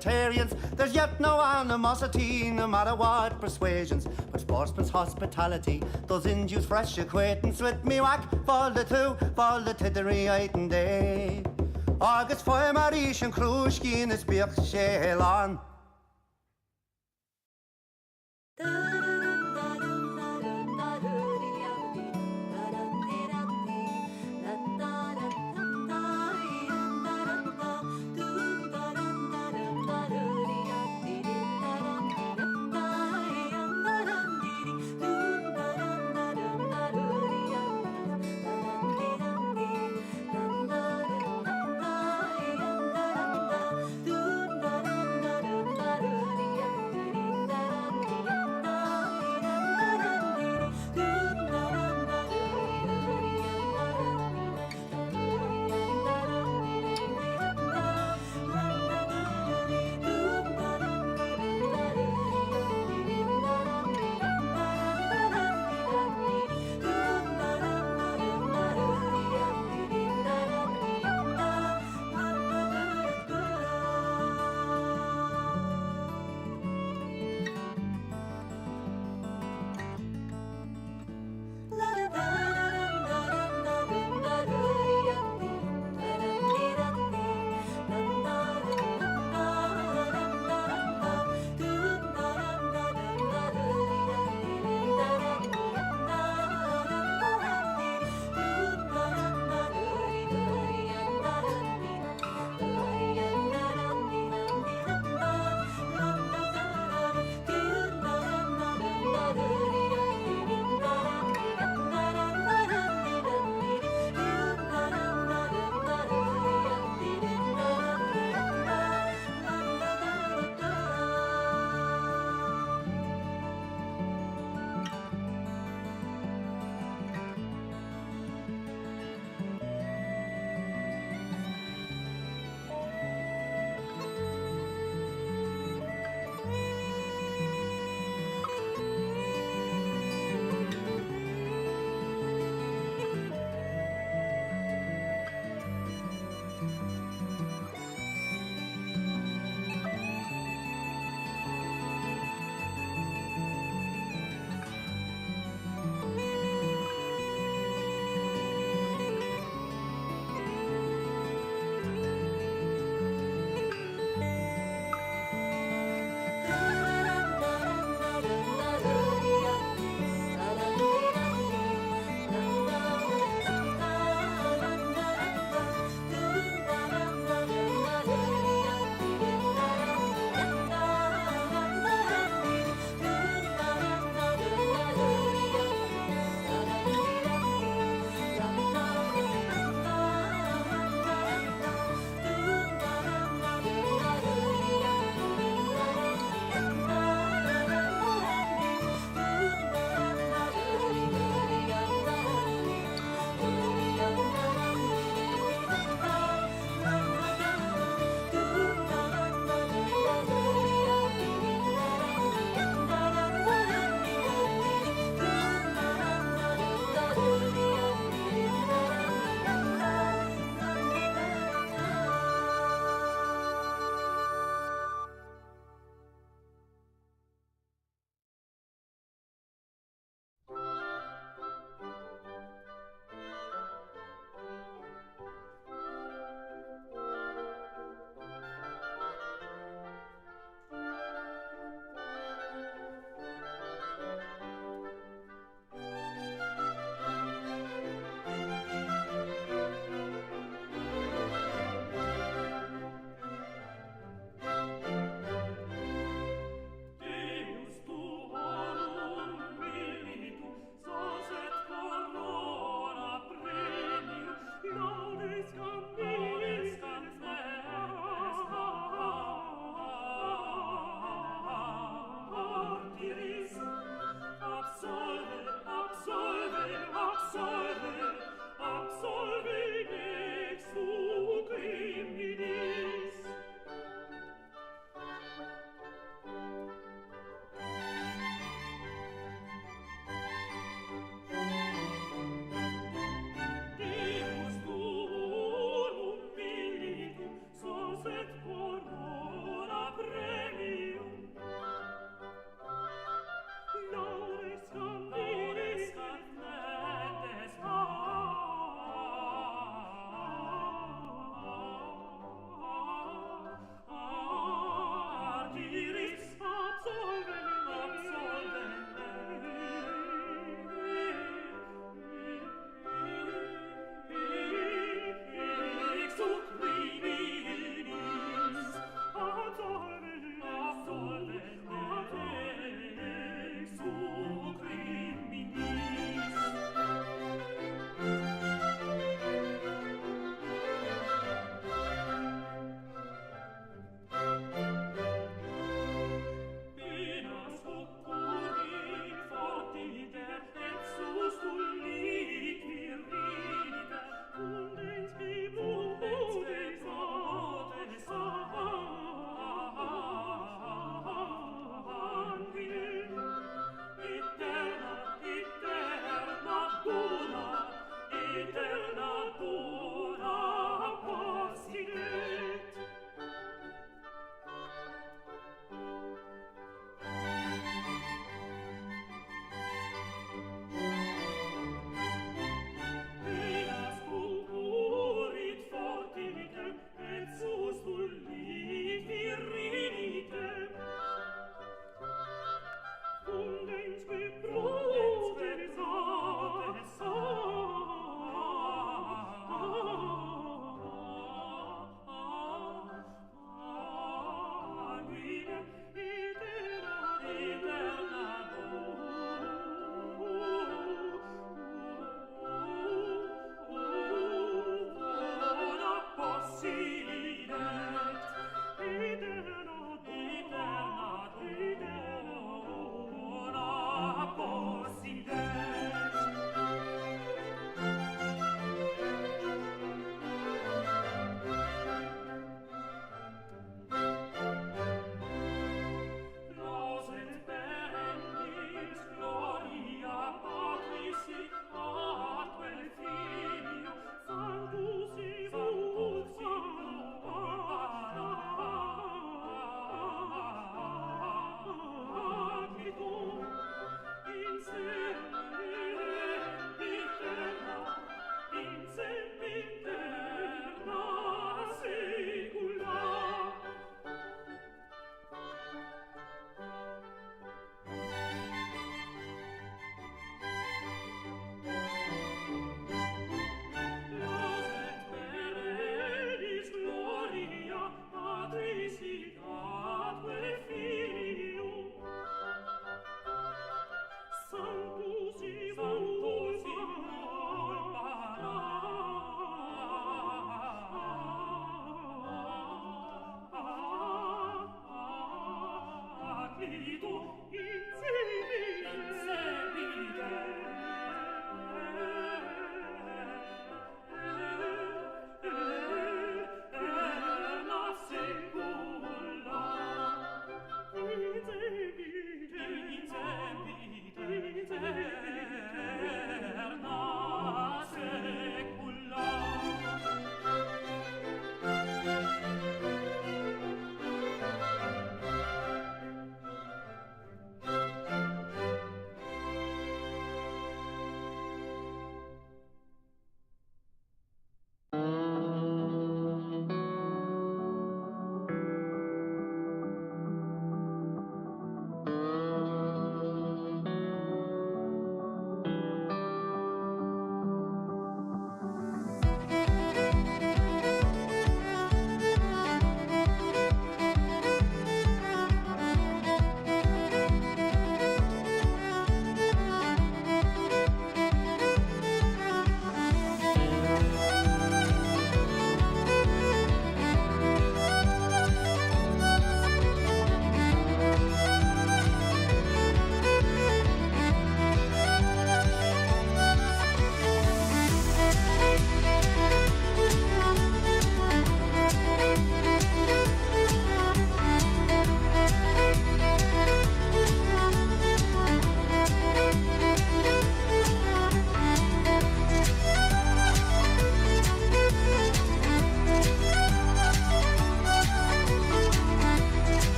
utilitarians. There's yet no animosity, no matter what persuasions. But sportsman's hospitality does induce fresh acquaintance with me whack, fall the two, fall the tittery item day. August for Marish and Krushki in the Speak Shelon.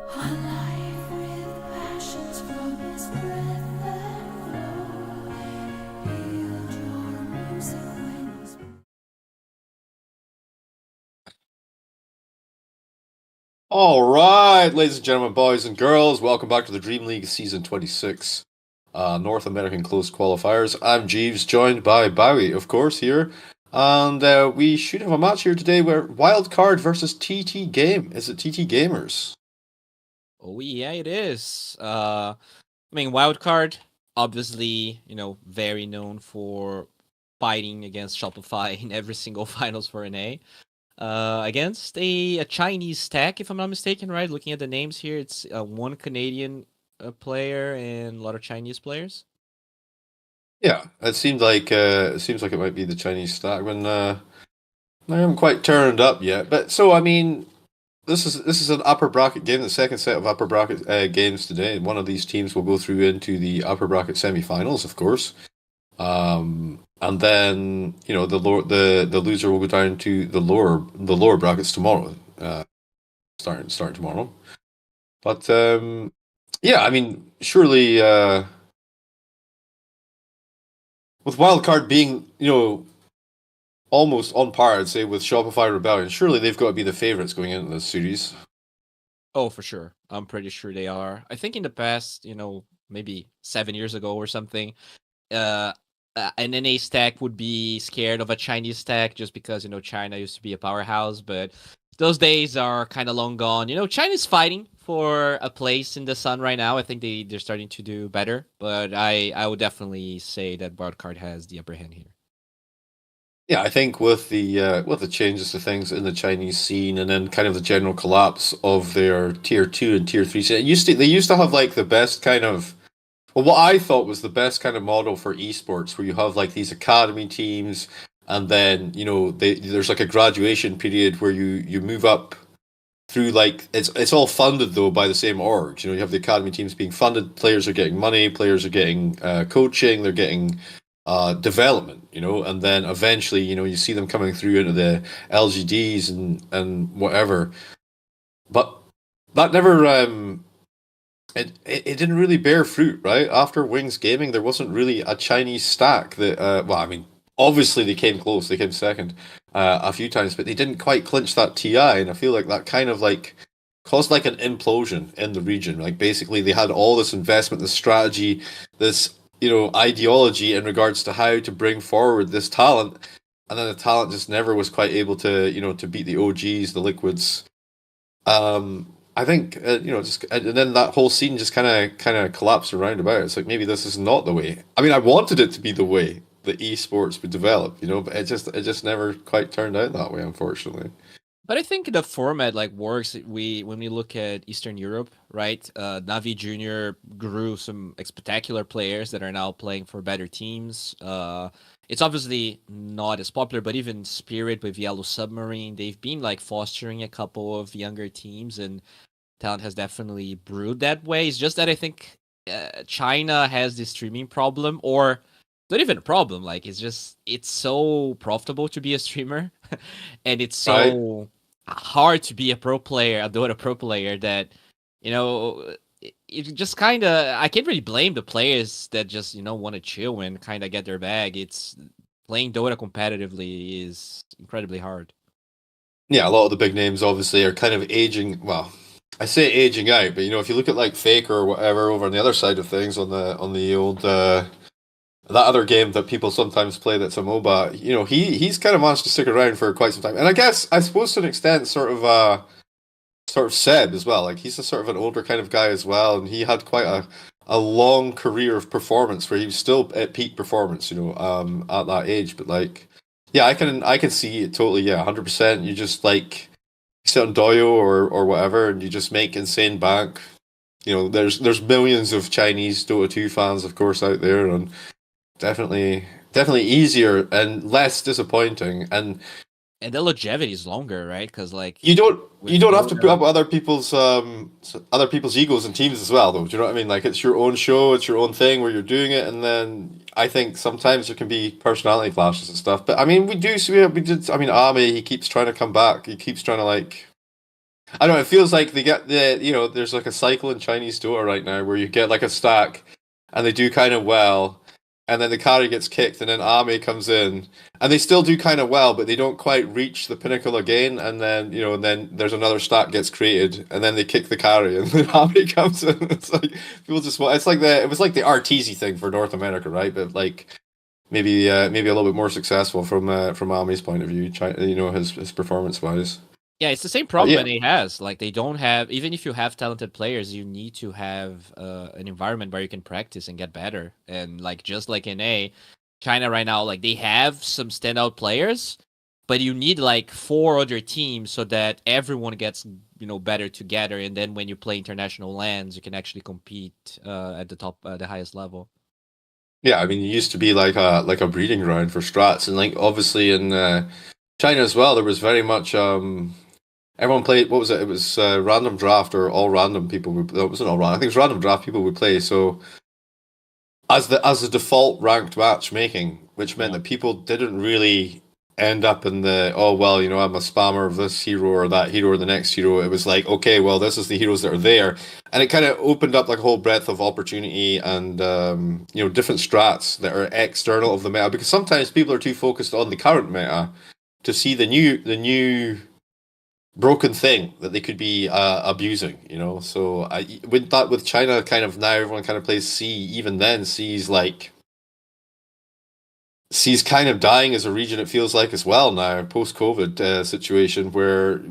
Alive with passions from his breath that flow. Healed your music when he's All right, ladies and gentlemen, boys and girls, welcome back to the DreamLeague Season 26 North American Close Qualifiers. I'm Jeeves, joined by Bowie, of course, here. And we should have a match here today where Wildcard versus TT Game. Is it TT Gamers? Oh yeah, it is. I mean, Wildcard, obviously, very known for fighting against Shopify in every single finals for NA. Against a Chinese stack, if I'm not mistaken, right? Looking at the names here, it's one Canadian player and a lot of Chinese players. Yeah, it seems like it might be the Chinese stack when I haven't quite turned up yet. But so I mean, this is an upper bracket game, the second set of upper bracket games today. One of these teams will go through into the upper bracket semi-finals, of course. And then the loser will go down to the lower brackets tomorrow. Starting tomorrow. But yeah, I mean, surely with Wildcard being almost on par, I'd say, with Shopify Rebellion, surely they've got to be the favorites going into this series. Oh, for sure. I'm pretty sure they are. I think in the past, maybe 7 years ago or something, uh, an NA stack would be scared of a Chinese stack just because China used to be a powerhouse, but those days are kind of long gone. China's fighting for a place in the sun right now. I think they're starting to do better, but I would definitely say that Wildcard has the upper hand here. Yeah, I think with the changes to things in the Chinese scene, and then kind of the general collapse of their tier 2 and tier 3 scene, they used to have like the best kind of, well, what I thought was the best kind of model for esports, where you have like these academy teams, and then there's like a graduation period where you move up through, like, it's all funded though by the same orgs. You have the academy teams being funded, players are getting money, players are getting coaching, they're getting development, and then eventually, you see them coming through into the LGDs and whatever. But that never it didn't really bear fruit, right? After Wings Gaming, there wasn't really a Chinese stack that well, I mean, obviously they came close, they came second a few times, but they didn't quite clinch that TI, and I feel like that kind of like caused like an implosion in the region. Like basically they had all this investment, this strategy, this ideology in regards to how to bring forward this talent, and then the talent just never was quite able to to beat the OGs, the Liquids. I think just and then that whole scene just kind of collapsed around about it. It's like maybe this is not the way. I mean, I wanted it to be the way that esports would develop, but it just never quite turned out that way, unfortunately. But I think the format works. When we look at Eastern Europe, right? Navi Junior grew some spectacular players that are now playing for better teams. It's obviously not as popular, but even Spirit with Yellow Submarine, they've been fostering a couple of younger teams, and talent has definitely brewed that way. It's just that I think China has this streaming problem, or not even a problem. It's so profitable to be a streamer, and it's Right? so hard to be a pro player, a Dota pro player, that it just kind of, I can't really blame the players that just want to chill and kind of get their bag. It's playing Dota competitively is incredibly hard. Yeah, a lot of the big names obviously are kind of aging. Well, I say aging out, but if you look at like Faker or whatever over on the other side of things, on the old that other game that people sometimes play that's a MOBA, he's kind of managed to stick around for quite some time. And I suppose to an extent, sort of Seb as well. Like he's a sort of an older kind of guy as well, and he had quite a long career of performance where he was still at peak performance, at that age. But like, yeah, I can see it totally. Yeah, 100%. You just like sit on Doyo or whatever, and you just make insane bank. There's millions of Chinese Dota 2 fans, of course, out there, and definitely easier and less disappointing. And the longevity is longer, right? Because You don't you with don't have to put Dota, up with other people's egos and teams as well, though. Do you know what I mean? Like it's your own show, it's your own thing where you're doing it, and then I think sometimes there can be personality clashes and stuff. But I mean, we do see we did. I mean, Army, he keeps trying to come back. He keeps trying to like I know it feels like they get there's like a cycle in Chinese Dota right now where you get like a stack and they do kind of well, and then the carry gets kicked, and then Ame comes in, and they still do kind of well, but they don't quite reach the pinnacle again, and then and then there's another stack gets created, and then they kick the carry, and then Ame comes in. It's like people just want. It's like it was like the RTZ thing for North America, right? But like maybe a little bit more successful from Ame's point of view, his performance wise. Yeah, it's the same problem yeah. NA has. Like they don't have, even if you have talented players, you need to have an environment where you can practice and get better. And like just like NA, China right now, like they have some standout players, but you need like 4 other teams so that everyone gets better together. And then when you play international lands, you can actually compete at the top, the highest level. Yeah, I mean, it used to be like a breeding ground for strats, and like obviously in China as well, there was very much everyone played. What was it? It was random draft or all random people. It wasn't all random. I think it was random draft people would play. So as the default ranked matchmaking, which meant that people didn't really end up in the I'm a spammer of this hero or that hero or the next hero. It was like, okay, well, this is the heroes that are there, and it kind of opened up like a whole breadth of opportunity and different strats that are external of the meta, because sometimes people are too focused on the current meta to see the new broken thing that they could be abusing, So with China, kind of now everyone kind of plays C. Even then, C's kind of dying as a region. It feels like as well now, post COVID situation where,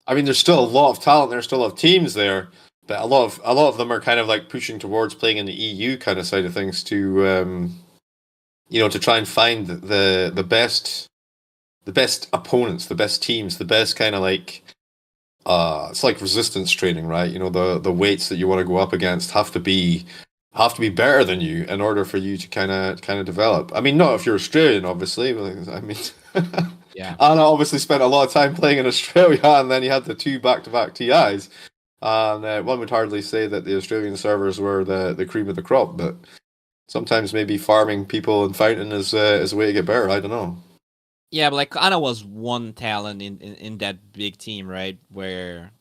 I mean, there's still a lot of talent. There's still a lot of teams there, but a lot of them are kind of like pushing towards playing in the EU kind of side of things to to try and find the best opponents, the best teams, the best kind of like. It's like resistance training, right? The weights that you want to go up against have to be better than you in order for you to kind of develop. I mean, not if you're Australian, obviously. I mean, yeah. Anna obviously spent a lot of time playing in Australia, and then you had the 2 back-to-back TIs. And one would hardly say that the Australian servers were the cream of the crop, but sometimes maybe farming people in Fountain is a way to get better. I don't know. Yeah, but like Ana was one talent in that big team, right? Where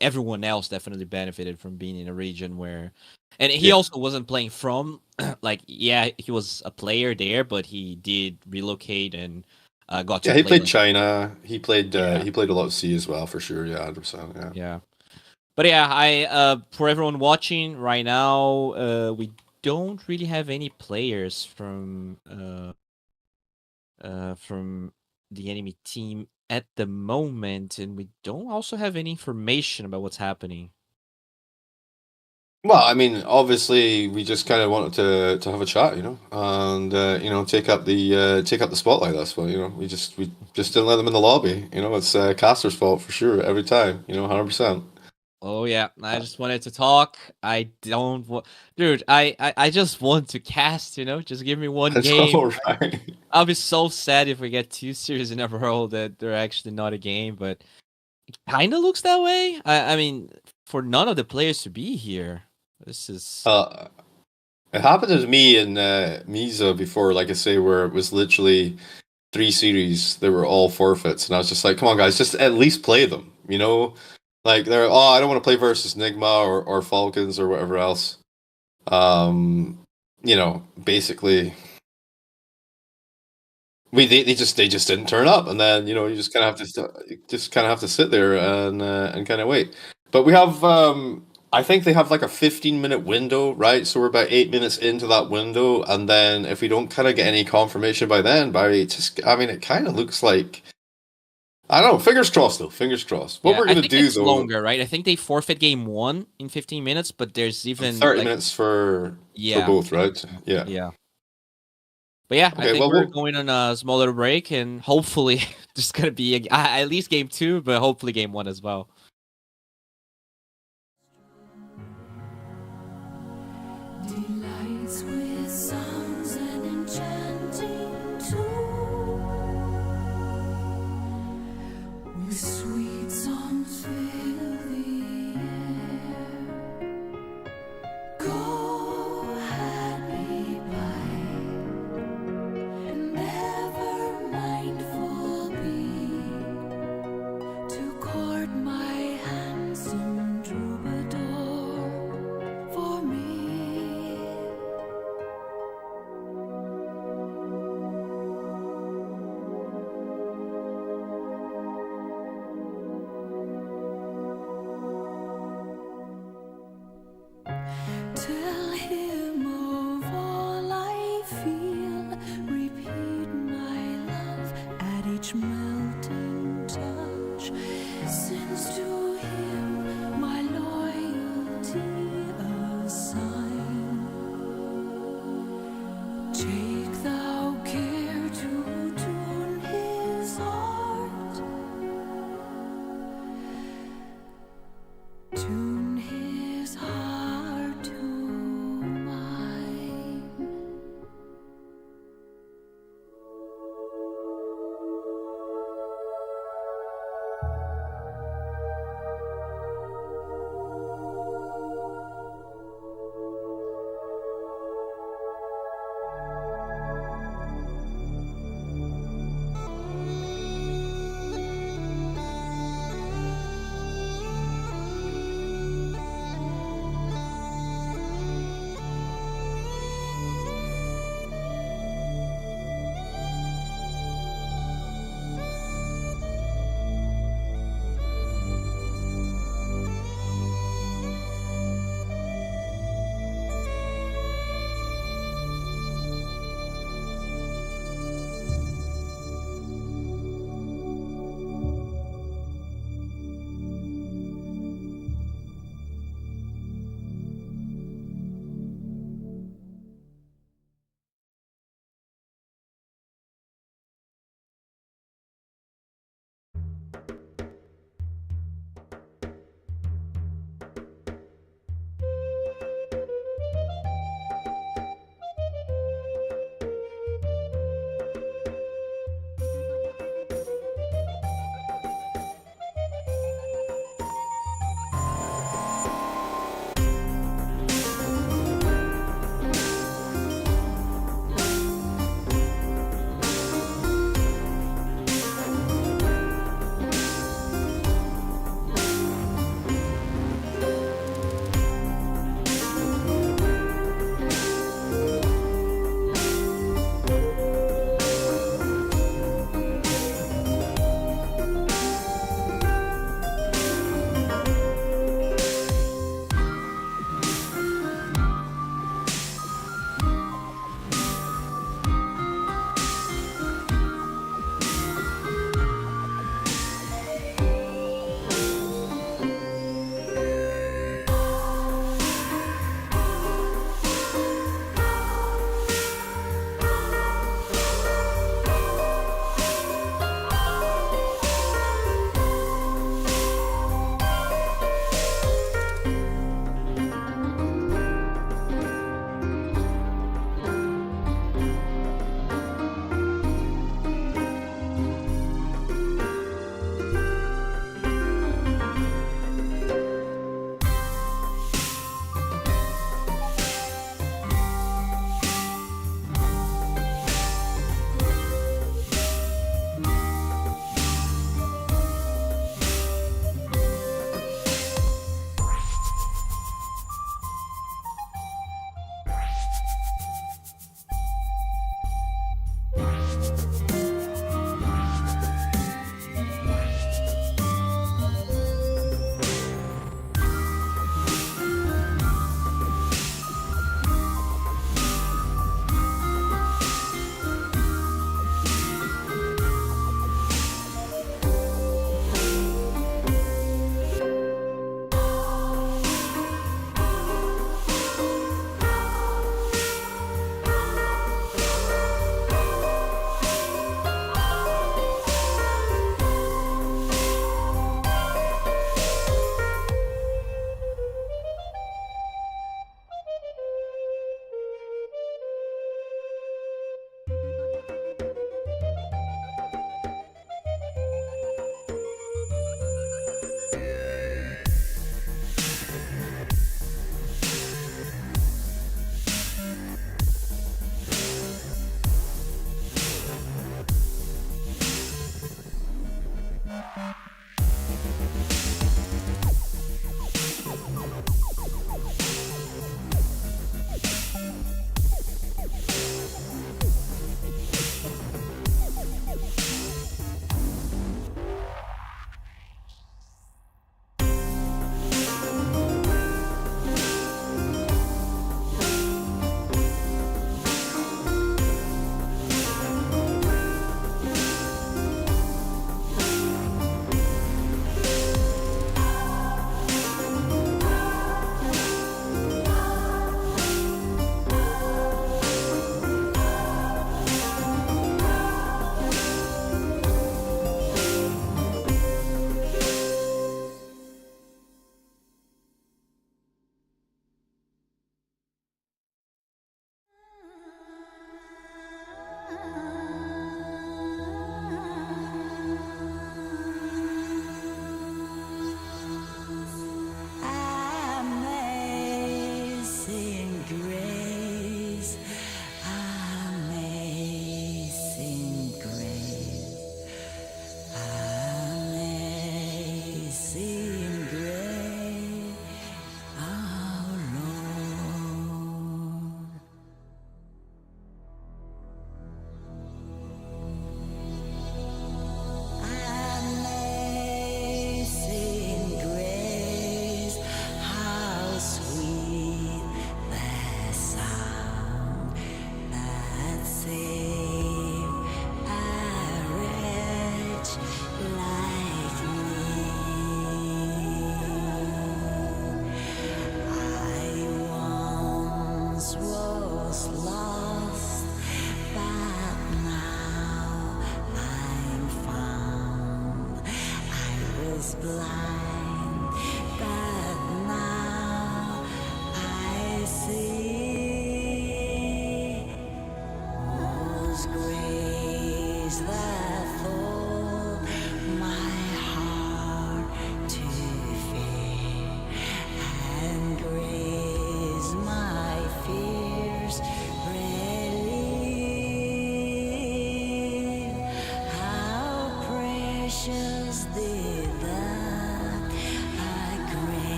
everyone else definitely benefited from being in a region where, and he also wasn't playing from he was a player there, but he did relocate and got to. Yeah, he played China. He played a lot of C as well for sure. Yeah, 100%. Yeah. Yeah, but yeah, I for everyone watching right now, we don't really have any players from the enemy team at the moment, and we don't also have any information about what's happening. Well, I mean, obviously, we just kind of wanted to have a chat, and take up the spotlight. That's what we just didn't let them in the lobby. It's Caster's fault for sure every time. 100%. Oh yeah, I just wanted to talk. I don't want, dude. I just want to cast. Just give me one game. All right. I'll be so sad if we get 2 series in a row that they're actually not a game, but it kind of looks that way. I mean, for none of the players to be here, this is. It happened to me in Misa before, like I say, where it was literally 3 series. They were all forfeits, and I was just like, "Come on, guys, just at least play them." Like they're, I don't want to play versus Nigma or Falcons or whatever else. Basically, they just didn't turn up, and then you just kind of have to sit there and kind of wait. But we have, I think they have like a 15-minute window, right? So we're about 8 minutes into that window, and then if we don't kind of get any confirmation by then, it kind of looks like. I don't know. Fingers crossed, though. Fingers crossed. What we're going to do, though... longer, right? I think they forfeit game 1 in 15 minutes, but there's even... 30 minutes for both, right? Yeah. Yeah. But yeah, okay, I think we're going on a smaller break, and hopefully there's going to be at least game 2, but hopefully game 1 as well. Delights with songs and enchanting tune. With sweet songs fill the air. Go happy by, and never mindful be, to court my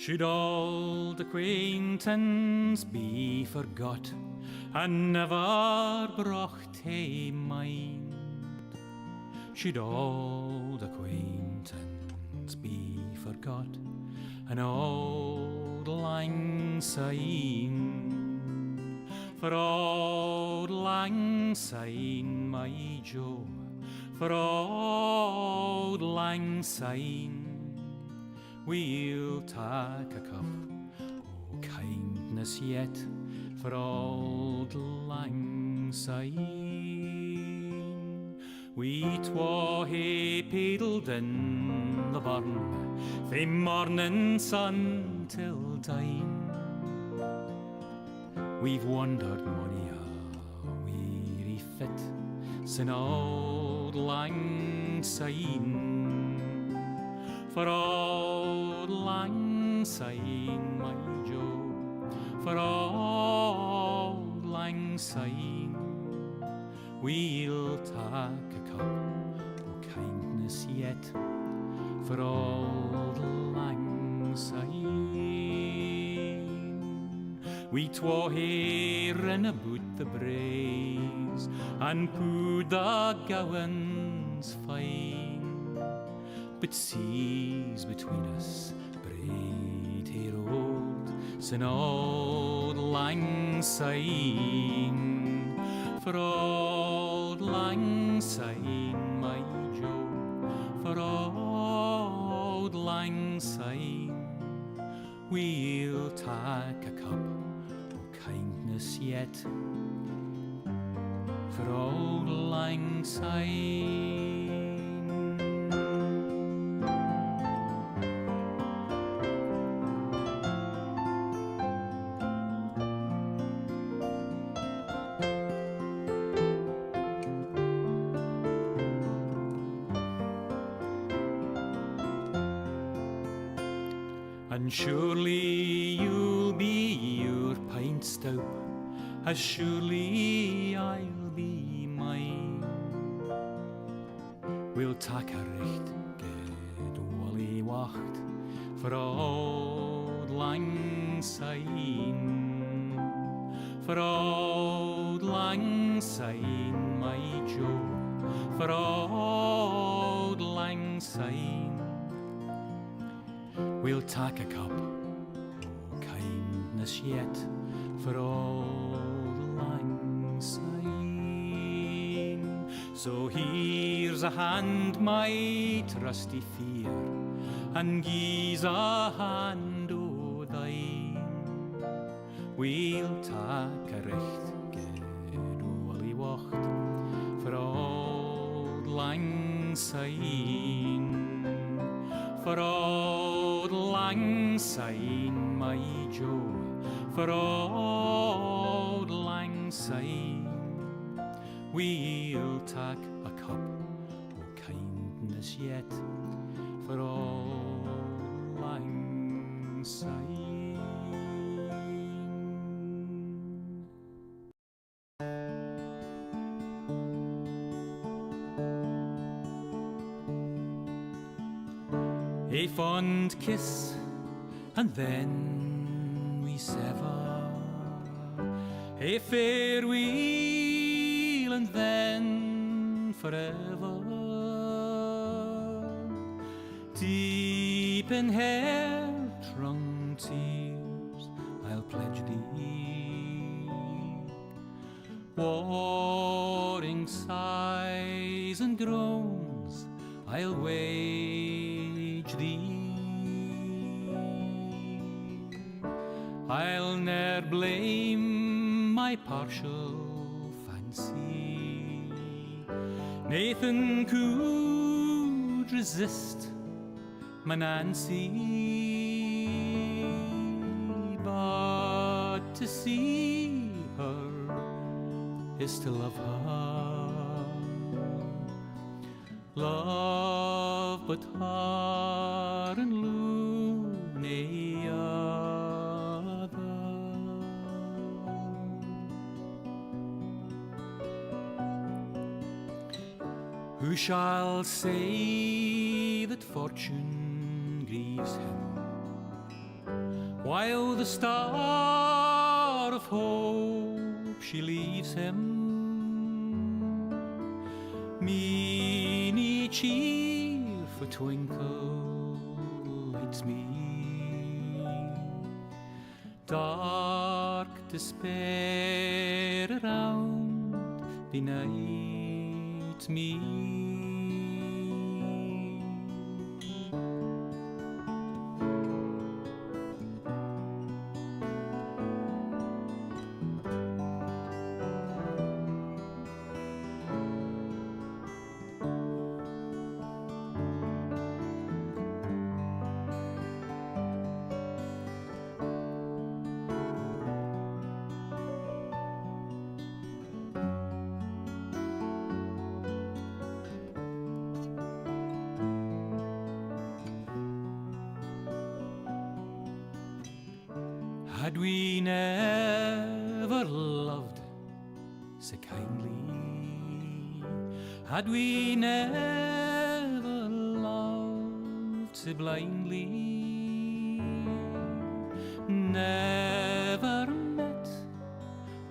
Should old acquaintance be forgot and never brought to mind? Should old acquaintance be forgot and old lang syne? For old lang syne, my Joe, for old lang syne, we'll take a cup o' kindness yet for old lang syne. We twa hae paddled in the burn fae morning sun till dine. We've wandered mony a weary fit sin old lang syne. For old lang syne, my Joe, for old lang syne, we'll take a cup o' kindness yet for old lang syne. We twa hae rin aboot the braes and pooed the gowans fine. But seas between us braid hae rolled sin old lang syne. For old lang syne, my Joe, for old lang syne, we'll take a cup o' kindness yet for old lang syne. And surely you'll be your pint stout, as surely I'll be mine. We'll take a recht good wally wacht for old lang syne. For old lang syne, my Joe, for old lang syne, we'll take a cup o' kindness yet for old lang syne. So here's a hand, my trusty fear, and gie's a hand o' thine. We'll take a recht good wally wacht for old lang syne. For old lang syne, my Joe, for old lang syne, we'll take a cup o' kindness yet for old lang syne. A fond kiss, and then we sever. A farewell, and then forever. Deep in hair-wrung tears, I'll pledge thee. Warring sighs and groans, I'll wage thee. I'll ne'er blame my partial fancy. Nathan could resist my Nancy, but to see her is to love her. Love but her and loony other. Who shall say that fortune grieves him while the star of hope she leaves him. Meany cheerful twinkle lights me. Dark despair around benights me. Had we never loved so kindly, had we never loved so blindly, never met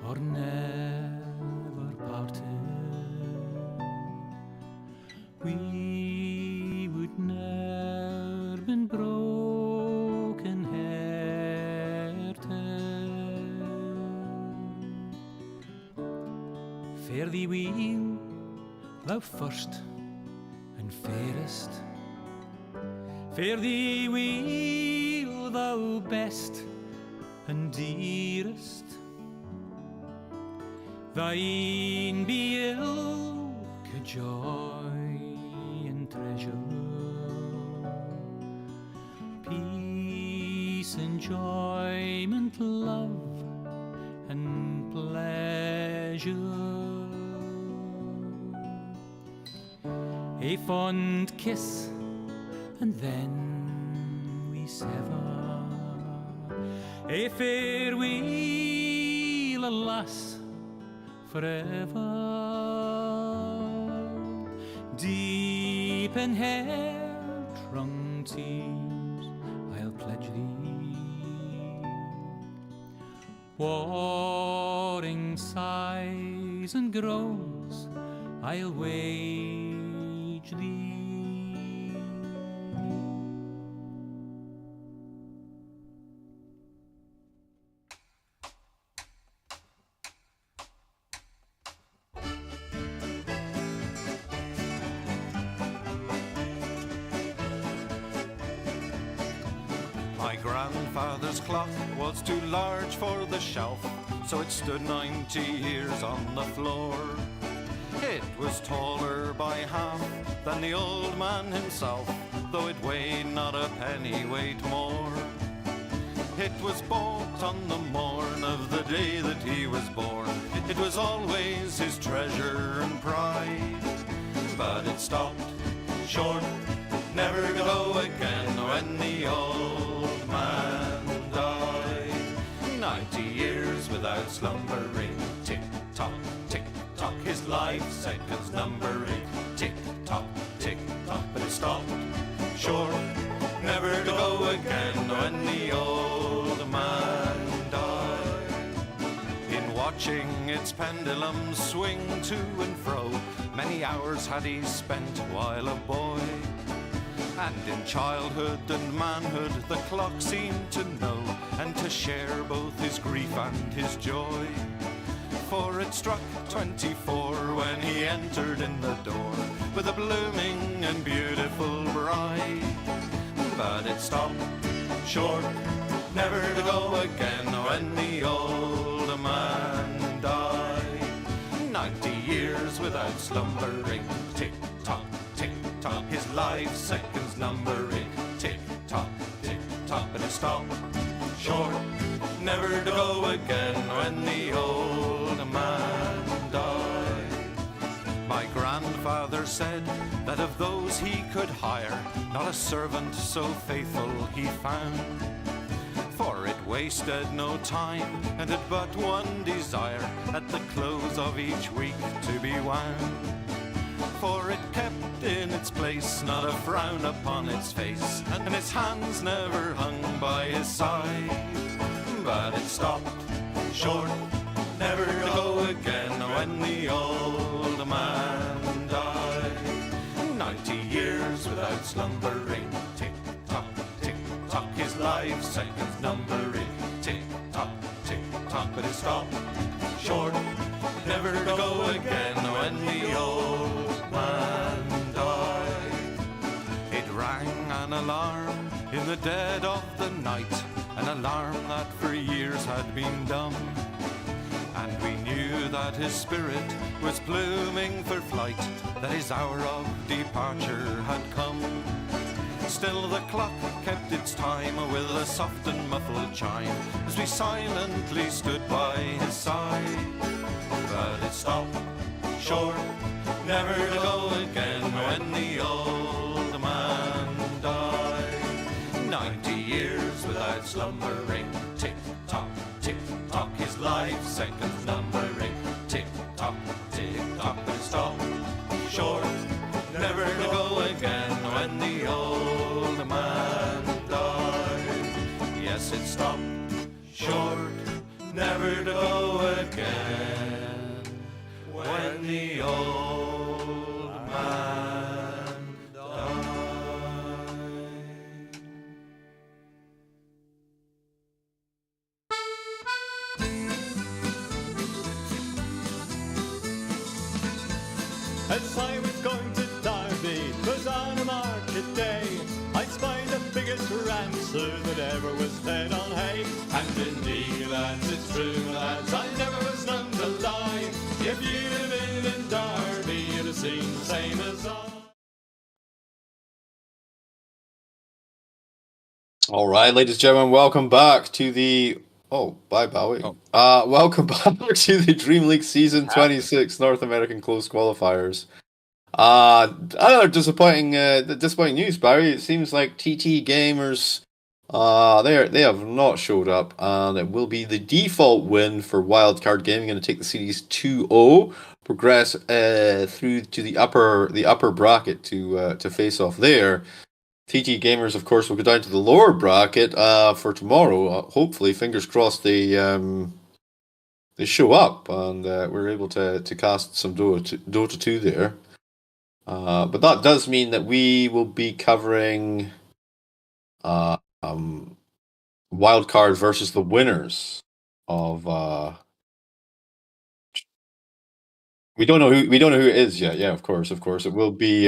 or never parted, we would never been broken Fare thee weel, thou first and fairest. Fare thee weel, thou best and dearest. Thine be ilka joy and treasure, peace, enjoyment, love and pleasure. A fond kiss, and then we sever. A farewell, alas, forever. Deep in hair-wrung tears, I'll pledge thee. Warring sighs and groans, I'll wage thee. My grandfather's clock was too large for the shelf, so it stood 90 years on the floor. It was taller by half than the old man himself, though it weighed not a pennyweight more. It was bought on the morn of the day that he was born. It was always his treasure and pride, but it stopped short, never to go again when the old man died. 90 years without slumbering, tick-tock, tick-tock, his life seconds numbering, tick-tock, tick-tock, but it stopped short, never to go again when the old man died. In watching its pendulum swing to and fro, many hours had he spent while a boy. And in childhood and manhood the clock seemed to know, and to share both his grief and his joy. For it struck 24 when he entered in the door with a blooming and beautiful bride. But it stopped short, never to go again when the old man died. 90 years without slumbering, tick-tock, tick-tock, his life seconds numbering, tick-tock, tick-tock, but it stopped short, never to go again when the old man died. My grandfather said that of those he could hire, not a servant so faithful he found. For it wasted no time and had but one desire, at the close of each week to be wound. for it kept in its place, not a frown upon its face, and its hands never hung by his side. But it stopped short, never to go again when the old man died. 90 years without slumbering, tick-tock, tick-tock, his life seconds numbering, tick-tock, tick-tock, but it stopped short, never to go again when the old man died. It rang an alarm in the dead of the night, an alarm that for years had been dumb, and we knew that his spirit was blooming for flight, that his hour of departure had come. Still the clock kept its time with a soft and muffled chime as we silently stood by his side. But it stopped short, never to go again when the old man died. 90 years without slumbering, tick-tock, tick-tock, his life seconds numbering, tick-tock, tick-tock, but it stopped short, never to go again when the old man died. Yes, it stopped short, never to go again when the old man died. As I was going to Derby, 'twas on a market day, I spied the biggest rancer that ever was fed on hay. And indeed, lads, it's true, lads, I never was known to lie. If you'd have been in Derby, you'd have seen the same as I. All right, ladies and gentlemen, welcome back to the. Oh, bye, Bowie. Welcome back to the DreamLeague Season 26 North American Close Qualifiers. Another disappointing news, Barry. It seems like TT Gamers, they have not showed up, and it will be the default win for Wildcard Gaming. Going to take the series 2-0, progress through to the upper bracket to face off there. TT Gamers, of course, will go down to the lower bracket for tomorrow. Hopefully, fingers crossed, they show up and we're able to cast some Dota 2 there. But that does mean that we will be covering Wildcard versus the winners of. We don't know who it is yet. Yeah, of course, it will be.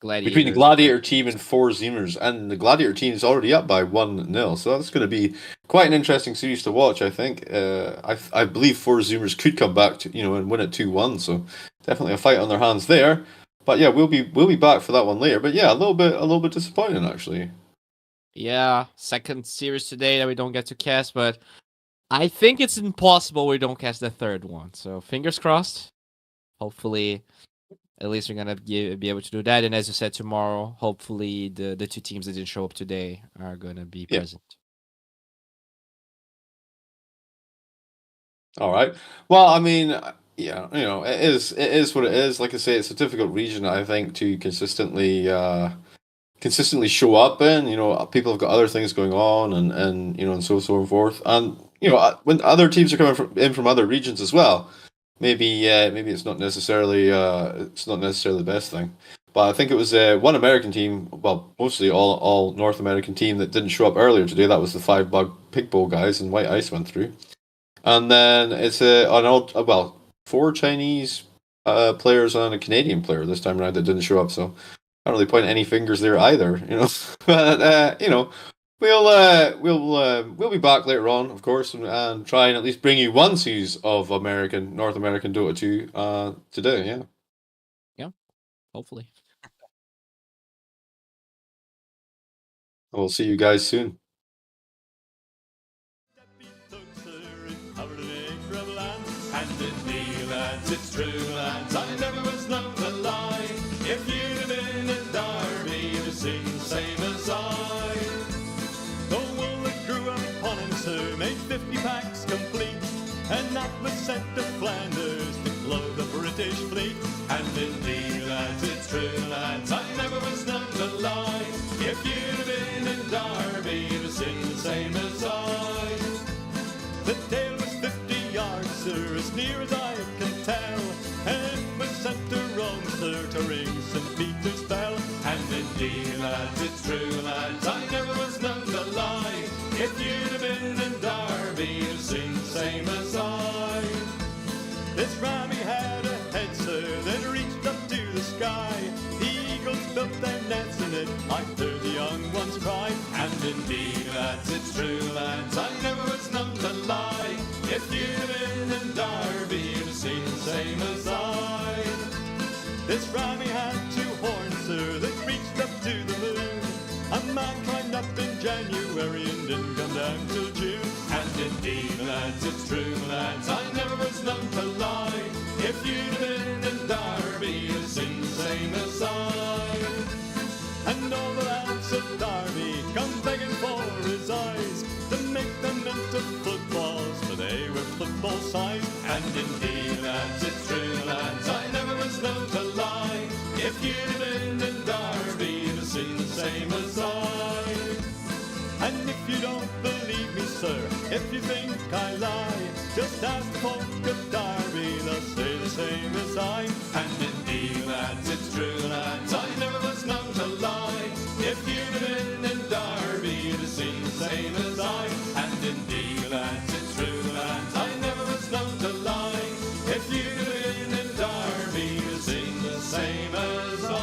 Between the Gladiator team and Four Zoomers, and the Gladiator team is already up by 1-0, so that's going to be quite an interesting series to watch. I think. I believe Four Zoomers could come back to and win it 2-1, so definitely a fight on their hands there. But yeah, we'll be back for that one later. But yeah, a little bit disappointing actually. Yeah, second series today that we don't get to cast, but I think it's impossible we don't cast the third one. So fingers crossed. Hopefully. At least we're gonna be able to do that, and as you said, tomorrow, hopefully the two teams that didn't show up today are gonna be present. All right. Well, I mean, yeah, it is what it is. Like I say, it's a difficult region, I think, to consistently show up in. People have got other things going on, and and so on and forth. And when other teams are coming in from other regions as well. Maybe it's not necessarily the best thing, but I think it was one American team, well, mostly all North American team that didn't show up earlier today. That was the 5-bug Pig Bowl guys, and White Ice went through, and then it's 4 Chinese players and a Canadian player this time around that didn't show up. So I don't really point any fingers there either, but We'll be back later on, of course, and try and at least bring you one series of North American Dota 2 today, yeah. Yeah, hopefully. We'll see you guys soon. And indeed, lads, it's true, lads, I never was known to lie. If you'd have been in Derby, you'd have seen the same as I. The wool that grew upon him, sir, made 50 packs complete, and that was sent to Flanders to clothe the British fleet. And indeed, If you'd been in Derby, you'd have seen the same as I. The tail was 50 yards, sir, as near as I can tell, and it was sent to Rome, sir, to ring St. Peter's bell. And indeed, lads, it's true, lads, I never was known to lie. If you'd have been in Derby, you'd have seen the same as I. This rammy had a head, sir, that reached up to the sky. The eagles built their nets in it, I heard the young ones cry. And indeed, lads, it's true, lads, I never was known to lie. If you'd have been in Derby, you'd have seen the same as I. This rammy had two horns, sir, that reached up to the moon. A man climbed up in January and didn't come down till June. And indeed, lads, it's true, lads, I never was known to lie. If you'd have been in Derby, you'd have seen the same as I. And all the lads of Derby come begging for his eyes to make them into footballs, for they were football size. And indeed, lads, it's true, lads, I never was known to lie. If you'd have been in Derby, you'd have seen the same as I. And if you don't believe me, sir, if you think I lie, just ask the folk of Derby, they'll say the same as I. And indeed, lads, it's true, lads, I never was known to lie. If you'd have been in Derby, you'd have seen the same as I. And indeed, lads, it's true, lads, I never was known to lie. If you'd have been in Derby, you'd have seen the same as I.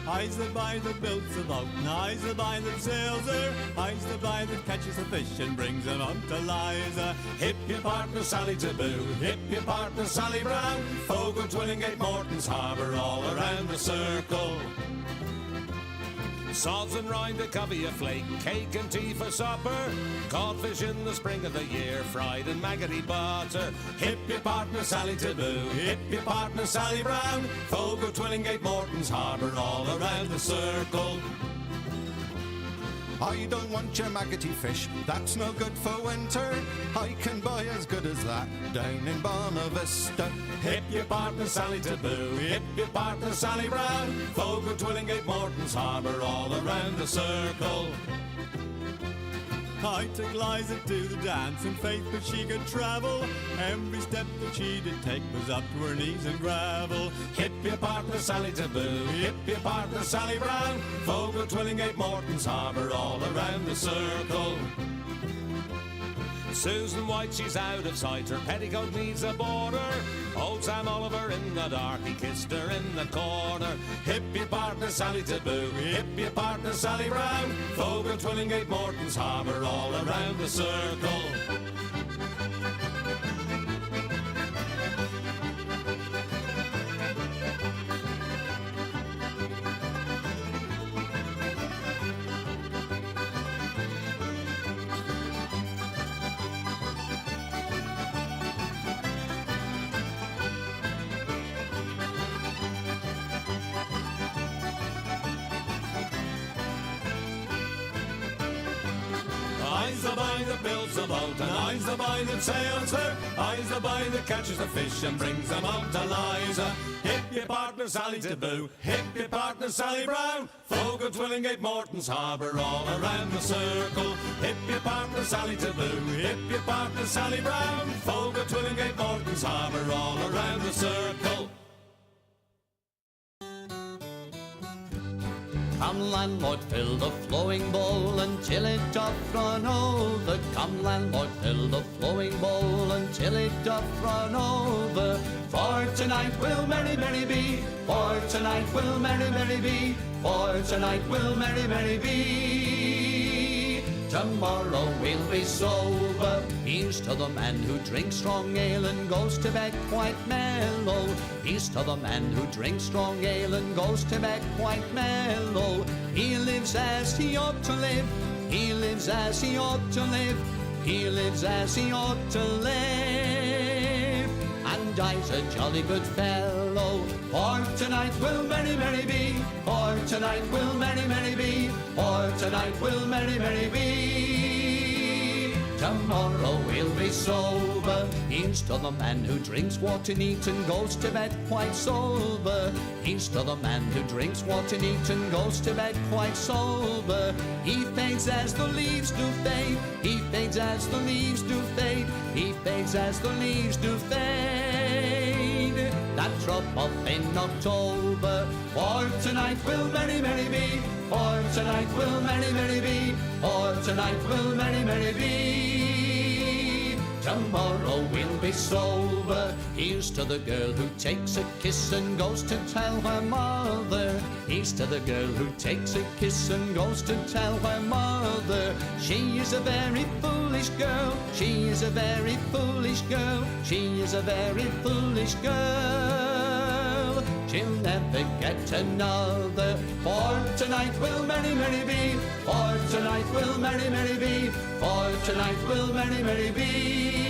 Eyes that buy that builds a boat, and eyes that buy that sails her, eyes that buy that catches a fish and brings them up to Liza. Hip your partner Sally Taboo, hip your partner Sally Brown, Fogo, Twillingate, Morton's Harbour, all around the circle. Sods and rind to cover your flake, cake and tea for supper, codfish in the spring of the year, fried in maggoty butter. Hip your partner Sally Taboo, hip your partner Sally Brown, Fogo, Twillingate, Morton's Harbour, all around the circle. I don't want your maggoty fish, that's no good for winter. I can buy as good as that down in Bonavista. Hip your partner Sally Taboo, hip your partner Sally Brown, Fogo, Twillingate, Morton's Harbour, all around the circle. I took Liza to the dance in faith but she could travel. Every step that she did take was up to her knees in gravel. Hip your partner Sally Taboo, hip your partner Sally Brown, Fogo, Twillingate, Morton's Harbour, all around the circle. Susan White, she's out of sight, her petticoat needs a border. Old Sam Oliver in the dark, he kissed her in the corner. Hip your partner Sally Taboo, hip your partner Sally Brown, Fogo, Twillingate, Morton's Harbour, all around the circle. Eyes the boy that builds a boat, and eyes the boy that sails her, eyes the boy that catches the fish and brings them out to Liza. Hip your partner Sally Taboo, hip your partner Sally Brown, Fogo, Twillingate, Morton's Harbour, all around the circle. Hip your partner Sally Taboo, hip your partner Sally Brown, Fogo, Twillingate, Morton's Harbour, all around the circle. Come landlord, fill the flowing bowl until it doth run over. Come landlord, fill the flowing bowl until it doth run over. For tonight will merry, merry be. For tonight will merry, merry be. For tonight will merry, merry be. Tomorrow we'll be sober. Here's to the man who drinks strong ale and goes to bed quite mellow. Here's to the man who drinks strong ale and goes to bed quite mellow. He lives as he ought to live. He lives as he ought to live. He lives as he ought to live. And dies a jolly good fellow. For tonight will merry, merry be. For tonight will merry, merry be. For tonight will merry, merry be. tomorrow we'll be sober. Here's to the man who drinks water neat and goes to bed quite sober. Here's to the man who drinks water neat and goes to bed quite sober. He fades as the leaves do fade. He fades as the leaves do fade. He fades as the leaves do fade. That drop off in October. For tonight will merry, merry be. For tonight will merry, merry be. For tonight will merry, merry be. Tomorrow we'll be sober. Here's to the girl who takes a kiss and goes to tell her mother. Here's to the girl who takes a kiss and goes to tell her mother. She is a very foolish girl. She is a very foolish girl. She is a very foolish girl. She'll never get another. For tonight will merry, merry be. For tonight will merry, merry be. For tonight will merry, merry be.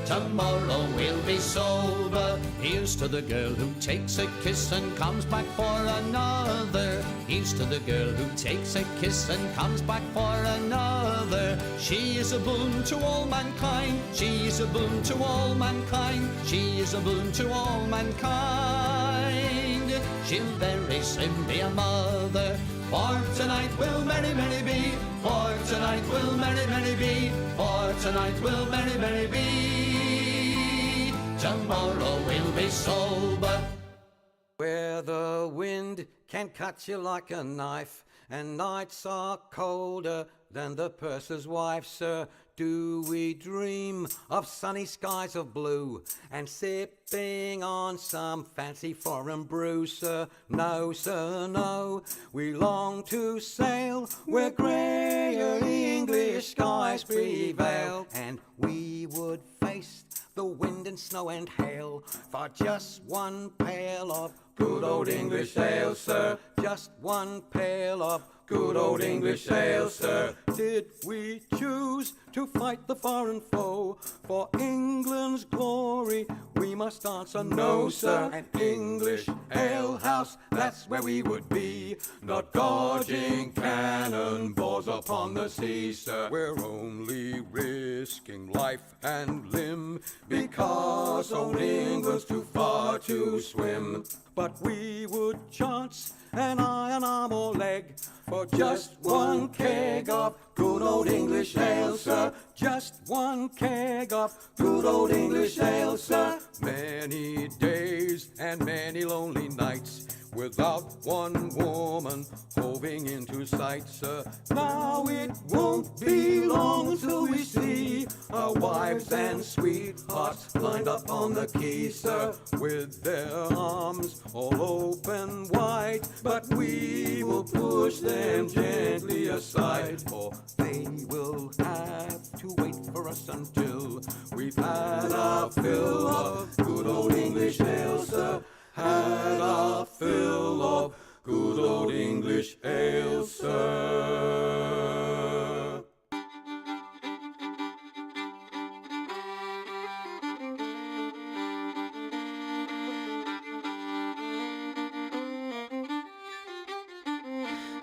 Tomorrow we'll be sober. Here's to the girl who takes a kiss and comes back for another. Here's to the girl who takes a kiss and comes back for another. She is a boon to all mankind. She is a boon to all mankind. She is a boon to all mankind. She'll very soon be a mother. For tonight will merry, merry be. For tonight will merry, merry be. For tonight will merry, merry be. Tomorrow we'll be sober. Where the wind can cut you like a knife, and nights are colder than the purser's wife, sir. Do we dream of sunny skies of blue and sipping on some fancy foreign brew, sir? No, sir, no. We long to sail where greyer English skies prevail, and we would face the wind and snow and hail for just one pail of good old English ale, sir. Just one pail of good old English ale, sir. Did we choose to fight the foreign foe for England's glory? We must answer no, sir. An English ale house, that's where we would be, not dodging cannonballs upon the sea, sir. We're only risking life and limb because old England's too far to swim. But we would chance an iron arm or leg for just one keg of good old English ale, sir. Just one keg of good old English ale, sir. Many days and many lonely nights without one woman hoving into sight, sir. Now it won't be long until we see our wives and sweethearts lined up on the quay, sir, with their arms all open wide. But we will push them gently aside, for they will have to wait for us until we've had our fill of good old English ale, sir. Had our fill of good old English ale, sir.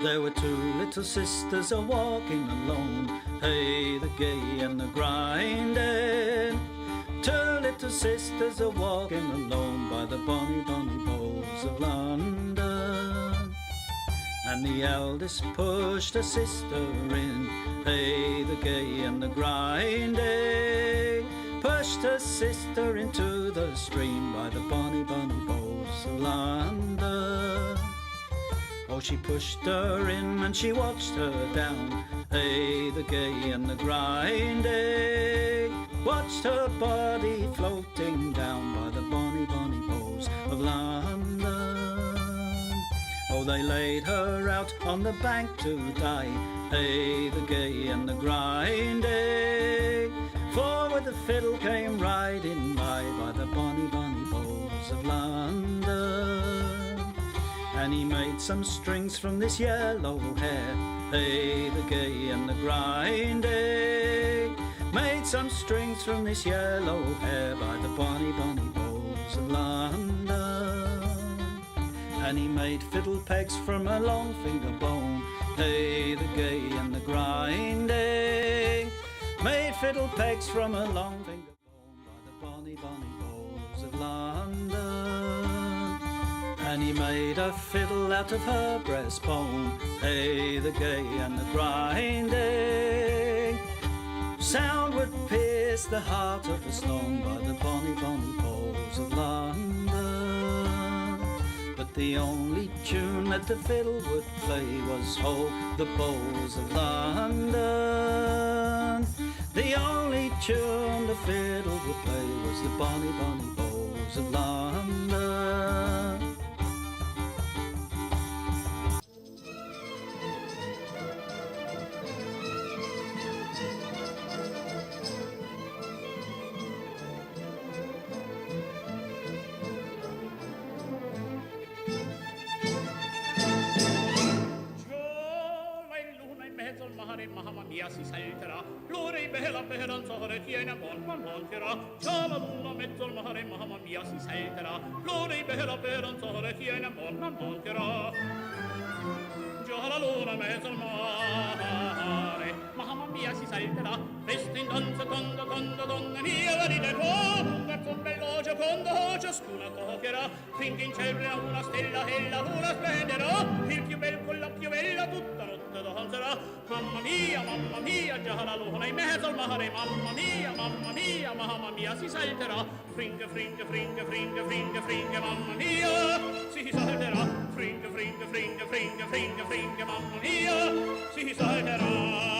There were two little sisters a-walking alone, hey, the gay and the grinding. Two little sisters a-walking alone by the bonny, bonny bowls of London. And the eldest pushed her sister in, hey, the gay and the grinding. Pushed her sister into the stream by the bonny, bonny bowls of London. Oh, she pushed her in and she watched her down, hey, the gay and the grinding. Watched her body floating down by the bonny, bonny bowls of London. Oh, they laid her out on the bank to die, hey, the gay and the grinding. For with the fiddle came riding by the bonny, bonny bowls of London. And he made some strings from this yellow hair, hey, the gay and the grinding. Made some strings from this yellow hair by the bonny, bonny bowls of London. And he made fiddle pegs from a long finger bone, hey, the gay and the grinding. made fiddle pegs from a long finger bone by the bonny, bonny bows of London. And he made a fiddle out of her breastbone, hey, the gay and the grinding. Sound would pierce the heart of a stone by the bonny, bonny bows of London. But the only tune that the fiddle would play was Ho, the bows of London. The only tune the fiddle would play was the bonny, bonny bows of London. Mamma mia si salterà, l'ora è bella bella non tiene mon monterà. C'ha la luna mezzo al mare, mamma mia si salterà, l'ora è bella bella non tiene mon monterà. Già la luna mezzo al mare, mamma mia si salterà, festa in danza donna mia la ride qua, verso un bello giocondo ciascuna cocchierà, finché in cielo una stella e la luna splenderà, il più bel con la più bella tutta notte danzerà. Mamma mia, già la luna in mezzo al mare, mamma mia, si salterà, fringe, fringe, fringe, fringe, fringe, fringe, mamma mia, si salterà, fringe, fringe, fringe, fringe, fringe, fringe, mamma mia, si salterà.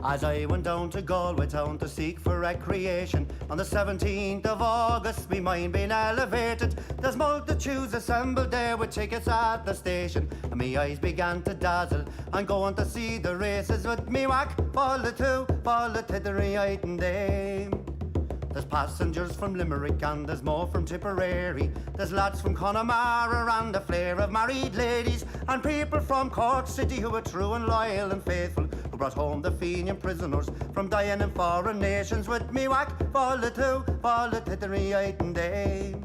As I went down to Galway town to seek for recreation, on the 17th of August, me mind being elevated. There's multitudes assembled there with tickets at the station, and me eyes began to dazzle. I'm going to see the races with me whack, fall the two, fall the tittery-eyed and dame. There's passengers from Limerick and there's more from Tipperary. There's lads from Connemara and a flare of married ladies, and people from Cork City who are true and loyal and faithful, who brought home the Fenian prisoners from dying in foreign nations. With me whack, fall the two, fall the tittery-eyed and dame.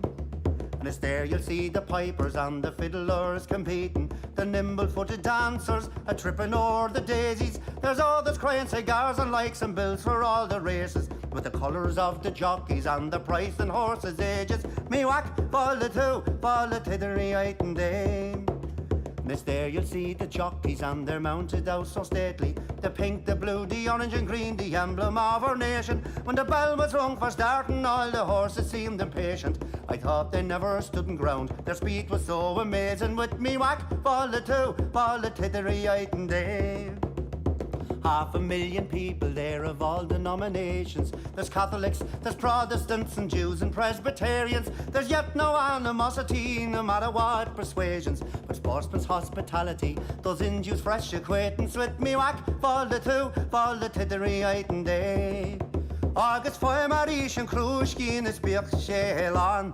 And it's there you'll see the pipers and the fiddlers competing, the nimble-footed dancers a tripping o'er the daisies. There's others crying cigars and likes and bills for all the races, with the colours of the jockeys and the price and horses' ages. Me whack, fall the two, fall the tittery-eyed and dame. And it's there you'll see the jockeys and they're mounted out so stately, the pink, the blue, the orange and green, the emblem of our nation. When the bell was rung for starting, all the horses seemed impatient. I thought they never stood in ground, their speed was so amazing. With me whack, fall the two, fall the tittery-eyed and dame. 500,000 people there of all denominations. There's Catholics, there's Protestants and Jews and Presbyterians. There's yet no animosity, no matter what persuasions, but sportsman's hospitality, those induce fresh acquaintance. With me whack, fall the two, fall the tittery-eyed and day. Agus foy marish and crushki in the speak shelan.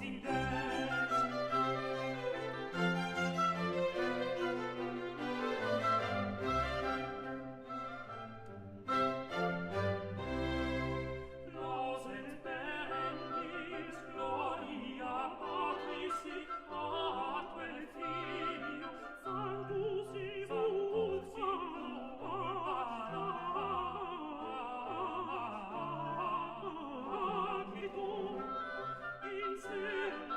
in debt. Laus et bendis gloria Patris atque Filio Sanctus in cielo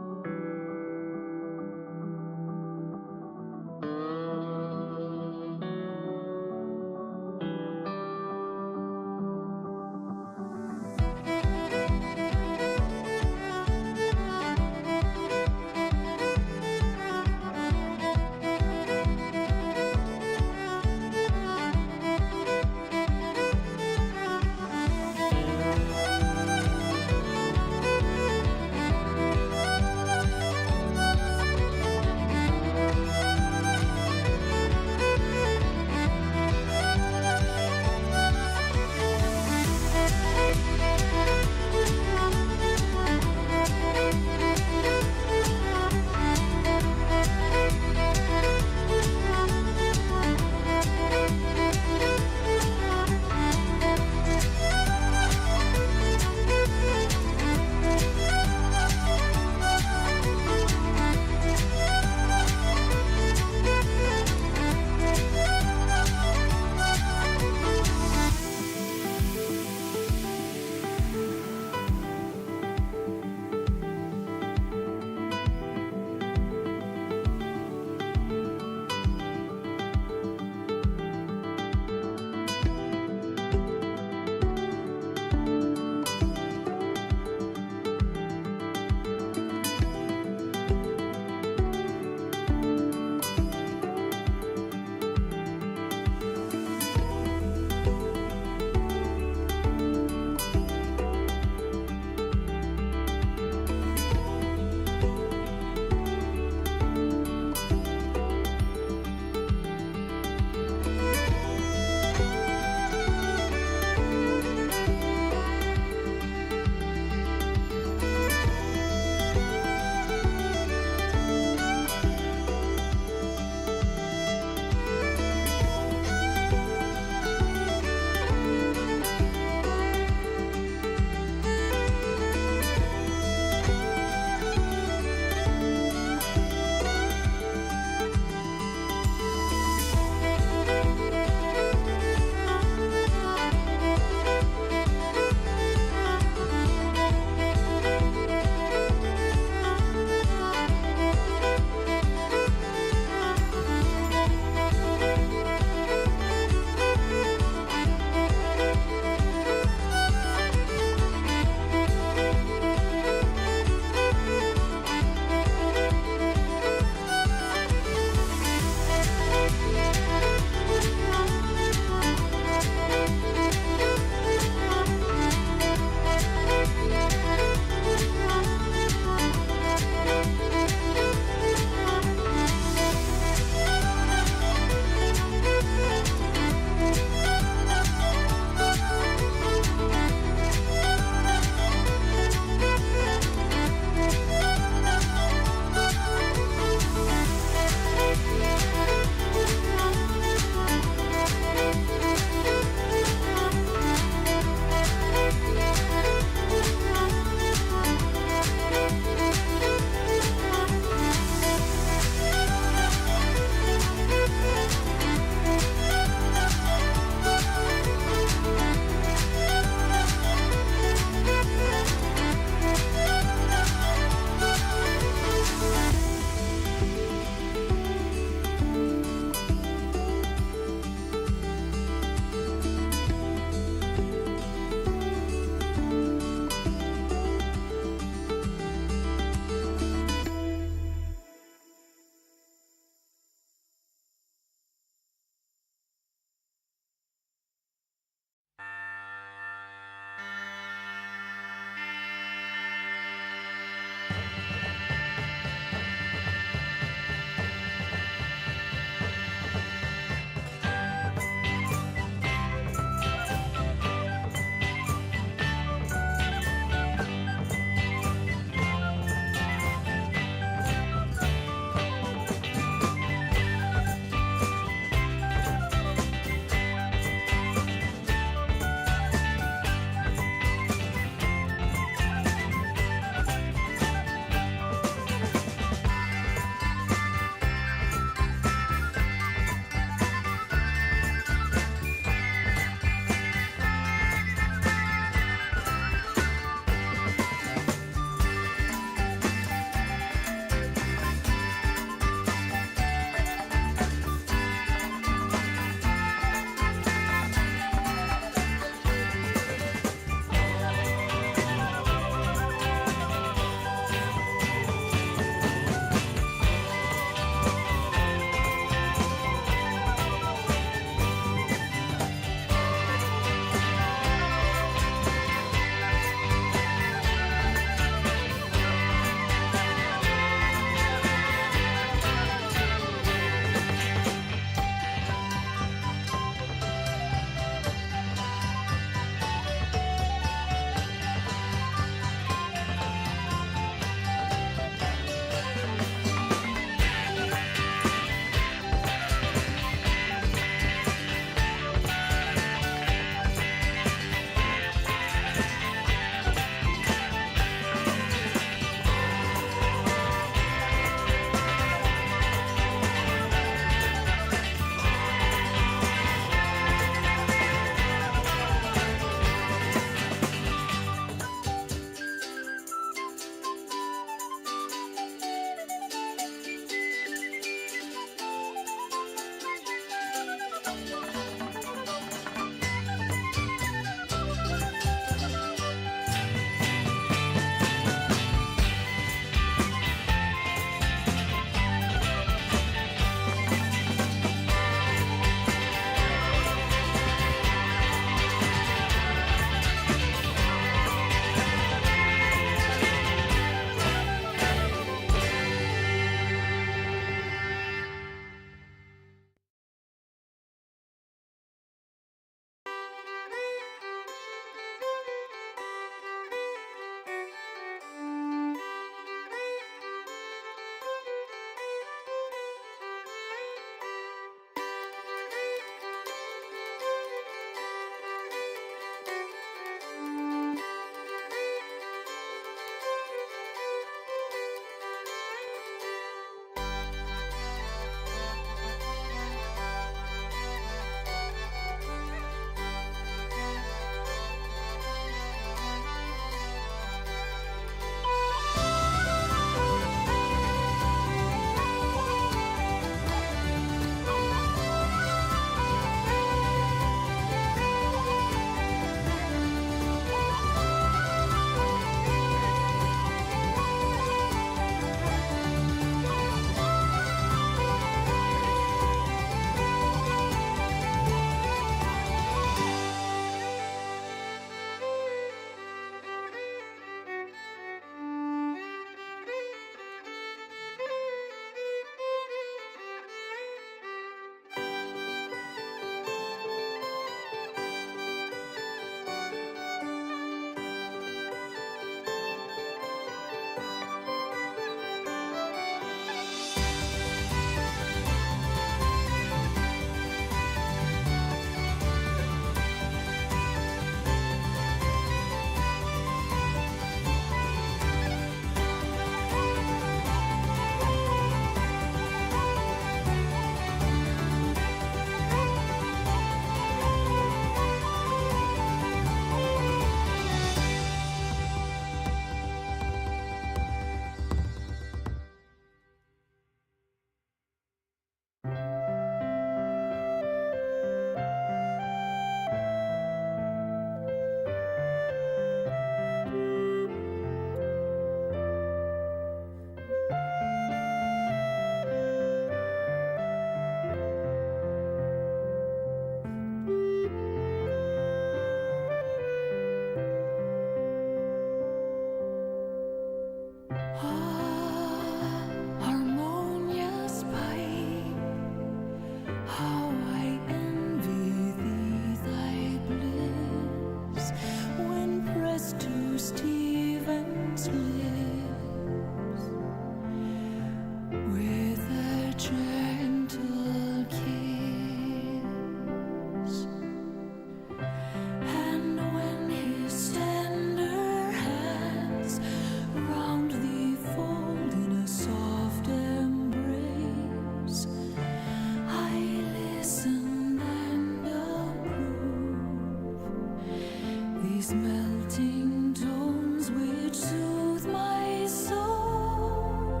these melting tones which soothe my soul,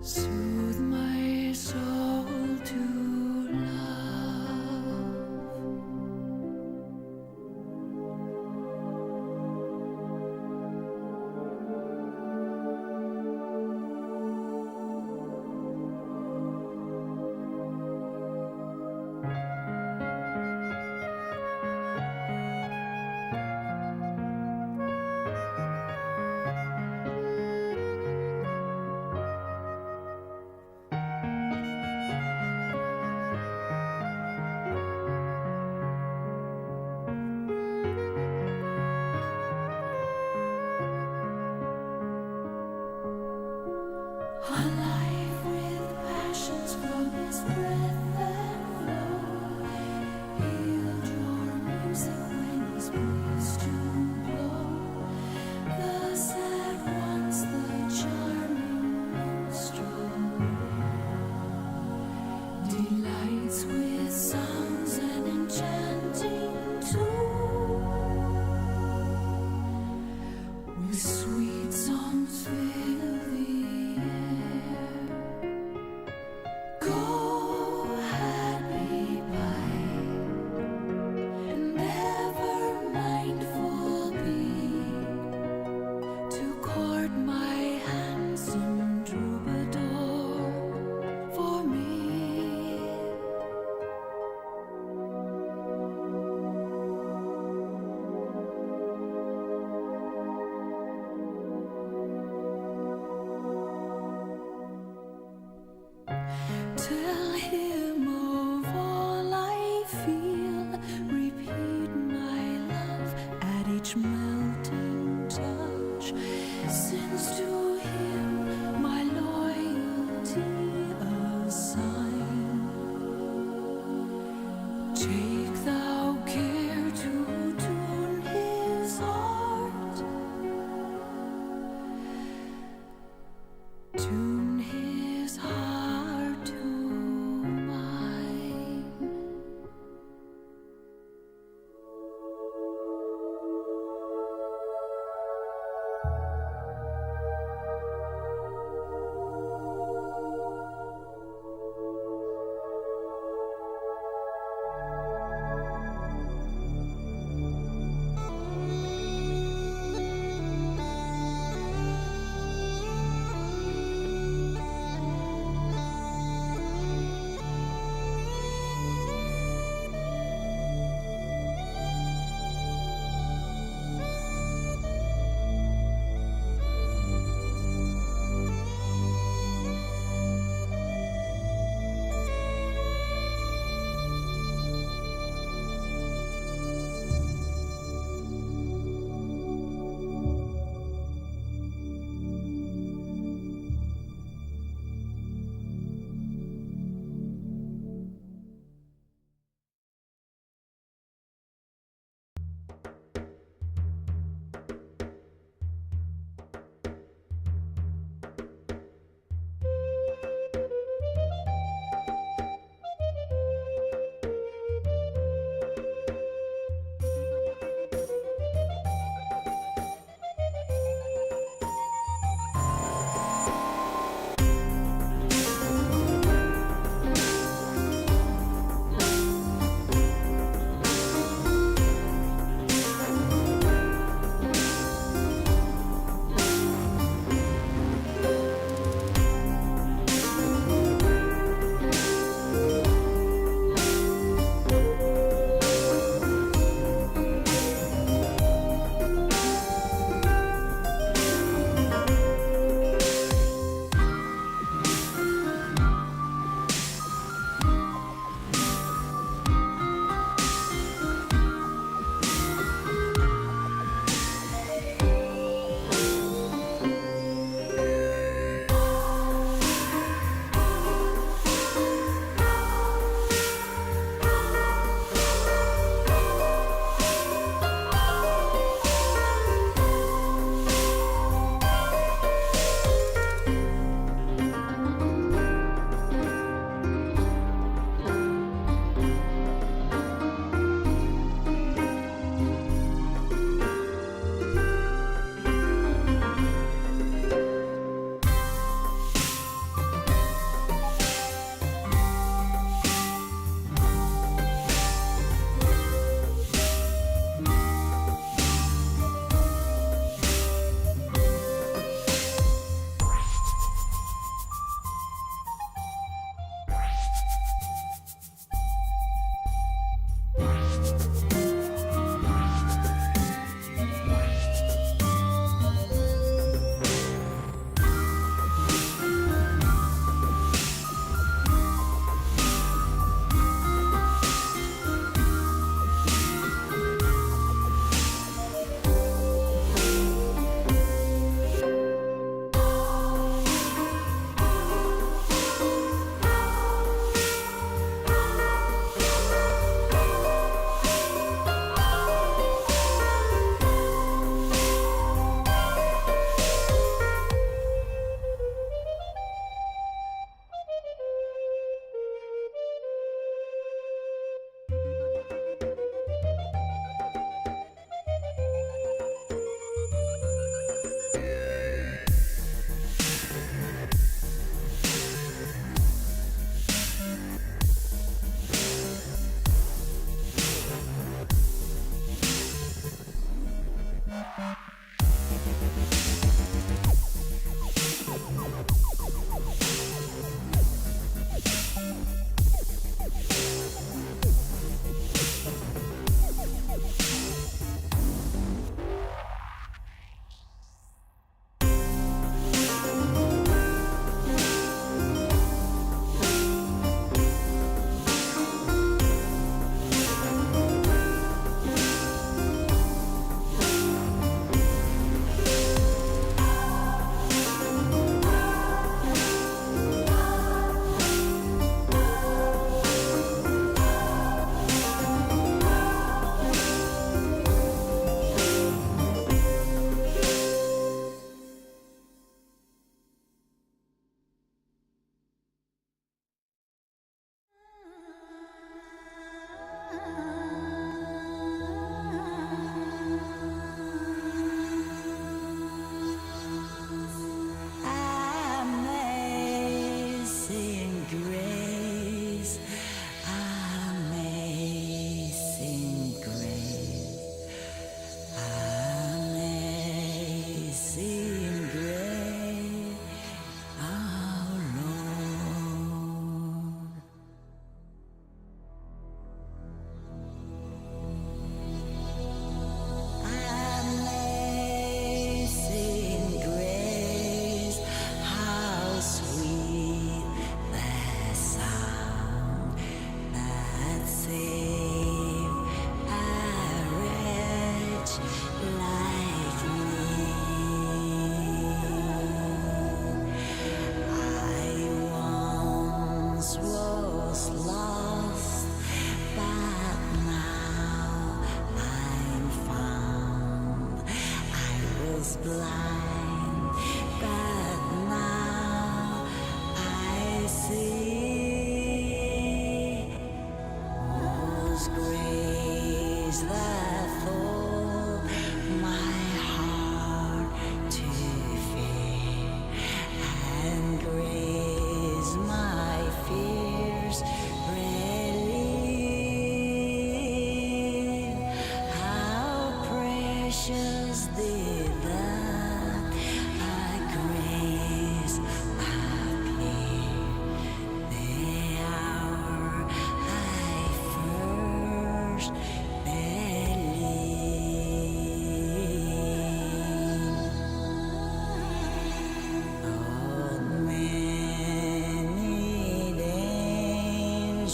soothe my soul to love.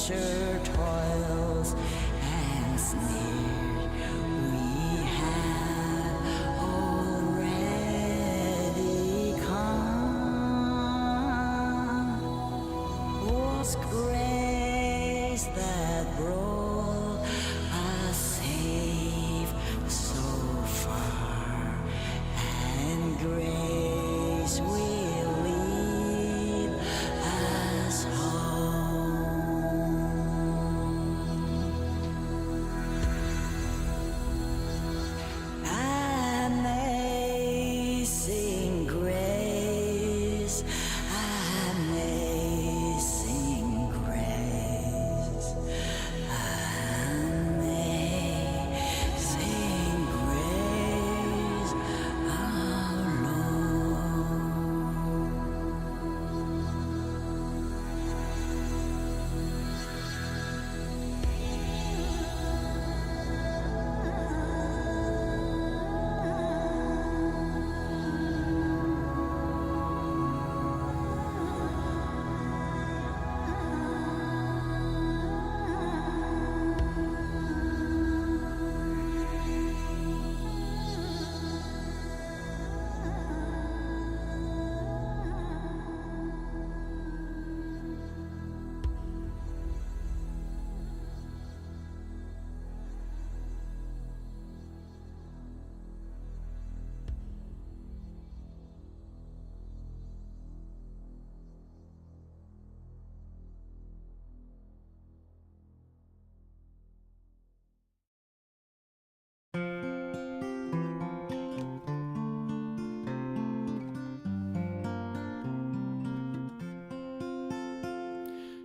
sure toils and sneered. We have already come. Was grace that brought us safe so far, and grace will lead us home. Amazing grace, amazing grace, amazing grace, our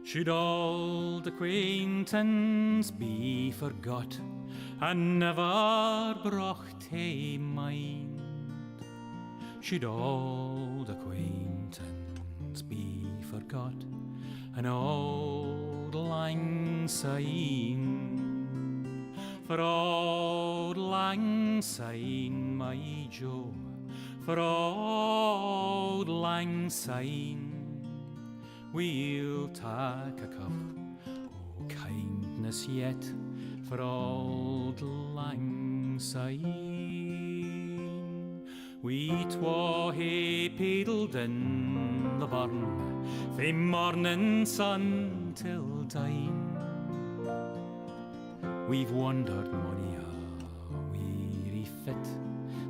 Should old acquaintance be forgot and never brought to mind? Should old acquaintance be forgot and old lang syne? For old lang syne, my Joe, for old lang syne, we'll take a cup o' kindness yet for old lang syne. We twa hae paddled in the burn fae morning sun till dine. We've wandered mony a weary fit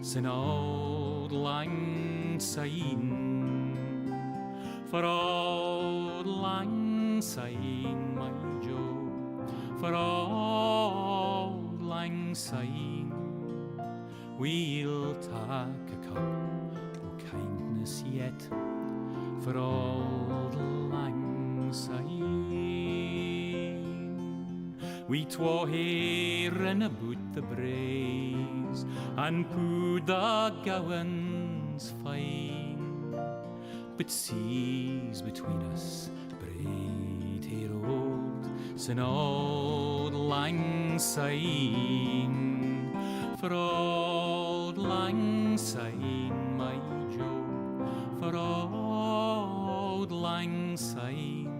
sin old lang syne. For old lang syne, my Joe, for old lang syne, we'll take a cup o' kindness yet for old lang syne. We twa hae rin aboot the braes and pooed the gowans fine. But seas between us braid he rolled sin old lang syne. For old lang syne, my Joe, for old lang syne,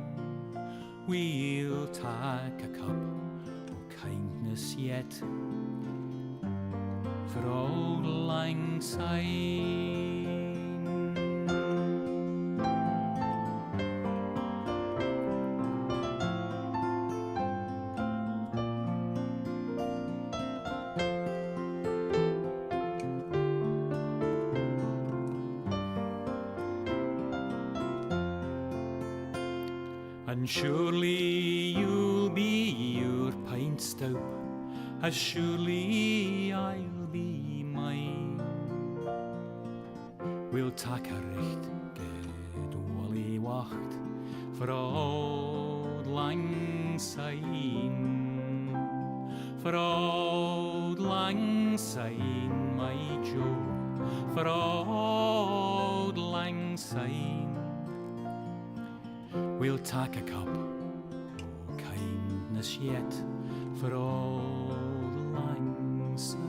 we'll take a cup o' kindness yet for old lang syne. And surely you'll be your pint stout, as surely I'll be mine. We'll take a recht good wally wacht for old lang syne. For old lang syne, my Joe, for old lang syne, we'll take a cup o' kindness yet for old lang syne.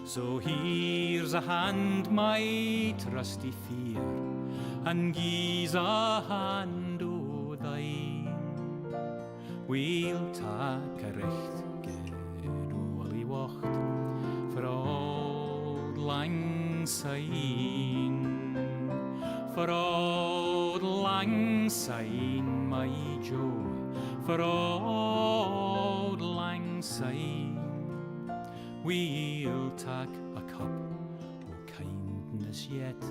So here's a hand, my trusty fear, and gie's a hand o' thine. We'll take a recht geduldig wacht for old lang syne, for old lang syne, my Joe, for old lang syne. We'll take a cup of kindness yet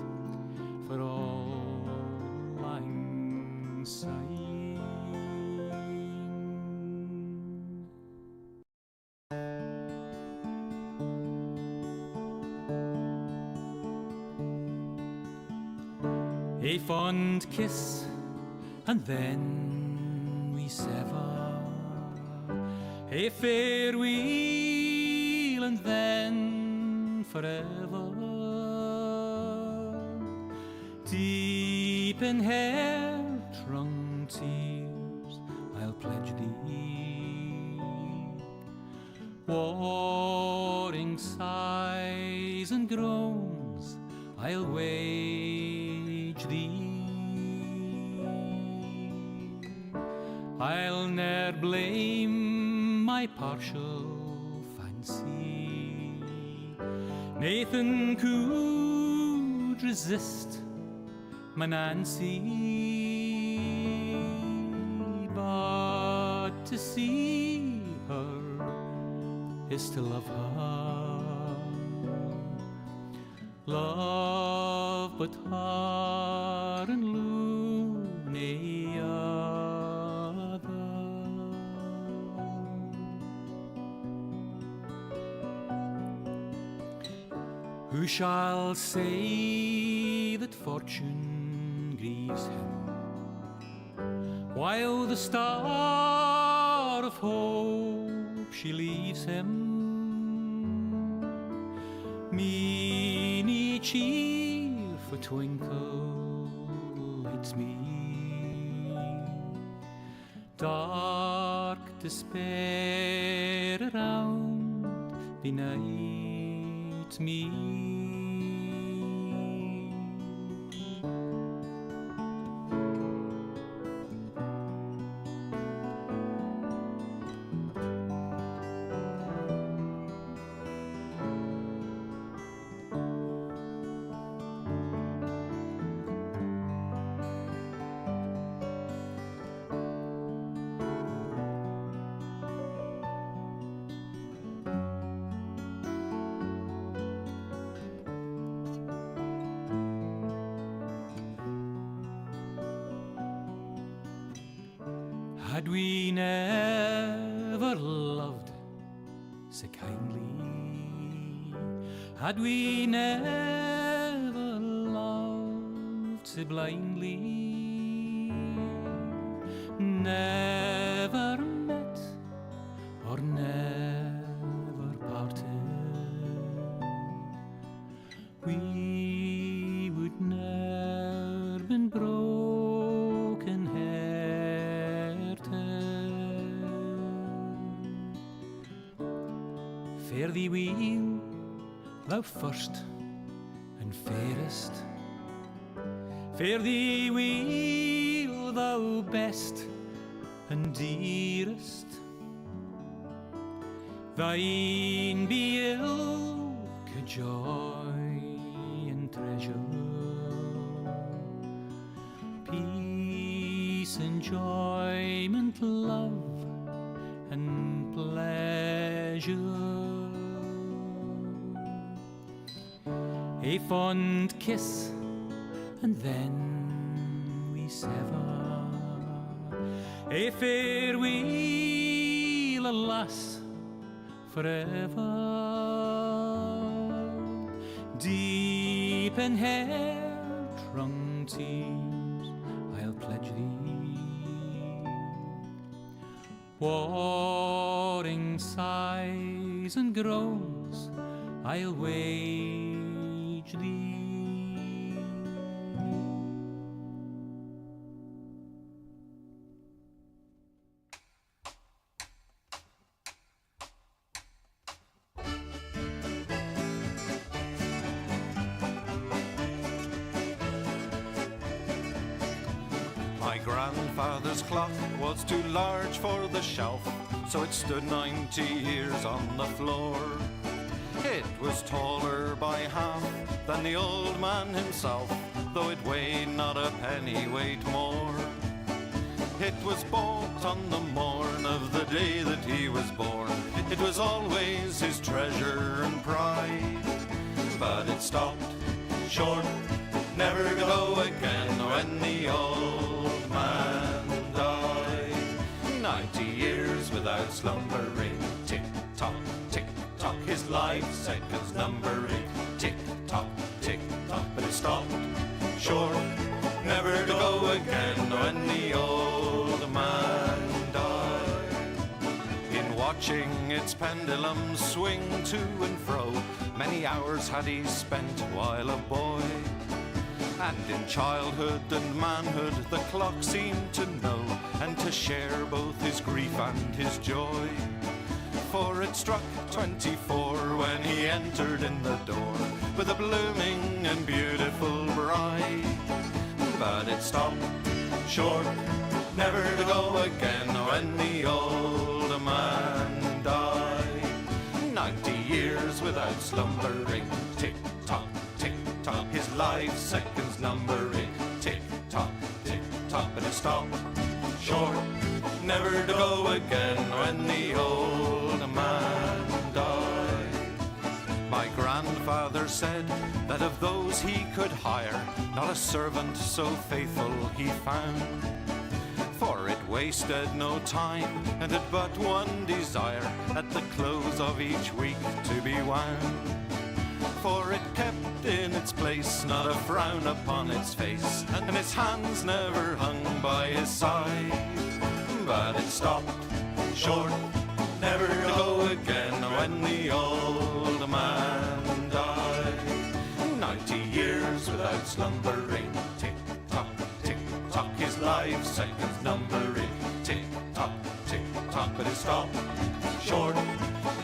for old lang syne. A fond kiss, and then we sever. A farewell, and then forever. Deep in heart-wrung tears, I'll pledge thee. Warring sighs and groans, I'll wage thee. I'll ne'er blame my partial fancy. Nathan could resist my Nancy, but to see her is to love her. Love but her and loony other. Who shall say that fortune grieves him, while the star of hope she leaves him? Meany cheer for twinkle lights me, dark despair around benights me. Had we never loved so kindly, had we never loved so blindly, never met or never parted, we would ne'er been broken Fare thee weel, thou first and fairest. Fare thee weel, thou best and dearest. Thine be ilke joy and treasure, peace, enjoyment, love and pleasure. A fond kiss, and then we sever. A farewell, alas, forever. Deep in heart-wrung tears, I'll pledge thee. Warring sighs and groans, I'll wage thee. My grandfather's clock was too large for the shelf, so it stood 90 years on the floor. It was taller by half than the old man himself, though it weighed not a pennyweight more. It was bought on the morn of the day that he was born. It was always his treasure and pride. But it stopped short, never to go again when the old man died. 90 years without slumbering, tick-tock, tick-tock, his life seconds numbering, tick-tock, tick-tock, but it stopped short, never to go again when the old man died. In watching its pendulum swing to and fro, many hours had he spent while a boy. And in childhood and manhood the clock seemed to know, and to share both his grief and his joy. For it struck 24 when he entered in the door with a blooming and beautiful bride. But it stopped short, never to go again when the old man died. 90 years without slumbering, tick-tock, tick-tock, his life seconds numbering, tick-tock, tick-tock, but it stopped short, never to go again when the old man died. My grandfather said that of those he could hire, not a servant so faithful he found. For it wasted no time and had but one desire, at the close of each week to be wound. For it kept in its place not a frown upon its face, and its hands never hung by his side. But it stopped short, never to go again when the old man died. 90 years without slumbering, tick-tock, tick-tock, his life seconds numbering, tick-tock, tick-tock, but it stopped short,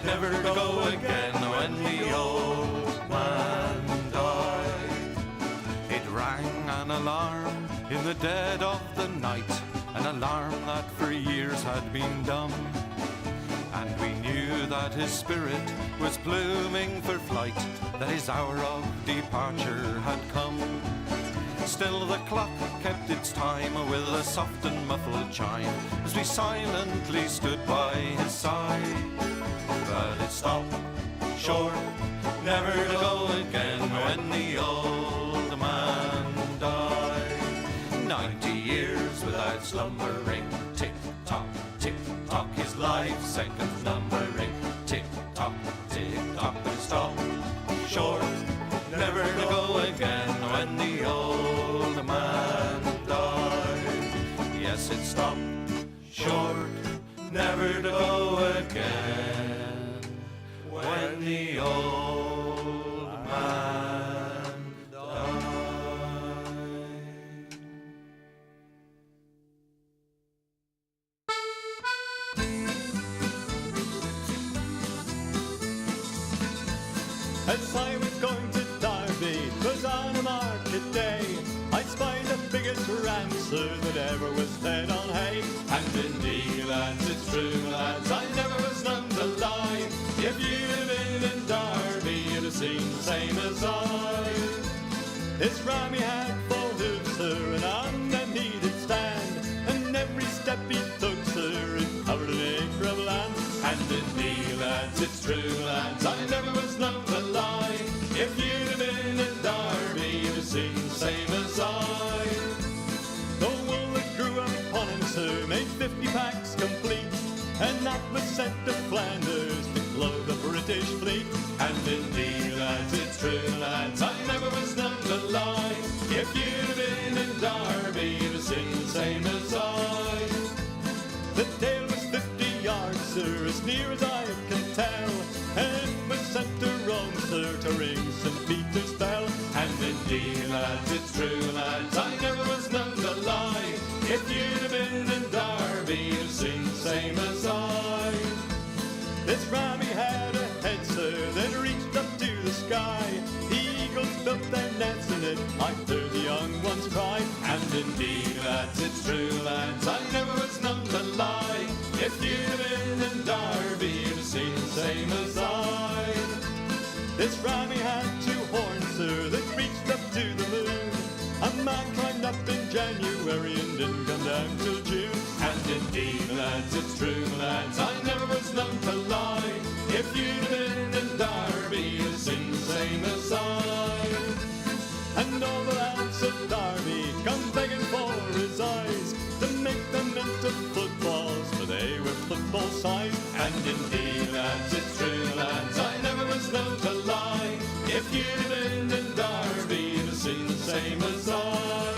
never to go again when the old man died. It rang an alarm in the dead of the night, an alarm that for years had been dumb. And we knew that his spirit was blooming for flight, that his hour of departure had come. Still the clock kept its time with a soft and muffled chime, as we silently stood by his side. But it stopped short, never to go again when the old man died. 90 years without slumbering, tick-tock, tick-tock, his life seconds numbering, tick-tock, tick-tock, but it stopped short, never to go again when the old man died. Yes, it stopped short, never to go again when the old man died. As I was going to Derby, 'twas on a market day, I spied the biggest rancer that ever was fed on hay. And indeed, lads, it's true, lads, I never was none to lie. If you'd have been in Derby, you'd have seen the same as I. His rammy had 4 hooves, sir, and on them he did stand, and every step he took, sir, it covered an acre of land. And indeed, lads, it's true, lads, I never was none to lie. If you'd have been in Derby, you'd have seen the same as I. The wool that grew upon him, sir, made 50 packs complete, and that was sent to Flanders to clothe the British fleet. And indeed, lads, it's true, lads, I never was none to lie. If you'd have been in Derby, you'd have seen the same as I. The tail was 50 yards, sir, as near as I can tell, and it was sent to Rome, sir, to ring St. Peter's bell. And indeed, lads, it's true, lads, I never was none to lie. If you'd have been in Derby, you'd have seen the same as I. This rammy had a head, sir, that reached up to the sky. The eagles built their nests in it, I heard the young ones cry. And And indeed, lads, it's true, lads, I never was known to lie. If you'd have been in Derby, you'd have seen the same as I. This Rammy had 2 horns, sir, that reached up to the moon. A man climbed up in January and didn't come down till June. And indeed, lads, it's true, lads, I never was known to lie. If you'd have been in Derby, you'd have seen the same as I. And all the lads at Derby come begging for his eyes to make them into footballs, for they were football size. And indeed, lads, it's true, lads, I never was known to lie. If you'd have been in Derby, you'd have seen the same as I.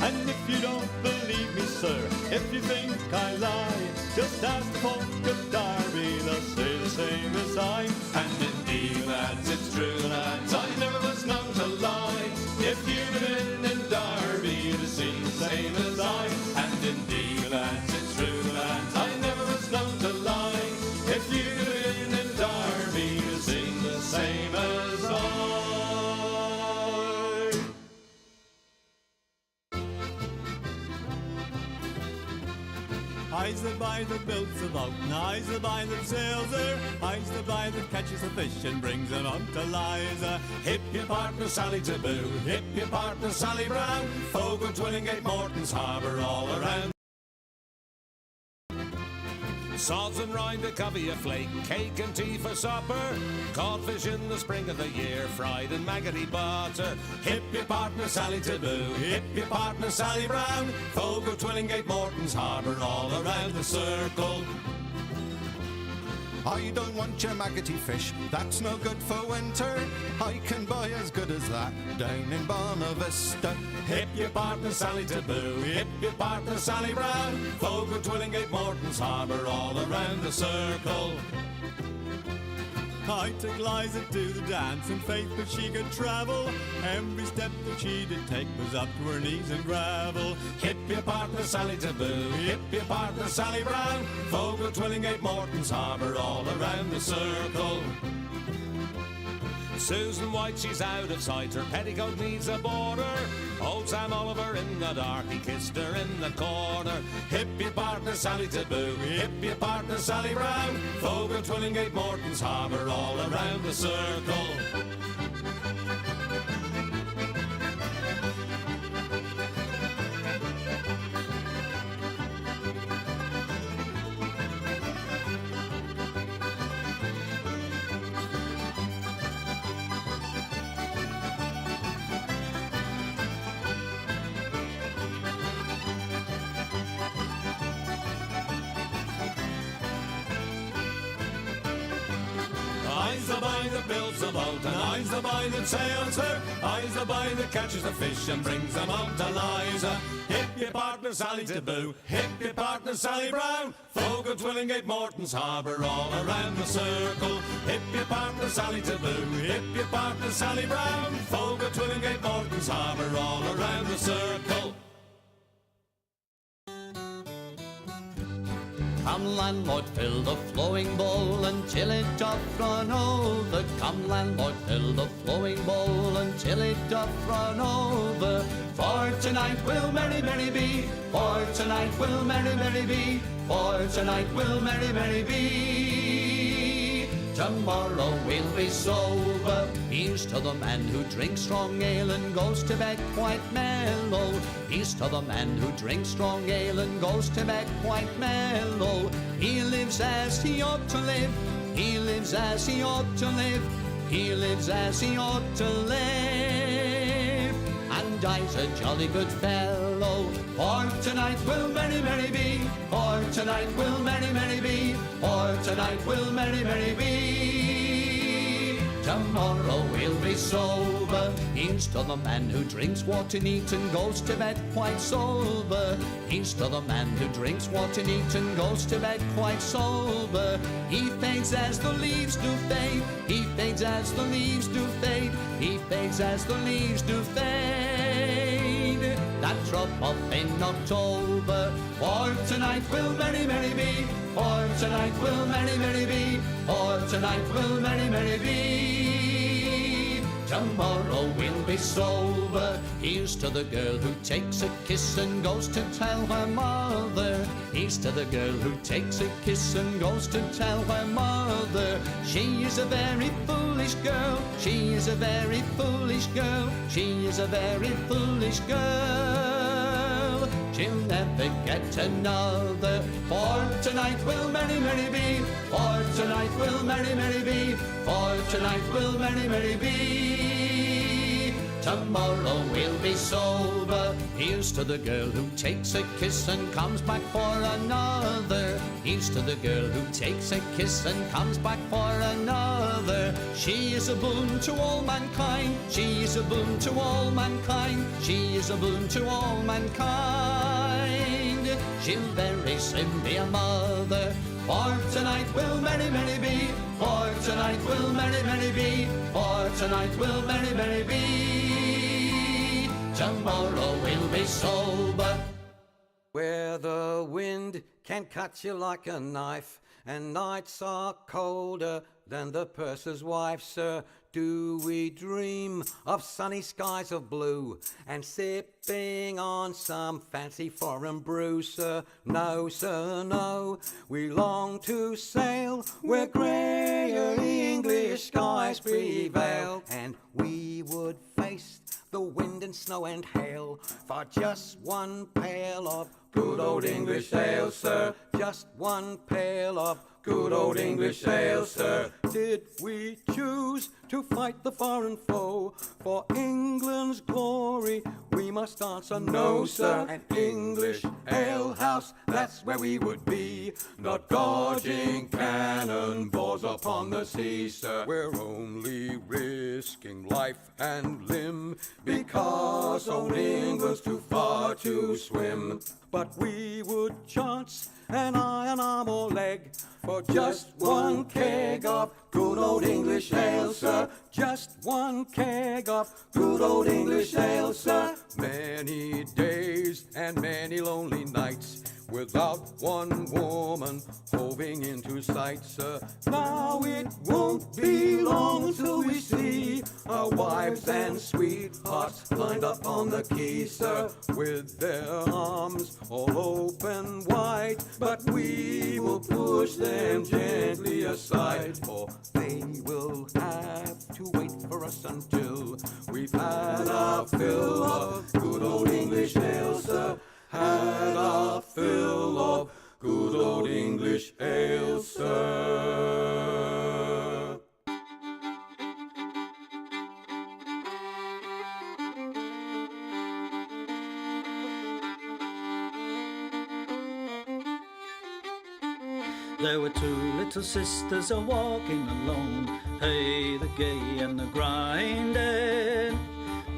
And if you don't believe me, sir, if you think I lie, just ask the folk of Derby, they'll say the same as I. And indeed, lads, it's true, lads, I never was known to lie. If you'd have been in Derby, you'd have seen the same as I. And indeed, lads, it's true, lads, I never was known to lie. If you'd have been in Derby, you'd have seen the same as I. I's the boy that builds the boat, and I's the boy that sails her. I's the boy that catches the fish and brings them up to Liza. Hip your partner Sally Taboo, hip your partner Sally Brown. Folk of Twillingate, Morton's Harbour, all around. Sods and rind a covey of flake, cake and tea for supper. Codfish in the spring of the year, fried in maggoty butter. Hip your partner Sally Taboo, hip your partner Sally Brown. Folk of Twillingate, Morton's Harbour, all around the circle. I don't want your maggoty fish, that's no good for winter. I can buy as good as that down in Bonavista. Hip your partner Sally Taboo, hip your partner Sally Brown. Folk of Twillingate, Morton's Harbour, all around the circle. I took Liza to the dance in faith that she could travel. Every step that she did take was up to her knees in gravel. Hip your partner Sally Taboo, hip your partner Sally Brown. Folk of Twillingate, Morton's Harbour, all around the circle. Susan White, she's out of sight, her petticoat needs a border. Old Sam Oliver in the dark, he kissed her in the corner. Hip your partner Sally Taboo, hip your partner Sally Brown. Folk of Twillingate, Morton's Harbour, all around the circle. I's the boy that builds the boat, and I's the boy that sails her. I's the boy that catches the fish and brings them up to Liza. Hip your partner Sally Taboo, hip your partner Sally Brown. Folk of Twillingate, Morton's Harbour, all around the circle. Hip your partner Sally Taboo, hip your partner Sally Brown. Folk of Twillingate, Morton's Harbour, all around the circle. Come landlord, fill the flowing bowl until it doth run over. Come landlord, fill the flowing bowl until it doth run over. For tonight will merry, merry be. For tonight will merry, merry be. For tonight will merry, merry be. Tomorrow we'll be sober. Here's to the man who drinks strong ale and goes to bed quite mellow. Here's to the man who drinks strong ale and goes to bed quite mellow. He lives as he ought to live. He lives as he ought to live. He lives as he ought to live. And I's a jolly good fellow. For tonight will merry, merry be. For tonight will merry, merry be. For tonight will merry, merry be. Tomorrow we'll be sober. Here's to the man who drinks water neat and goes to bed quite sober. Here's to the man who drinks water neat and goes to bed quite sober. He fades as the leaves do fade. He fades as the leaves do fade. He fades as the leaves do fade. That drop off in October. For tonight will merry, merry be. For tonight will merry, merry be. For tonight will merry, merry be. Tomorrow we'll be sober. Here's to the girl who takes a kiss and goes to tell her mother. Here's to the girl who takes a kiss and goes to tell her mother. She is a very foolish girl. She is a very foolish girl. She is a very foolish girl. She'll never get another. For tonight will merry, merry be. For tonight will merry, merry be. For tonight will merry, merry be. Tomorrow we'll be sober. Here's to the girl who takes a kiss and comes back for another. Here's to the girl who takes a kiss and comes back for another. She is a boon to all mankind. She is a boon to all mankind. She is a boon to all mankind. She'll very soon be a mother. For tonight will merry, merry be. For tonight will merry, merry be. For tonight will merry, merry be. Tomorrow we'll be sober. Where the wind can cut you like a knife, and nights are colder than the purser's wife, sir. Do we dream of sunny skies of blue and sipping on some fancy foreign brew, sir? No, sir, no. We long to sail where greyer English skies prevail, and we would face the wind and snow and hail for just one pail of good old English ale, sir. Just one pail of good old English ale, sir. Did we choose to fight the foreign foe for England's glory? We must answer no, sir. An English ale house, that's where we would be, not dodging cannonballs upon the sea, sir. We're only risking life and limb because old England's too far to swim. But we would chance an iron arm or leg for just one keg of good old English ale, sir. Just one keg of good old English ale, sir. Many days and many lonely nights without one woman hoving into sight, sir. Now it won't be long till we see our wives and sweethearts lined up on the quay, sir, with their arms all open wide. But we will push them gently aside, for they will have to wait for us until we've had our fill of good old English ale, sir. Had our fill of good old English ale, sir. There were two little sisters a-walking alone, hey, the gay and the grinding.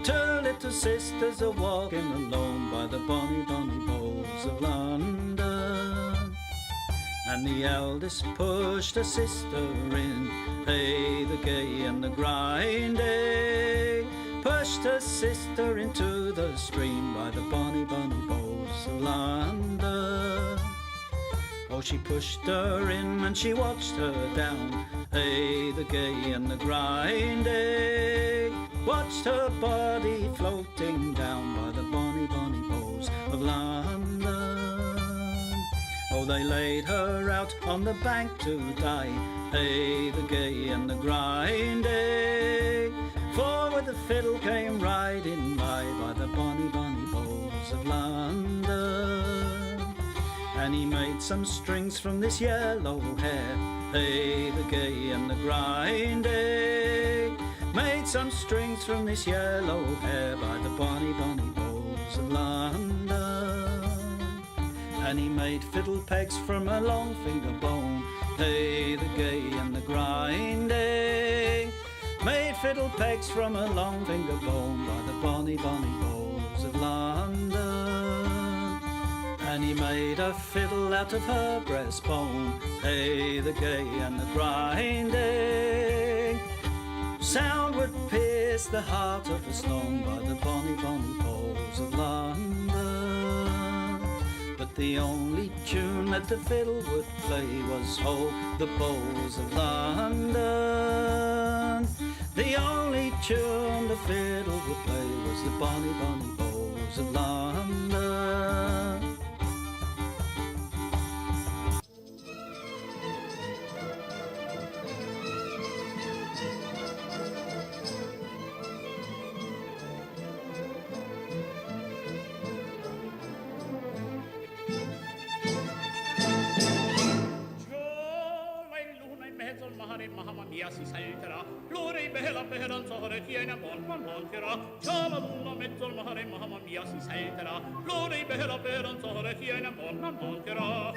Two little sisters a-walking alone by the bonny, bonny bowls of London. And the eldest pushed her sister in, hey, the gay and the grinding. Pushed her sister into the stream by the bonny, bonny bowls of London. Oh, she pushed her in and she watched her down, hey, the gay and the grinding. Watched her body floating down by the bonny, bonny bowls of London. Oh, they laid her out on the bank to die, hey, the gay and the grinding. For with the fiddle came riding by the bonny, bonny bowls of London. And he made some strings from this yellow hair, hey, the gay and the grinding. Made some strings from this yellow hair by the bonny, bonny bowls of London. And he made fiddle pegs from a long finger bone, hey, the gay and the grinding. Made fiddle pegs from a long finger bone by the bonny, bonny bowls of London. And he made a fiddle out of her breastbone, hey, the gay and the grinding. Sound would pierce the heart of a stone by the bonny, bonny bowls of London. But the only tune that the fiddle would play was, oh, the bowls of London. The only tune the fiddle would play was the Bonnie Bonnie Bows of London. Mamma mia si salterà, l'ora è bella speranzare, tiene buon mancherà. C'ha la luna mezzo al mare, mamma mia si salterà, l'ora è bella speranzare, tiene buon mancherà.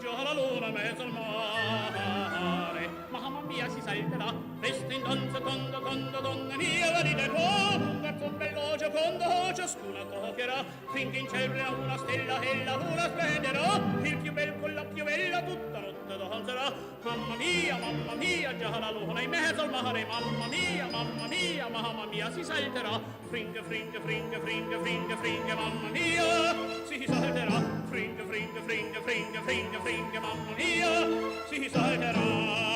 Già la luna mezzo al mare, mamma mia si salterà, resta in danza donna mia, la ride qua, verso un bello giocondo, ciascuna cocchierà, finché in cielo una stella e la luna splenderà, il più bel con la più bella tutta notte danzerà. Mamma mia, già la luna in mezzo al mare, mamma mia, si salterà, fringe, mamma mia, si salterà, fringe, mamma mia, si salterà.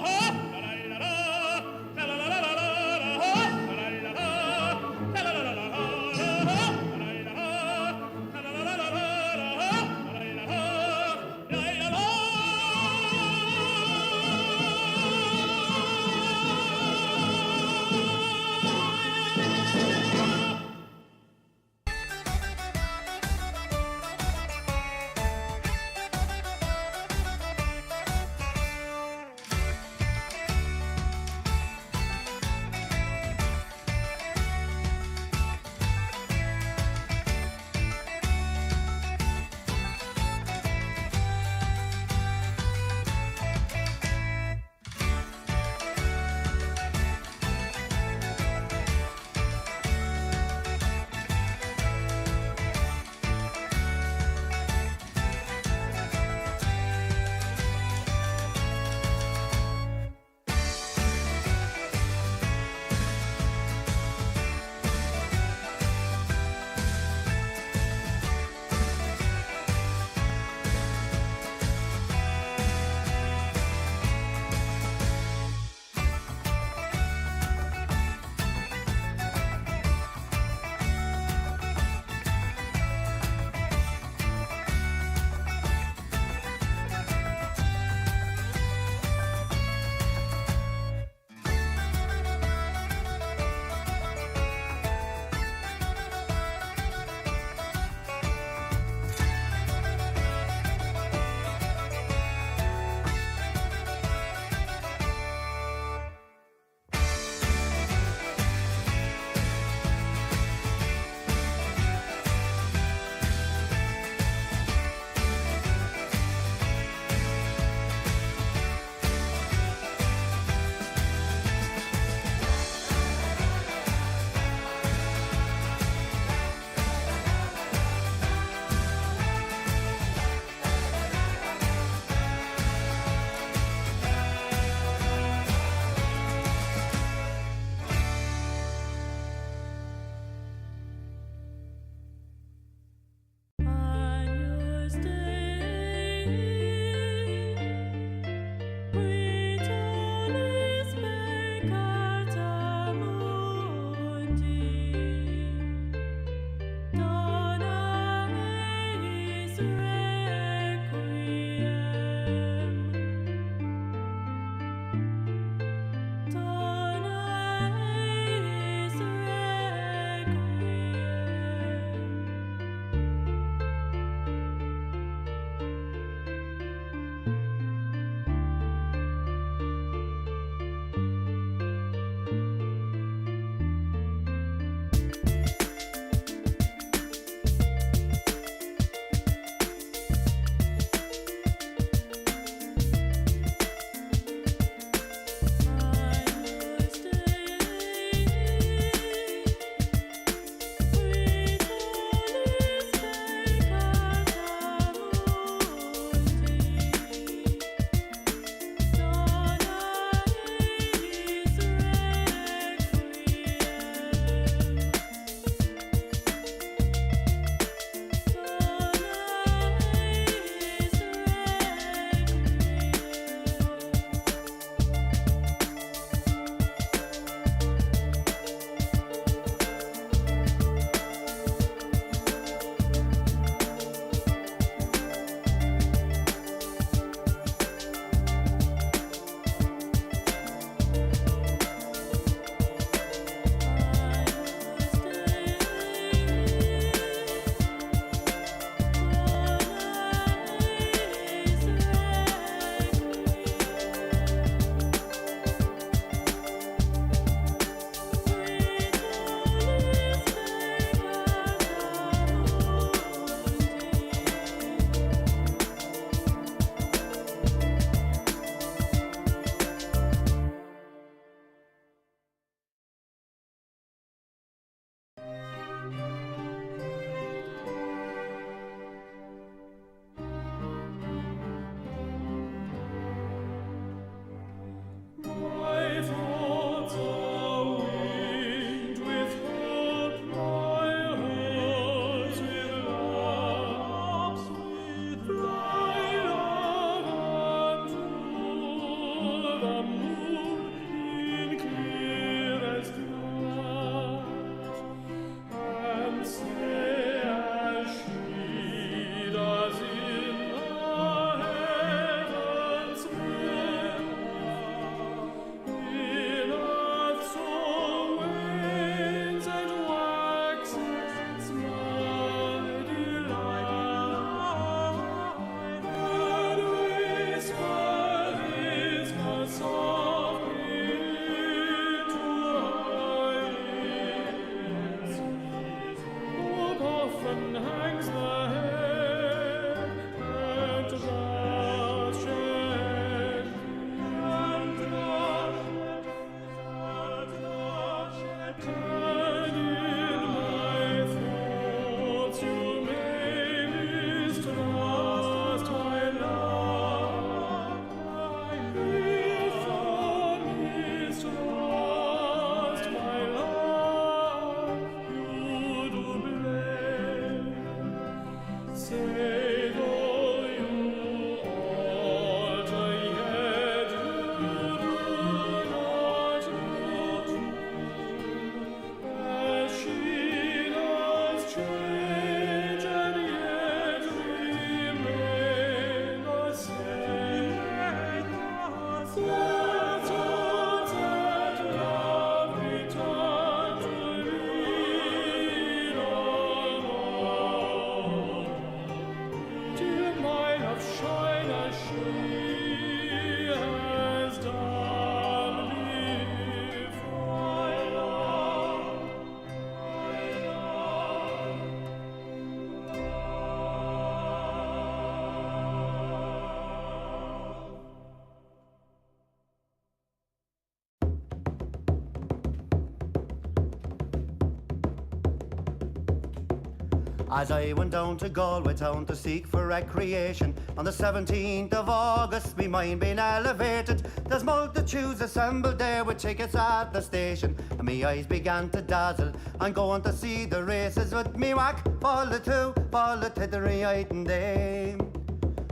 As I went down to Galway town to seek for recreation, on the 17th of August, me mind being elevated. There's multitudes assembled there with tickets at the station, and me eyes began to dazzle. I'm going to see the races with me whack, fall the two, fall the tittery item day.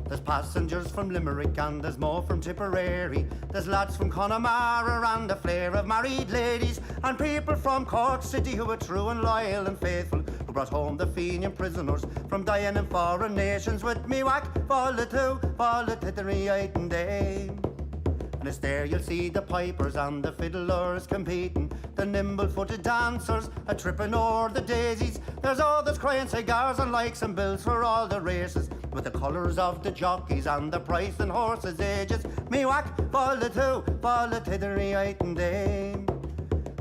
There's passengers from Limerick and there's more from Tipperary. There's lads from Connemara and a flare of married ladies, and people from Cork City who are true and loyal and faithful, who brought home the Fenian prisoners from dying in foreign nations. With me whack, fall the two, fall the tittery item day. And it's there you'll see the pipers and the fiddlers competing, the nimble-footed dancers a tripping o'er the daisies. There's others crying cigars and likes and bills for all the races, with the colours of the jockeys and the price and horses' ages. Me whack, fall the two, fall the tittery item day.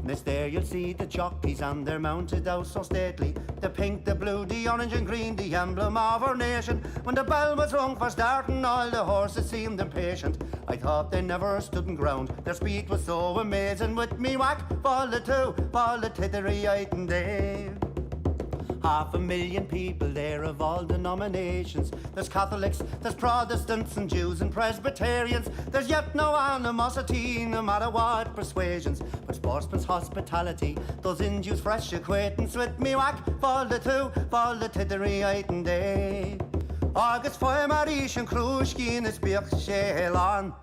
And it's there you'll see the jockeys and they're mounted out so stately, the pink, the blue, the orange and green, the emblem of our nation. When the bell was rung for starting, all the horses seemed impatient. I thought they never stood in ground, their speed was so amazing. With me whack, fall the two, fall the tittery item day. 500,000 people there of all denominations. There's Catholics, there's Protestants and Jews and Presbyterians. There's yet no animosity, no matter what persuasions, but sportsman's hospitality, those induced fresh acquaintance. With me whack, fall the two, fall the tittery item day. Agus foy marish and crushki in his beak shelan.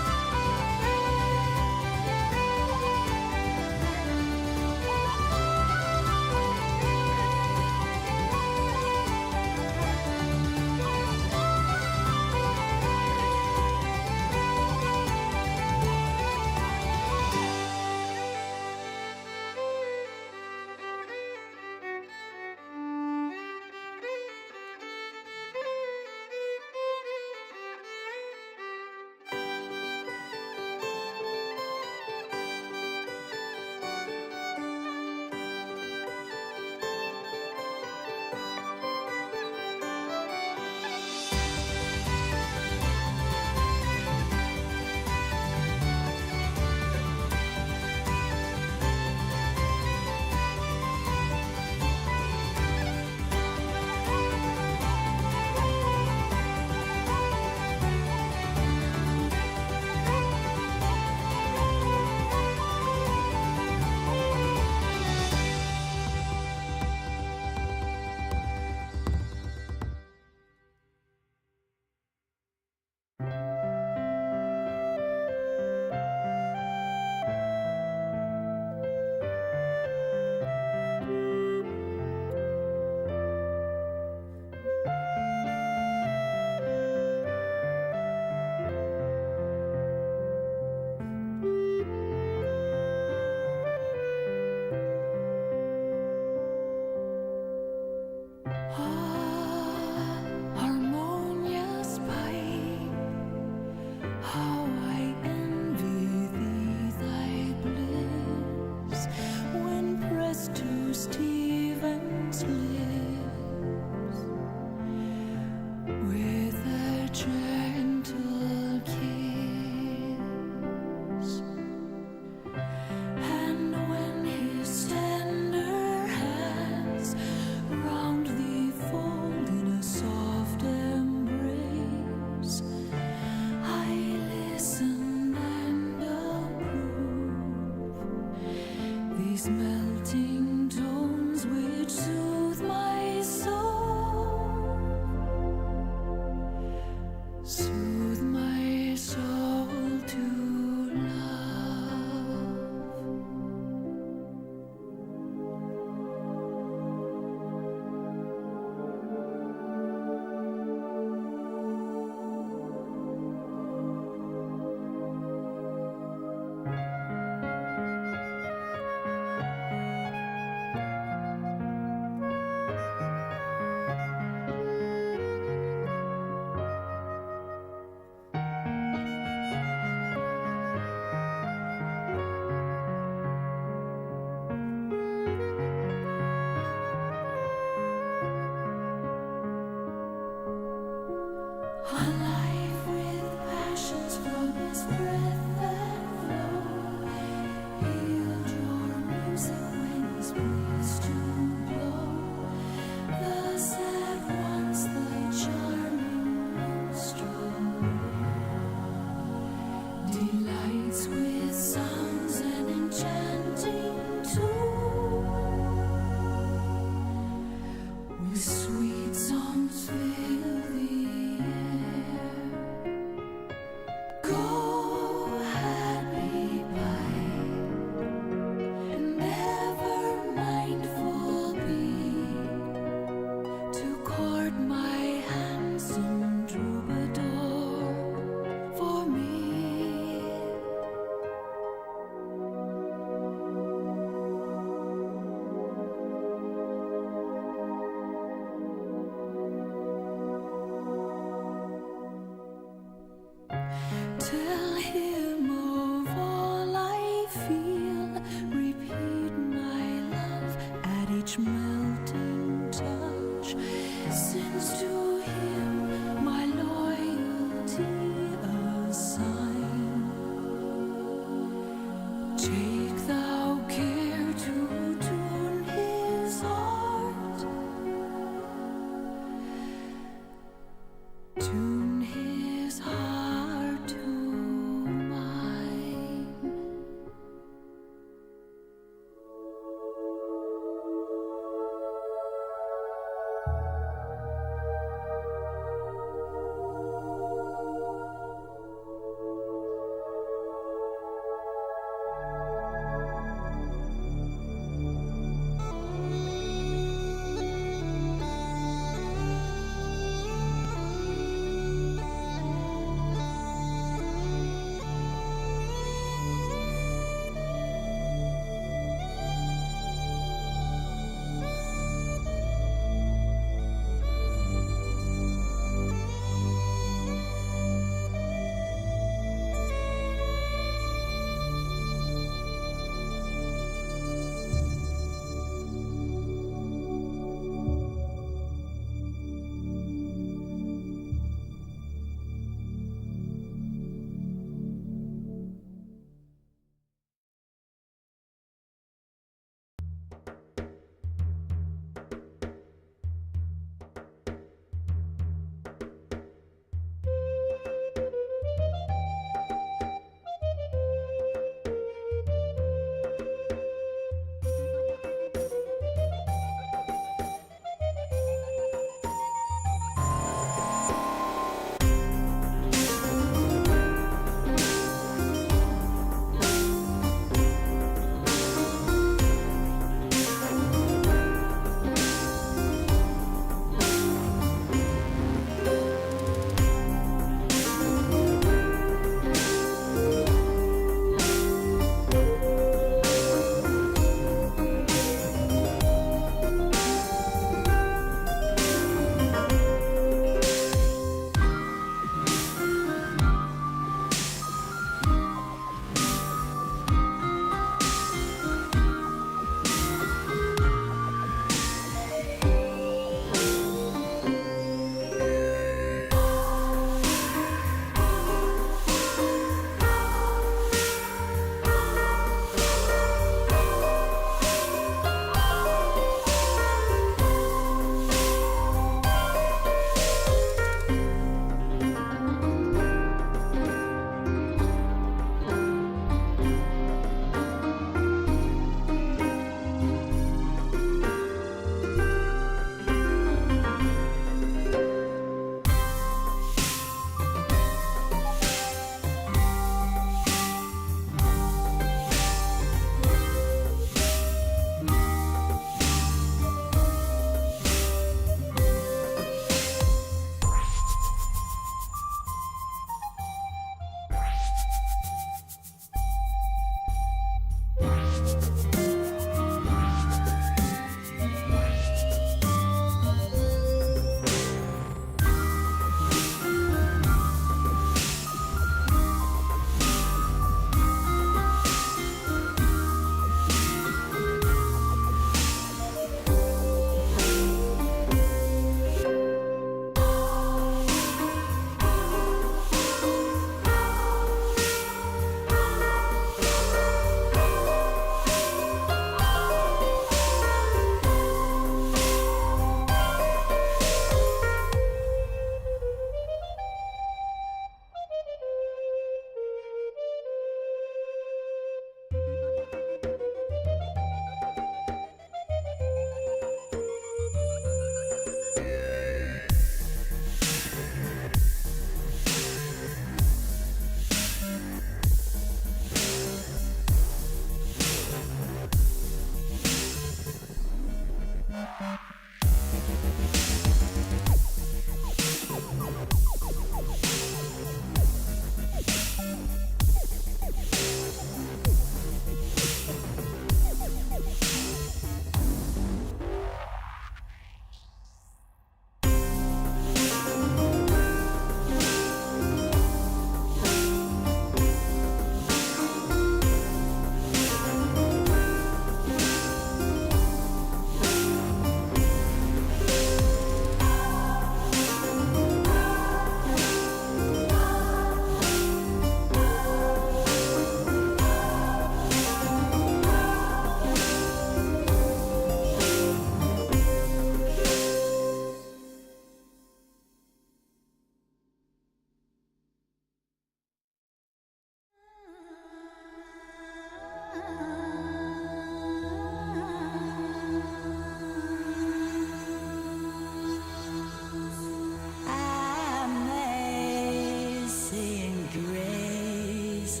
Amazing grace,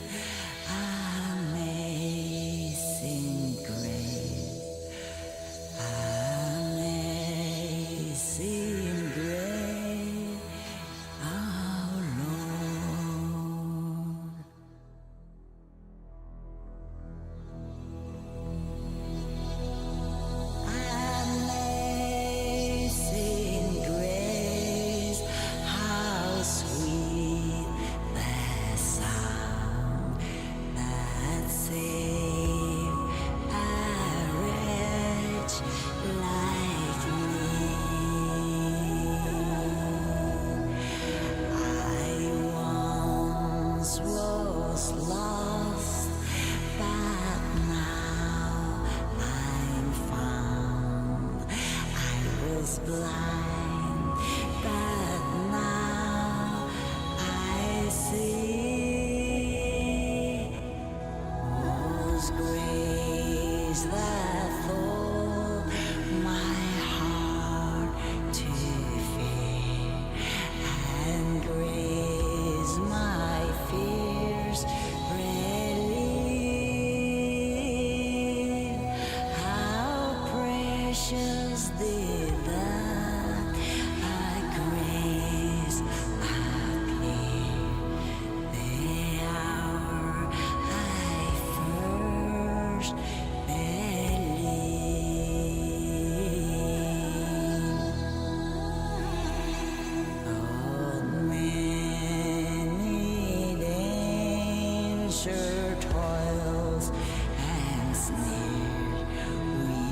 amazing grace, amazing grace, our Lord. Amazing grace, how sweet the sound that saved a wretch like me. I once was lost, but now I'm found. I was blind, but now I see. Was grace that taught my heart to fear, and grace my fears relieve. How precious did that grace appear the hour I first believed. Oh, many danger toils and snares we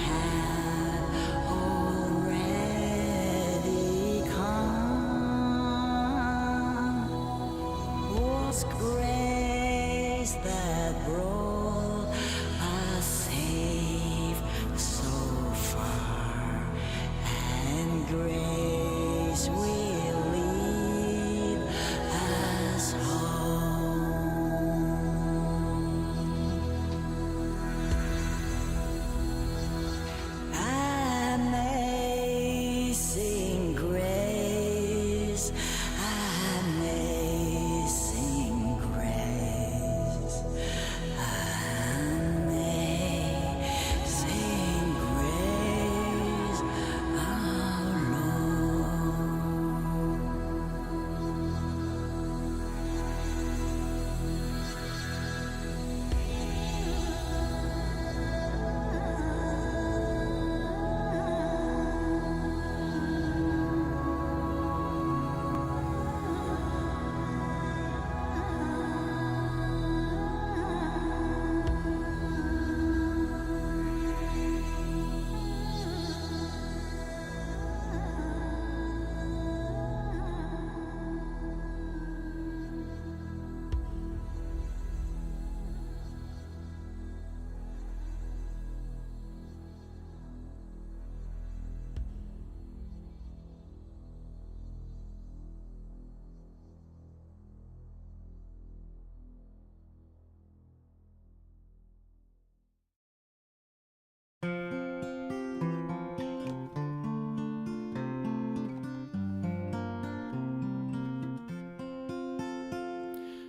have already come. Was grace that brought us safe so far, and grace will lead us home. Amazing grace, amazing grace, amazing grace, our Lord.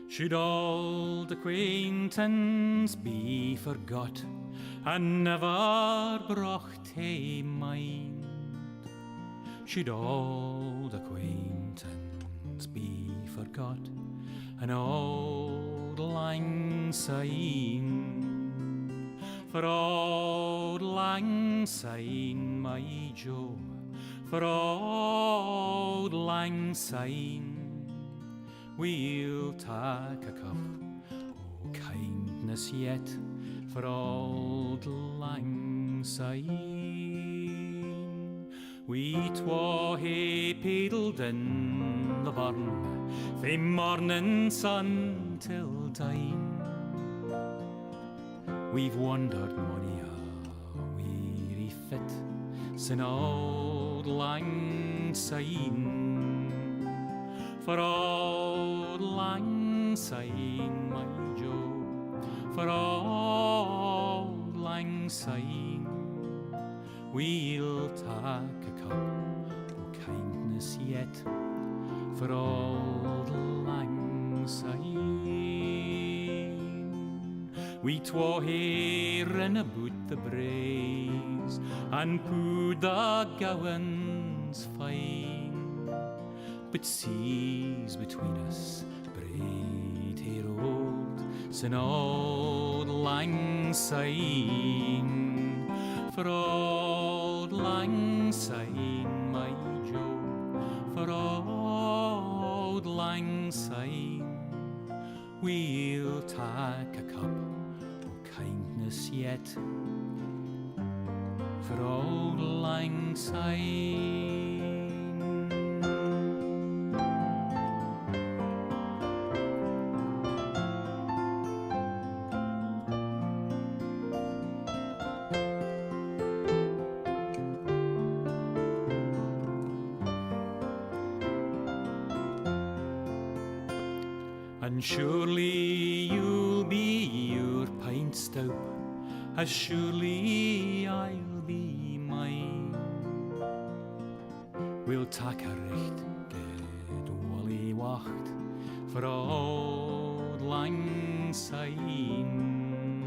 Should old acquaintance be forgot, and never brocht he mind. Should old acquaintance be forgot, an old lang syne? For old lang syne, my Joe, for old lang syne, we'll take a cup o' kindness yet for old lang syne. We twa hae paddled in the burn fae morning sun till dine. We've wandered mony a weary fit sin old lang syne. For old lang syne, my Joe, for old lang syne, we'll take a cup o' kindness yet for old lang syne. We twa hae rin aboot the braes and pooed the gowans fine, but seas between us braid he rolled sin old lang syne. For old lang syne, my Joe, for old lang syne, we'll take a cup o' kindness yet for old lang syne. And surely you'll be your pint stout, as surely I'll be mine. We'll take a recht good wally wacht for old lang syne.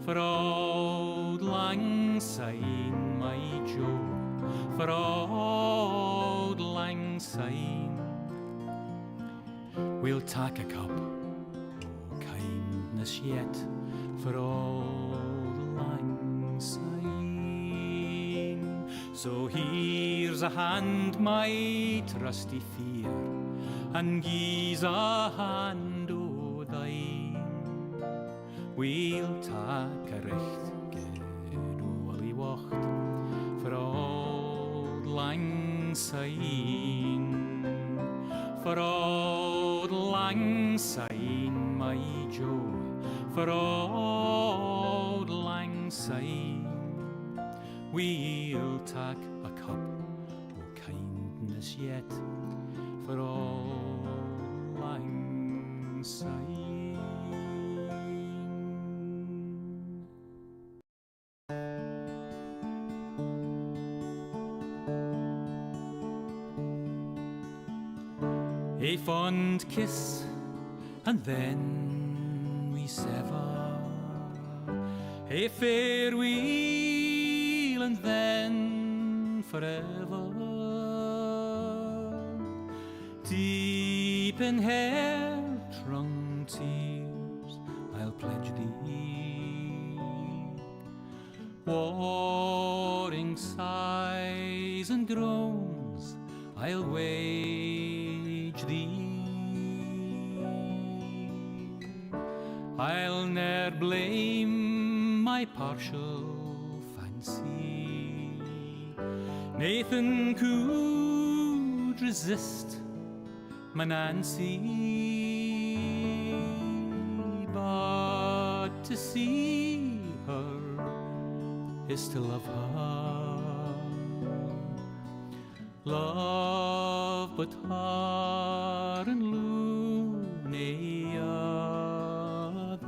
For old lang syne, my Joe, for old lang syne, we'll take a cup o' kindness yet for old lang syne. So here's a hand, my trusty fear, and gie's a hand o' thine. We'll take a recht good wally wacht for old lang syne. For old lang syne, my Joe, for old lang syne, we'll take a cup o' kindness yet for old lang syne. A fond kiss, and then we sever. A farewell, and then forever. Deep in hair-wrung tears, I'll pledge thee. Warring sighs and groans, I'll wage thee. I'll ne'er blame my partial fancy. Nathan could resist my Nancy, but to see her is to love her. Love but her and loony other.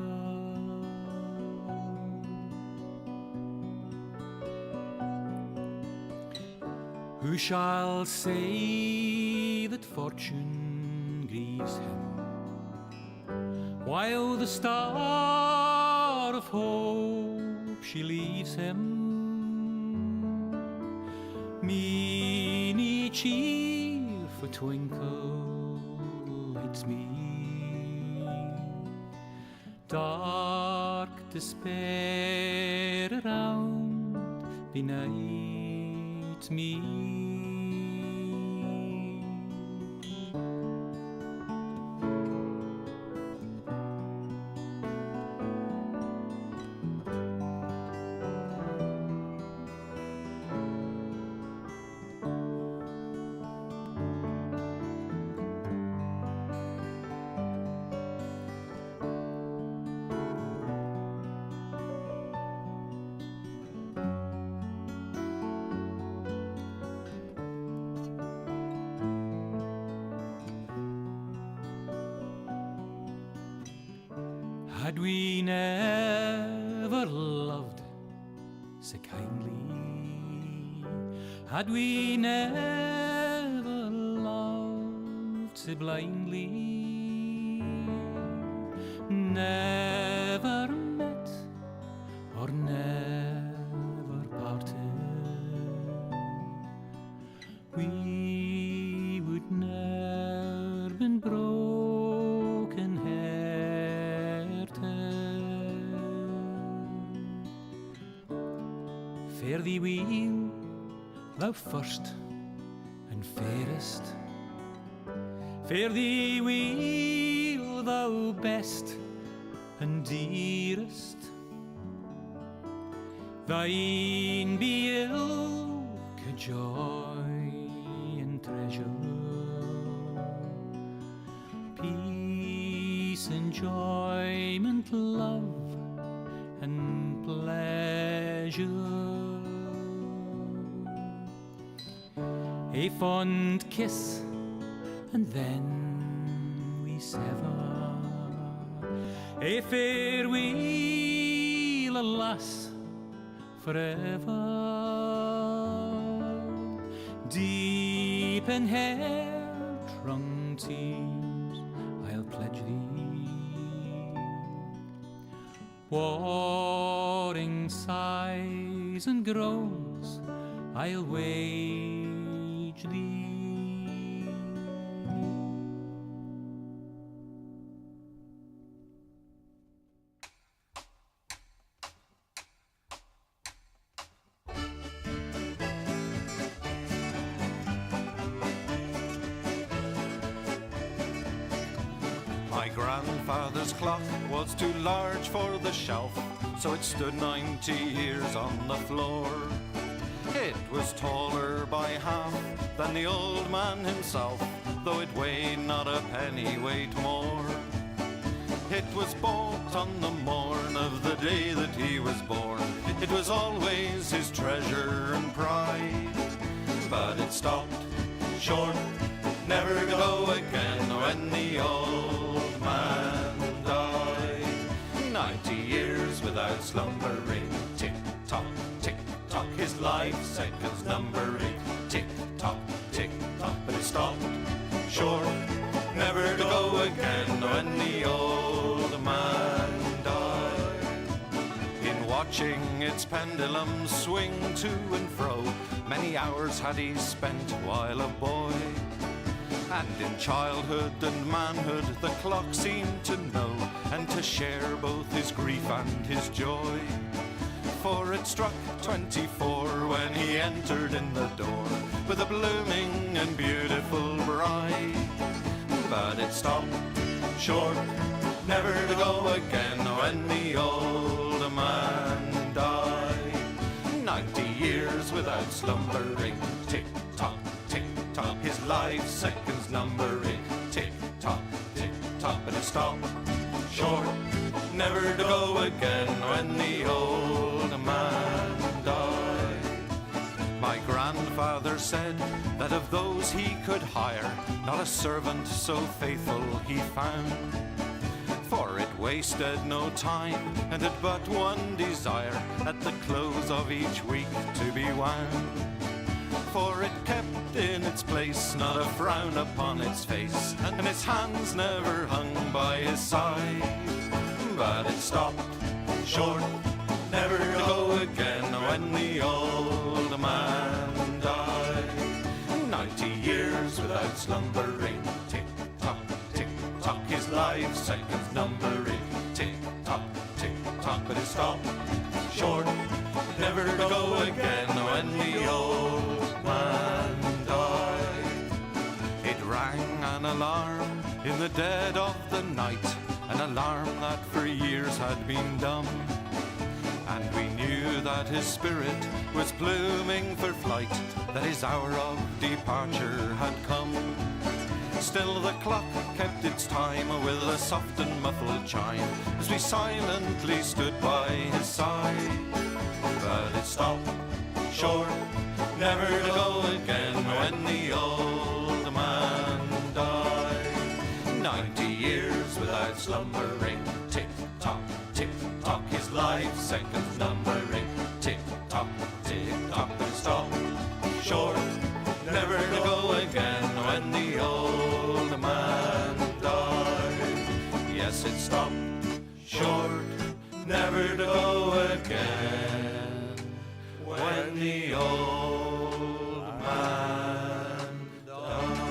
Who shall say that fortune grieves him, while the star of hope she leaves him. Meany cheerful twinkle lights me. Dark despair around benight me. Had we never loved so kindly, had we never loved so blindly, never met or never parted, we would never been broken Fare thee weel, thou first and fairest. Fare thee weel, thou best and dearest. Thine be ilka joy and treasure, peace, enjoyment, love and pleasure. A fond kiss, and then we sever. A farewell, alas, forever. Deep in hair-wrung tears, I'll pledge thee. Warring sighs and groans, I'll wage thee. My grandfather's clock was too large for the shelf, so it stood 90 years on the floor. It was taller by half than the old man himself, though it weighed not a pennyweight more. It was bought on the morn of the day that he was born. It was always his treasure and pride, but it stopped short, never to go again when the old man died. 90 years without slumbering, tick-tock, tick-tock, his life seconds numbering, tick-tock, tick-tock, but it stopped short, never to go again when the old man died. In watching its pendulum swing to and fro, many hours had he spent while a boy. And in childhood and manhood the clock seemed to know, and to share both his grief and his joy. For it struck 24 when he entered in the door with a blooming and beautiful bride. But it stopped short, never to go again when the old man died. 90 years without slumbering, tick-tock, tick-tock, his life seconds numbering, tick-tock, tick-tock, but it stopped short, never to go again when the old man died. My grandfather said that of those he could hire, not a servant so faithful he found. For it wasted no time and had but one desire, at the close of each week to be wound. For it kept in its place, not a frown upon its face, and its hands never hung by his side. But it stopped short, never to go when the old man died. 90 years without slumbering, tick-tock, tick-tock, his life seconds numbering, tick-tock, tick-tock, but it stopped short, never to go again when the old man died. It rang an alarm in the dead of the night, an alarm that for years had been dumb, and we knew that his spirit was blooming for flight, that his hour of departure had come. Still the clock kept its time with a soft and muffled chime as we silently stood by his side. But it stopped short, never to go again when the old man died. 90 years without slumbering, tick-tock, tick-tock, his life seconds numbering, tick-tock, tick-tock, but it stopped short, never to go again when the old man died. Yes, it stopped short, never to go again when the old man died.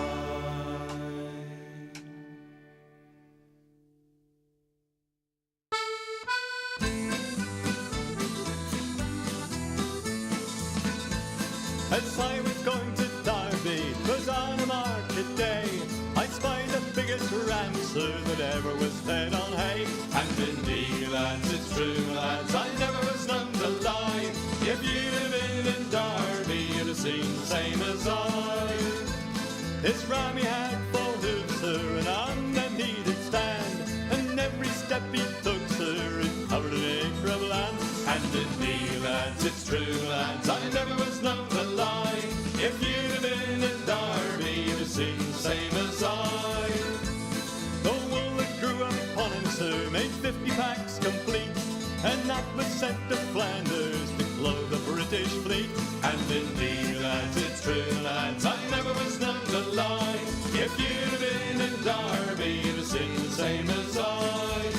As I was going to Derby, 'twas on a market day, I spied the biggest rancer that ever was fed on hay. And indeed, lads, it's true, lads, I never was none to lie. If you'd have been in Derby, you'd have seen the same as I. This ram he had 4 hooves, sir, and on them he did stand, and every step he took, sir, it covered an acre of land. And indeed, lads, it's true, lads, I never was known to lie. If you'd have been in Derby, you'd have seen the same as I. The wool that grew upon him, sir, made 50 packs complete, and that was sent to Flanders to clothe the British fleet. And indeed, lads, it's true, lads, I never was known to lie. If you'd have been in Derby, you'd have seen the same as I.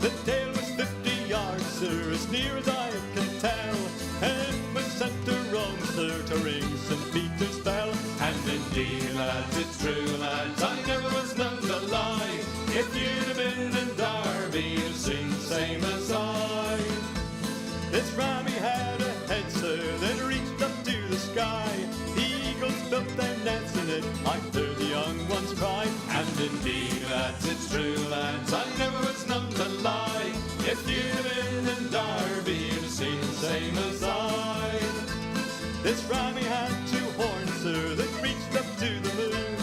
The tail was 50 yards, sir, as near as I can tell, and it was sent to Rome, sir, to ring St. Peter's bell. And indeed, lads, it's true, lads, I never was known to lie. If you'd have been in Derby, you'd have seen the same as I. This ram he had a head, sir, that reached up to the sky. The eagles built their nets in it, I heard the young ones cry. And indeed, lads, it's true, lads, I never was known to lie. If you'd have been in Derby, you'd have seen the same as I. This ram he had 2 horns, sir, that reached up to the moon.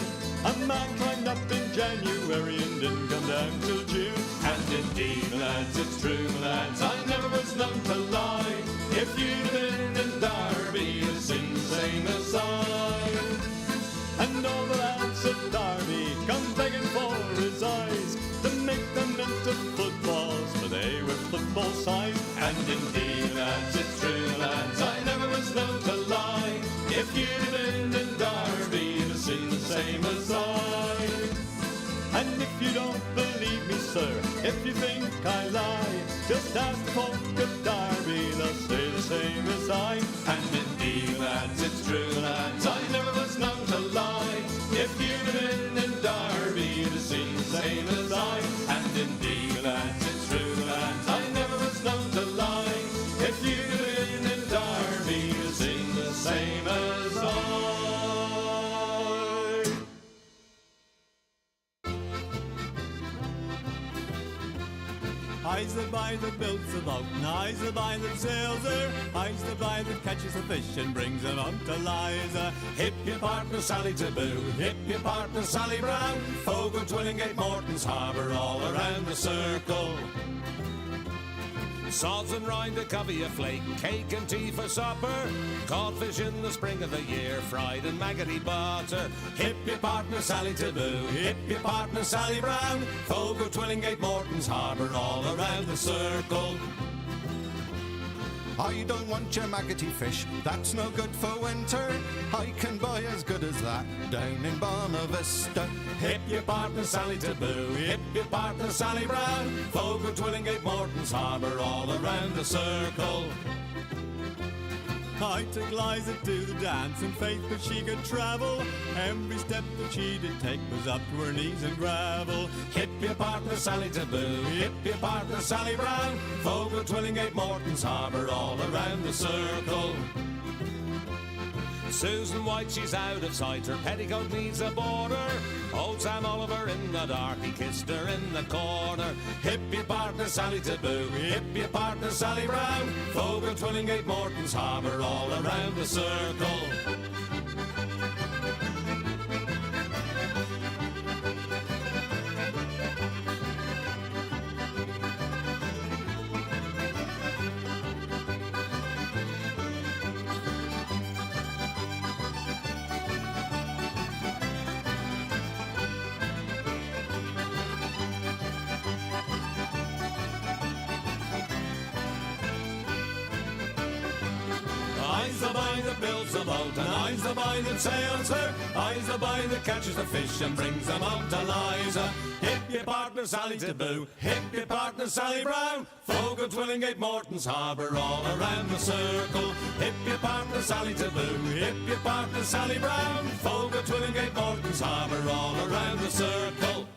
A man climbed up in January and didn't come down till June. And indeed, lads, it's true, lads, I never was known to lie. If you'd have been in Derby, you'd have seen the same as I. And all the lads of Derby come begging for his eyes, to make them into footballs, for they were football size. And indeed, lads, it's true, lads, I never was known to lie. If you'd have been in Derby, you'd have seen the same as I. And if you don't believe me, sir, if you think I lie, just ask folk of Derby, they'll say the same as I. And indeed, lads, it's true, lads, I never was known to lie. If you'd have been in Derby, you'd have seen the same as I. And indeed, lads, it's true, lads, I never was known to lie. If you'd have been in Derby, you'd have seen the same as I. I's the boy that builds the boat, and I's the boy that sails her. I's the boy that catches the fish and brings them out to Liza. Hip your partner Sally Taboo, hip your partner Sally Brown. Folk of Twillingate, Morton's Harbour, all around the circle. Sods and rind to cover your flake, cake and tea for supper. Codfish in the spring of the year, fried in maggoty butter. Hip your partner Sally Taboo, hip your partner Sally Brown. Folk of Twillingate, Morton's Harbour, all around the circle. I don't want your maggoty fish, that's no good for winter. I can buy as good as that down in Bonavista. Hip your partner Sally Taboo, hip your partner Sally Brown. Folk of Twillingate, Morton's Harbour, all around the circle. I took Liza to the dance, and faith but she could travel. Every step that she did take was up to her knees in gravel. Hip your partner Sally Taboo, hip your partner Sally Brown, Fogle, Twillingate, Morton's Harbour, all around the circle. Susan White, she's out of sight, her petticoat needs a border. Old Sam Oliver in the dark, he kissed her in the corner. Hip your partner Sally Taboo, hip your partner Sally Brown, Fogle, Twillingate, Morton's Harbour, all around the circle. I's the boy that builds the boat, and I's the boy that sails her. I's the boy that catches the fish and brings them out to Liza. Hip your partner Sally Taboo, hip your partner Sally Brown, Fogle, Twillingate, Morton's Harbour, all around the circle. Hip your partner Sally Taboo, hip your partner Sally Brown, Fogle, Twillingate, Morton's Harbour, all around the circle.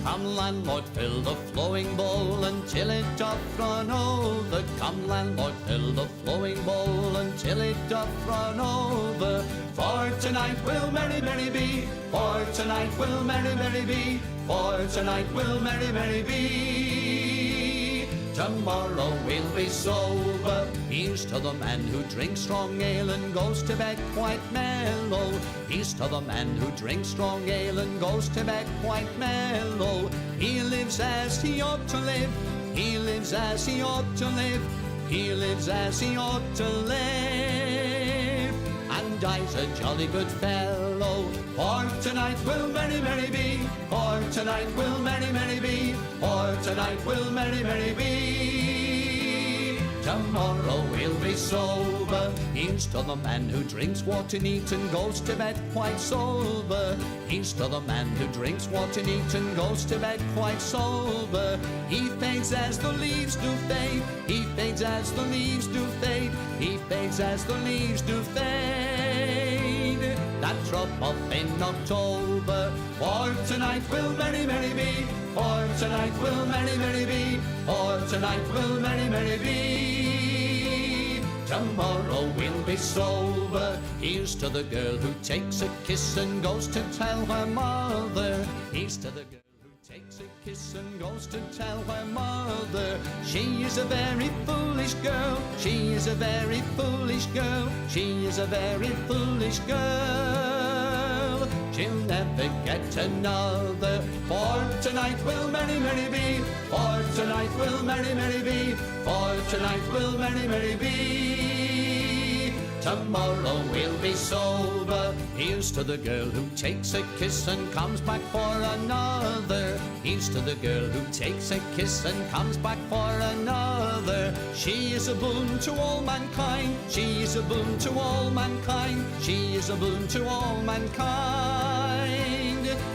Come landlord, fill the flowing bowl until it doth run over. Come landlord, fill the flowing bowl until it doth run over. For tonight will merry, merry be. For tonight will merry, merry be. For tonight will merry, merry be. Tomorrow we'll be sober. Here's to the man who drinks strong ale and goes to bed quite mellow. Here's to the man who drinks strong ale and goes to bed quite mellow. He lives as he ought to live. He lives as he ought to live. He lives as he ought to live. And I's a jolly good fellow. For tonight will merry, merry be. For tonight will merry, merry be. For tonight will merry, merry be. Tomorrow we'll be sober. Here's to the man who drinks water neat and goes to bed quite sober. Here's to the man who drinks water neat and goes to bed quite sober. He fades as the leaves do fade. He fades as the leaves do fade. He fades as the leaves do fade. That drop off in October. For tonight will merry, merry be. For tonight will merry, merry be. For tonight will merry, merry be. Tomorrow we'll be sober. Here's to the girl who takes a kiss and goes to tell her mother. Here's to the girl who takes a kiss and goes to tell her mother. She is a very foolish girl. She is a very foolish girl. She is a very foolish girl. She'll never get another. For tonight will merry, merry be. For tonight will merry, merry be. For tonight will merry, merry be. Tomorrow we'll be sober. Here's to the girl who takes a kiss and comes back for another. Here's to the girl who takes a kiss and comes back for another. She is a boon to all mankind. She is a boon to all mankind. She is a boon to all mankind.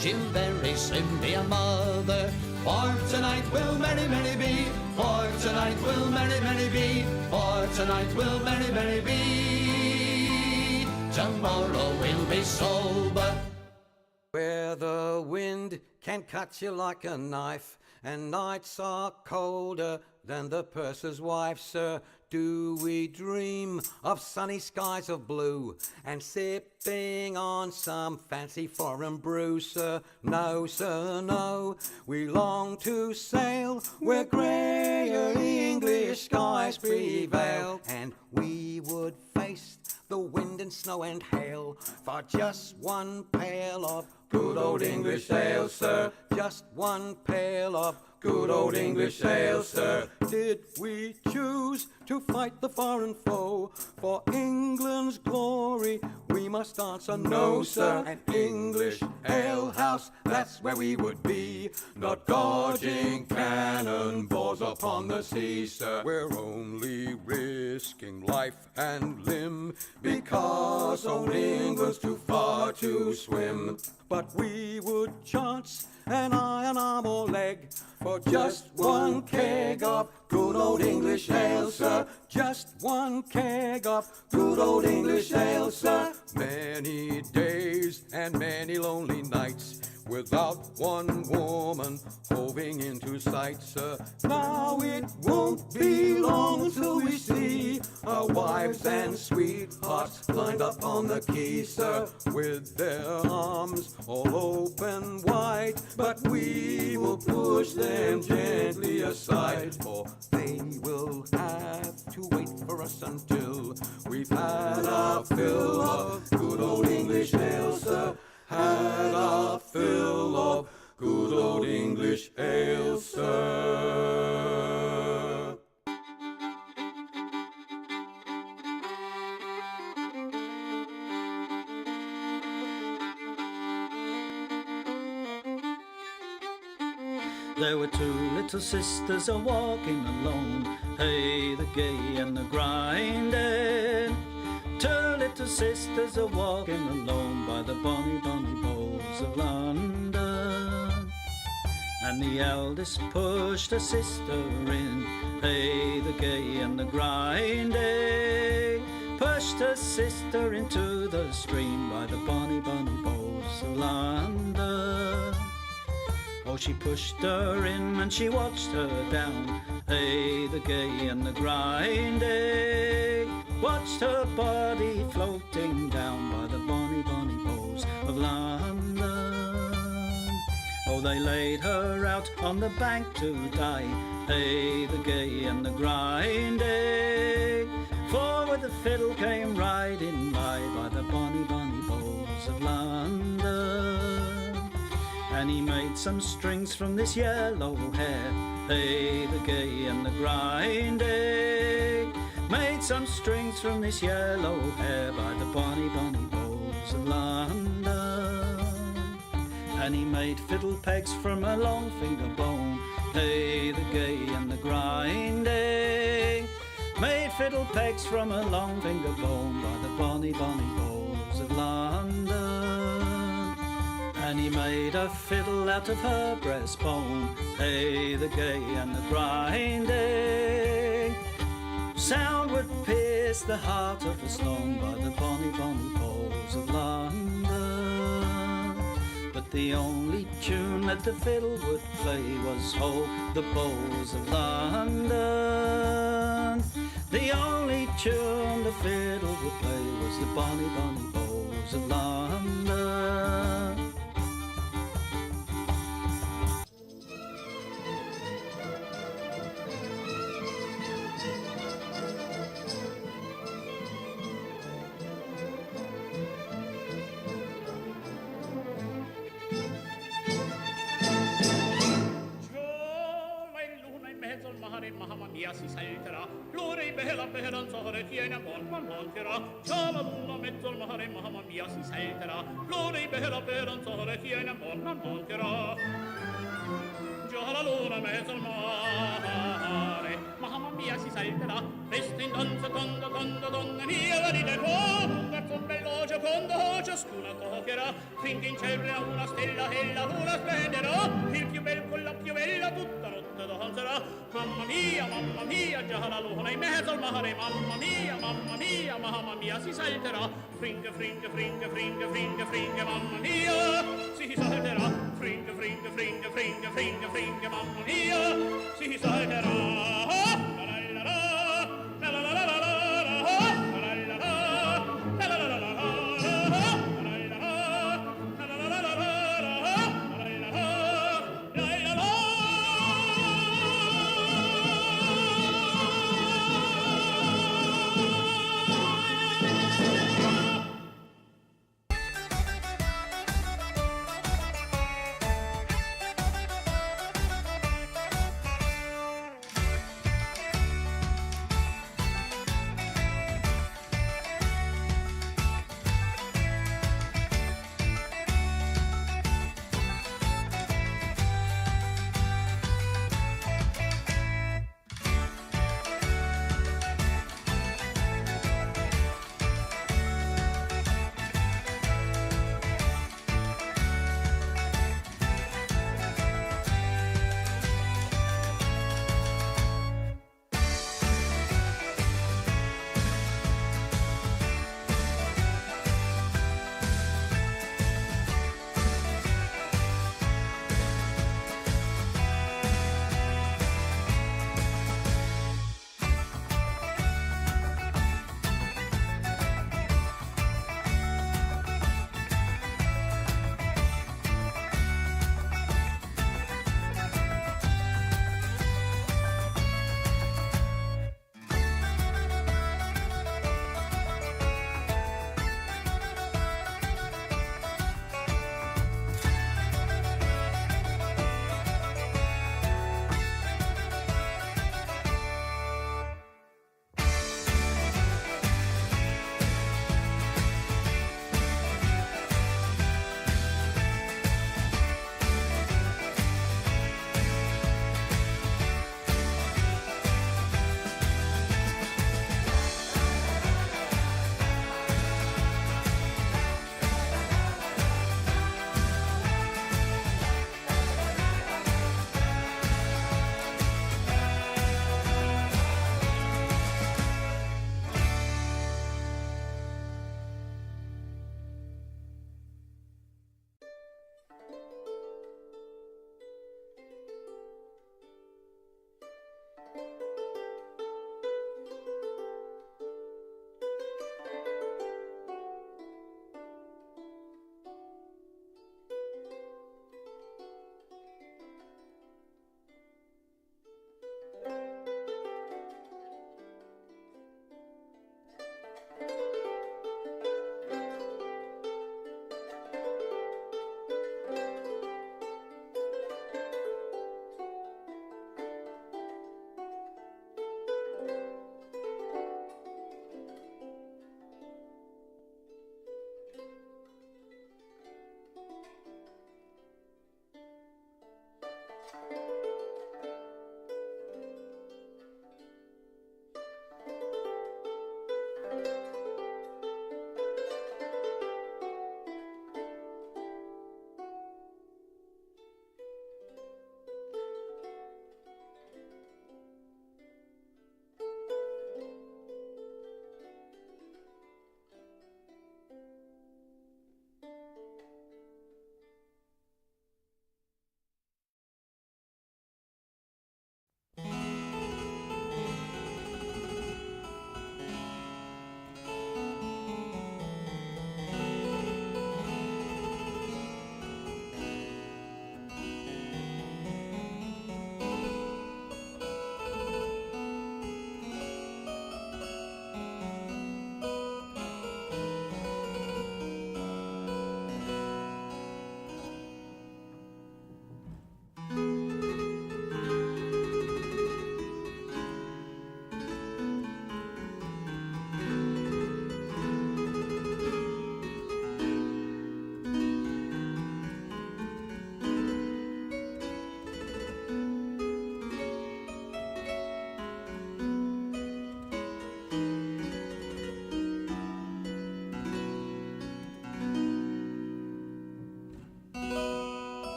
She'll very soon be a mother. For tonight will merry, merry be. For tonight will merry, merry be. For tonight will merry, merry be. Tomorrow we'll be sober. Where the wind can cut you like a knife, and nights are colder than the purser's wife, sir. Do we dream of sunny skies of blue and sipping on some fancy foreign brew, sir? No, sir, no. We long to sail where greyer English skies prevail, and we would face the wind and snow and hail for just one pail of good old English ale, sir. Just one pail of good old English ale, sir. Did we choose to fight the foreign foe for England's glory? We must answer no, sir. An English ale house, that's where we would be, not dodging cannonballs upon the sea, sir. We're only risking risking life and limb, because old England's too far to swim. But we would chance an iron arm or leg for just one keg of good old English ale, sir. Just one keg of good old English ale, sir. Many days and many lonely nights without one woman hoving into sight, sir. Now it won't be long until we see our wives and sweethearts lined up on the quay, sir, with their arms all open wide. But we will push them gently aside, for they will have to wait for us until we've had our fill of good old English ale, sir. Had our fill of good old English ale, sir. There were two little sisters a-walking alone, hey, the gay and the grinding. Two little sisters a-walking alone by the bonny, bonny bowls of London. And the eldest pushed her sister in, hey, the gay and the grinding. Pushed her sister into the stream by the bonny, bonny bowls of London. Oh, she pushed her in and she watched her down, hey, the gay and the grinding. Watched her body floating down by the bonny, bonny bowls of London. Oh, they laid her out on the bank to die, hey, the gay and the grinding. For with the fiddle came riding by the bonny, bonny bowls of London. And he made some strings from this yellow hair, hey, the gay and the grinding. Made some strings from this yellow hair by the bonny, bonny bowls of London. And he made fiddle pegs from a long finger bone, hey, the gay and the grinding. Made fiddle pegs from a long finger bone by the bonny, bonny bowls of London. And he made a fiddle out of her breastbone, hey, the gay and the grinding. Sound would pierce the heart of a stone by the bonny, bonny bowls of London. But the only tune that the fiddle would play was "Ho, the bowls of London." The only tune the fiddle would play was the bonny, bonny bowls of London. Mamma mia si salterà, l'ora è bella bella non so che tiene buon monterà. Ciao la luna mezzo al mare, mamma mia si salterà, l'ora è bella bella non so che tiene buon monterà. Già la luna mezzo al mare, mamma mia si salterà, resta in danza quando donna mia la ride può, un verso bello giocondo ciascuna toccherà, finché in cielo una stella e la luna splenderà, il più bel con la più bella tutta notte danzerà. Mamma mia, già la luna in mezzo al mare, mamma mia, si salterà, fringe, fringe, fringe, fringe, fringe, fringe, mamma mia, si salterà, fringe, fringe, fringe, fringe, fringe, fringe, mamma mia, si salterà.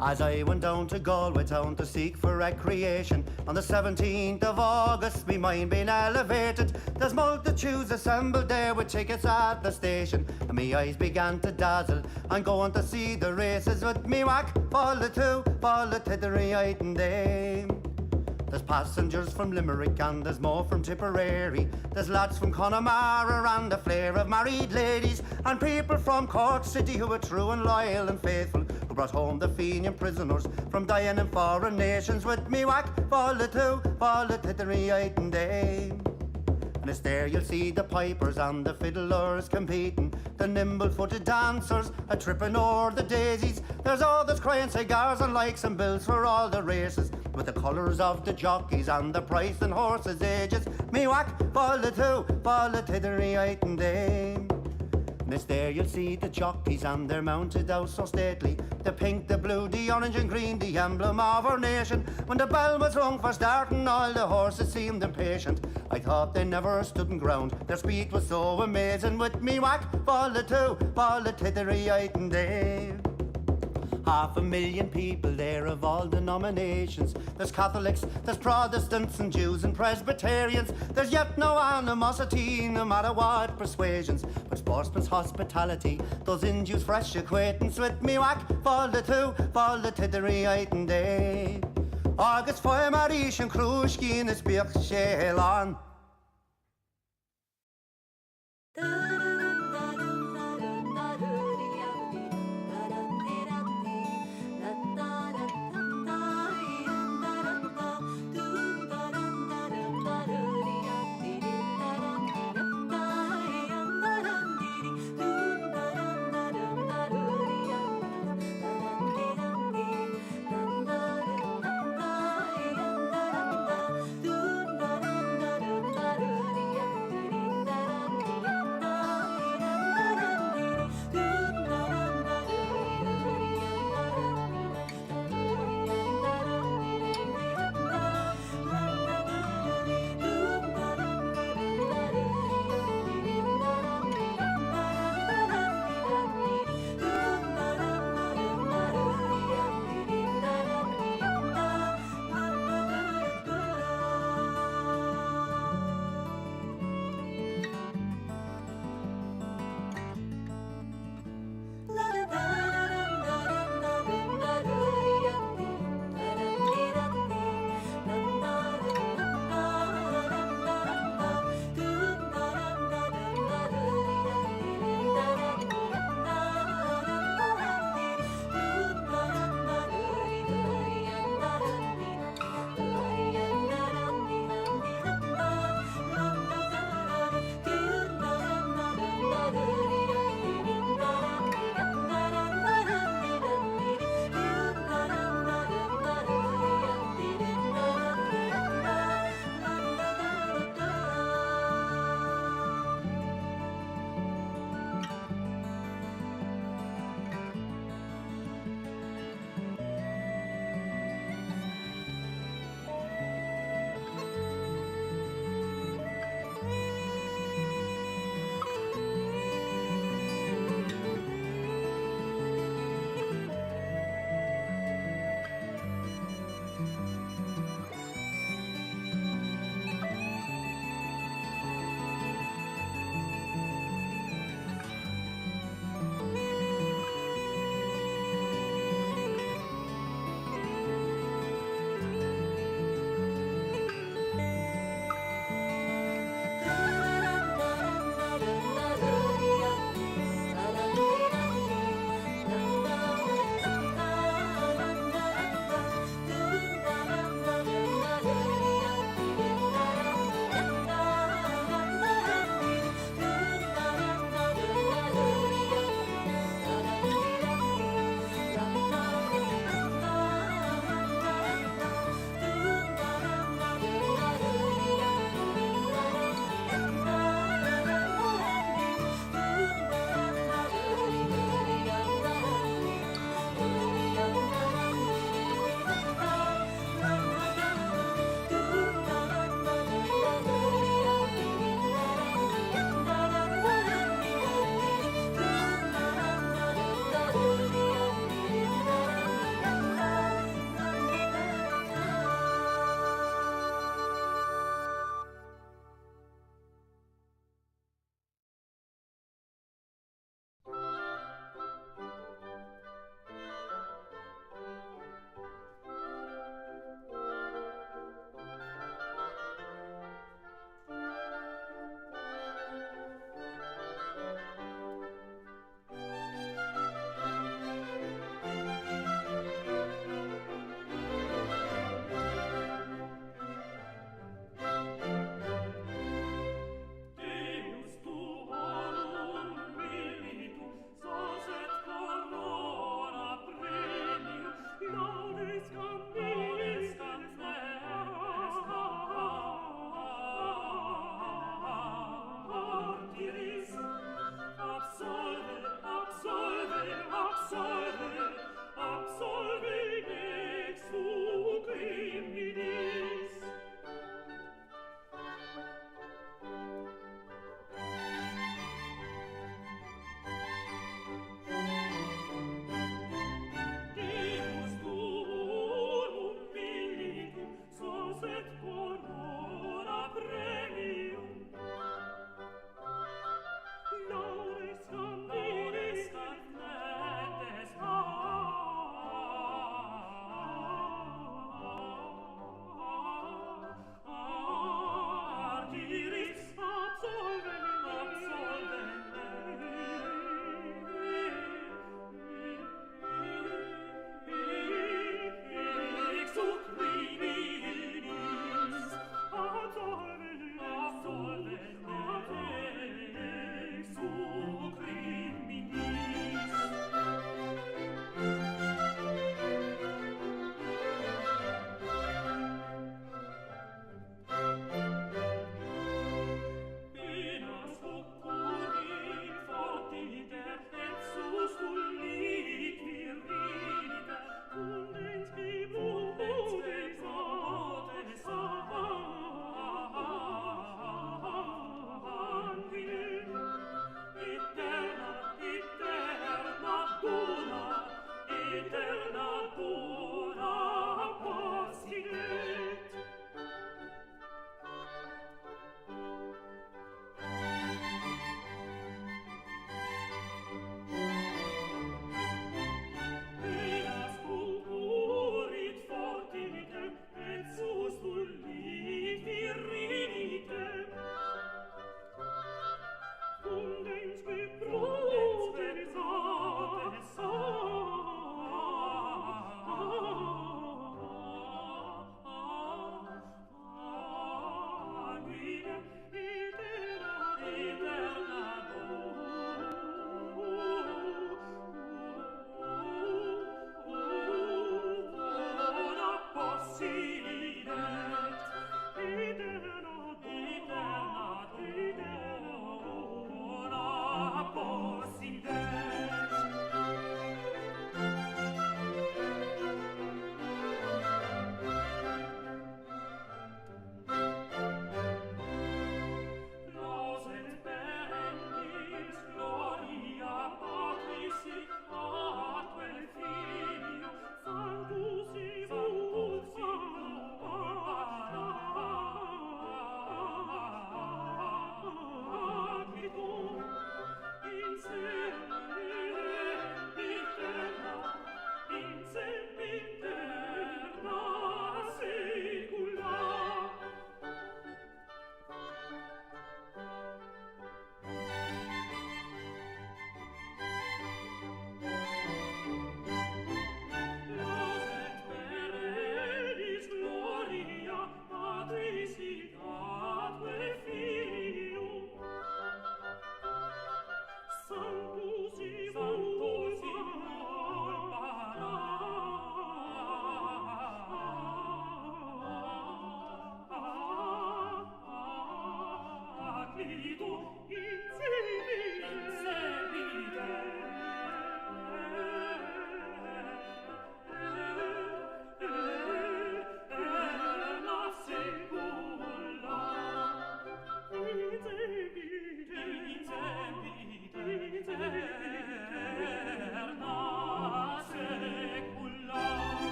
As I went down to Galway town to seek for recreation, on the 17th of August, me mind being elevated. There's multitudes assembled there with tickets at the station, and me eyes began to dazzle. I'm going to see the races with me whack, fall the two, fall the tittery and dame. There's passengers from Limerick and there's more from Tipperary. There's lads from Connemara and a flare of married ladies, and people from Cork City who are true and loyal and faithful, who brought home the Fenian prisoners from dying in foreign nations. With me whack, fall the two, fall the tittery and dame. And it's there you'll see the pipers and the fiddlers competing, the nimble-footed dancers a tripping o'er the daisies. There's others crying cigars and likes and bills for all the races, with the colours of the jockeys and the price and horses' ages. Me whack, fall the two, fall the tittery and dame. And it's there you'll see the jockeys and they're mounted out so stately, the pink, the blue, the orange and green, the emblem of our nation. When the bell was rung for starting, all the horses seemed impatient. I thought they never stood in ground, their speed was so amazing. With me whack, fall the two, fall the tittery and dame. 500,000 people there of all denominations. There's Catholics, there's Protestants and Jews and Presbyterians. There's yet no animosity, no matter what persuasions, but sportsman's hospitality, those induce fresh acquaintance. With me whack, fall the two, fall the tittery and day. Agus foy marish and krushki in the speak shelan.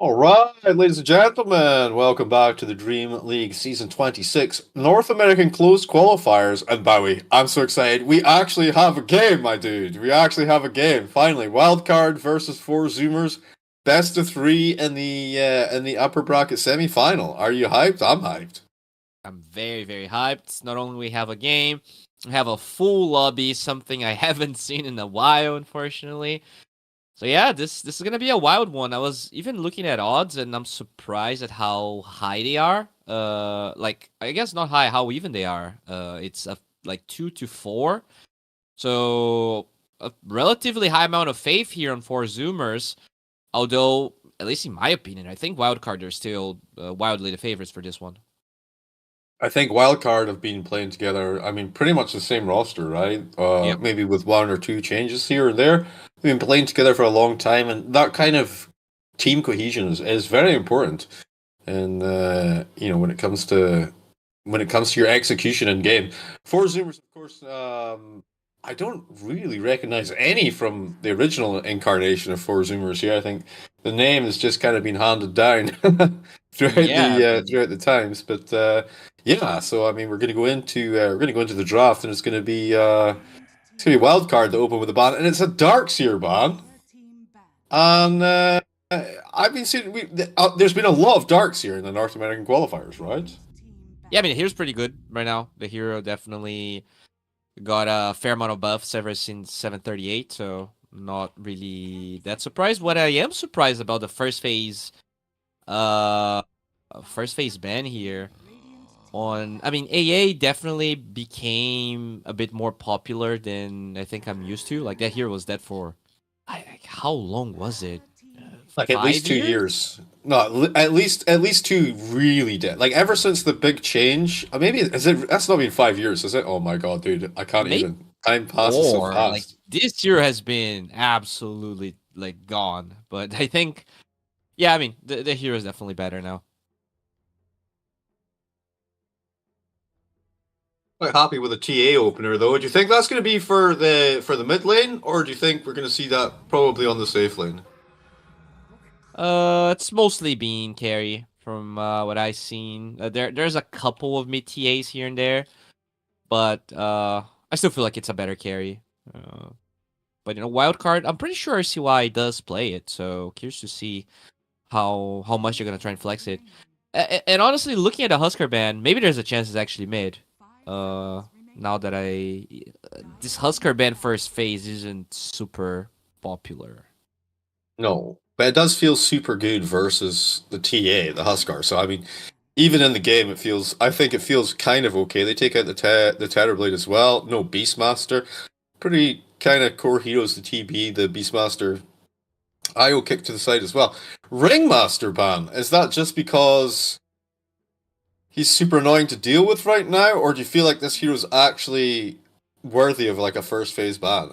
All right, ladies and gentlemen, welcome back to the Dream League Season 26 North American Closed Qualifiers. And Bowie, I'm so excited. We actually have a game, my dude. We actually have a game. Finally, wildcard versus 4 Zoomers, best of 3 in the upper bracket semi-final. Are you hyped? I'm hyped. I'm very, very hyped. Not only we have a game, we have a full lobby, something I haven't seen in a while, unfortunately. So yeah, this is gonna be a wild one. I was even looking at odds, and I'm surprised at how high they are. Like I guess not high, how even they are. It's like 2 to 4. So a relatively high amount of faith here on 4 Zoomers. Although, at least in my opinion, I think Wildcard are still wildly the favorites for this one. I think Wildcard have been playing together, I mean, pretty much the same roster, right? Yep. Maybe with 1 or 2 changes here and there. They've been playing together for a long time, and that kind of team cohesion is very important. And, when it comes to your execution in game. 4 Zoomers, of course, I don't really recognize any from the original incarnation of 4 Zoomers here. I think the name has just kind of been handed down throughout the times. But so I mean, we're going to go into the draft, and it's going to be wild card to open with a ban, and it's a Darkseer ban. And I've been seeing there's been a lot of Darkseer in the North American qualifiers, right? Yeah, I mean, the hero's pretty good right now. The hero definitely got a fair amount of buffs ever since 738, so not really that surprised. What I am surprised about the first phase ban here AA definitely became a bit more popular than I think I'm used to. Like, that hero was dead for how long was it? Like at least 2 years. No, at least 2 really dead. Like ever since the big change. Maybe that's not been 5 years, is it? Oh my god, dude! I can't even. Time passes so fast. Like, this year has been absolutely like gone. But I think, yeah, I mean, the hero is definitely better now. Quite happy with the TA opener though. Do you think that's going to be for the mid lane, or do you think we're going to see that probably on the safe lane? It's mostly being carry from what I've seen. There's a couple of mid TAs here and there, but I still feel like it's a better carry. But wildcard, I'm pretty sure RCY does play it, so curious to see how much you're gonna try and flex it. And honestly, looking at the Husker ban, maybe there's a chance it's actually mid. Now that this Husker ban first phase isn't super popular. No. But it does feel super good versus the TA, the Huskar. So, I mean, even in the game, I think it feels kind of okay. They take out the Tetherblade as well. No Beastmaster. Pretty kind of core heroes, the TB, the Beastmaster. IO kick to the side as well. Ringmaster ban. Is that just because he's super annoying to deal with right now? Or do you feel like this hero's actually worthy of like a first phase ban?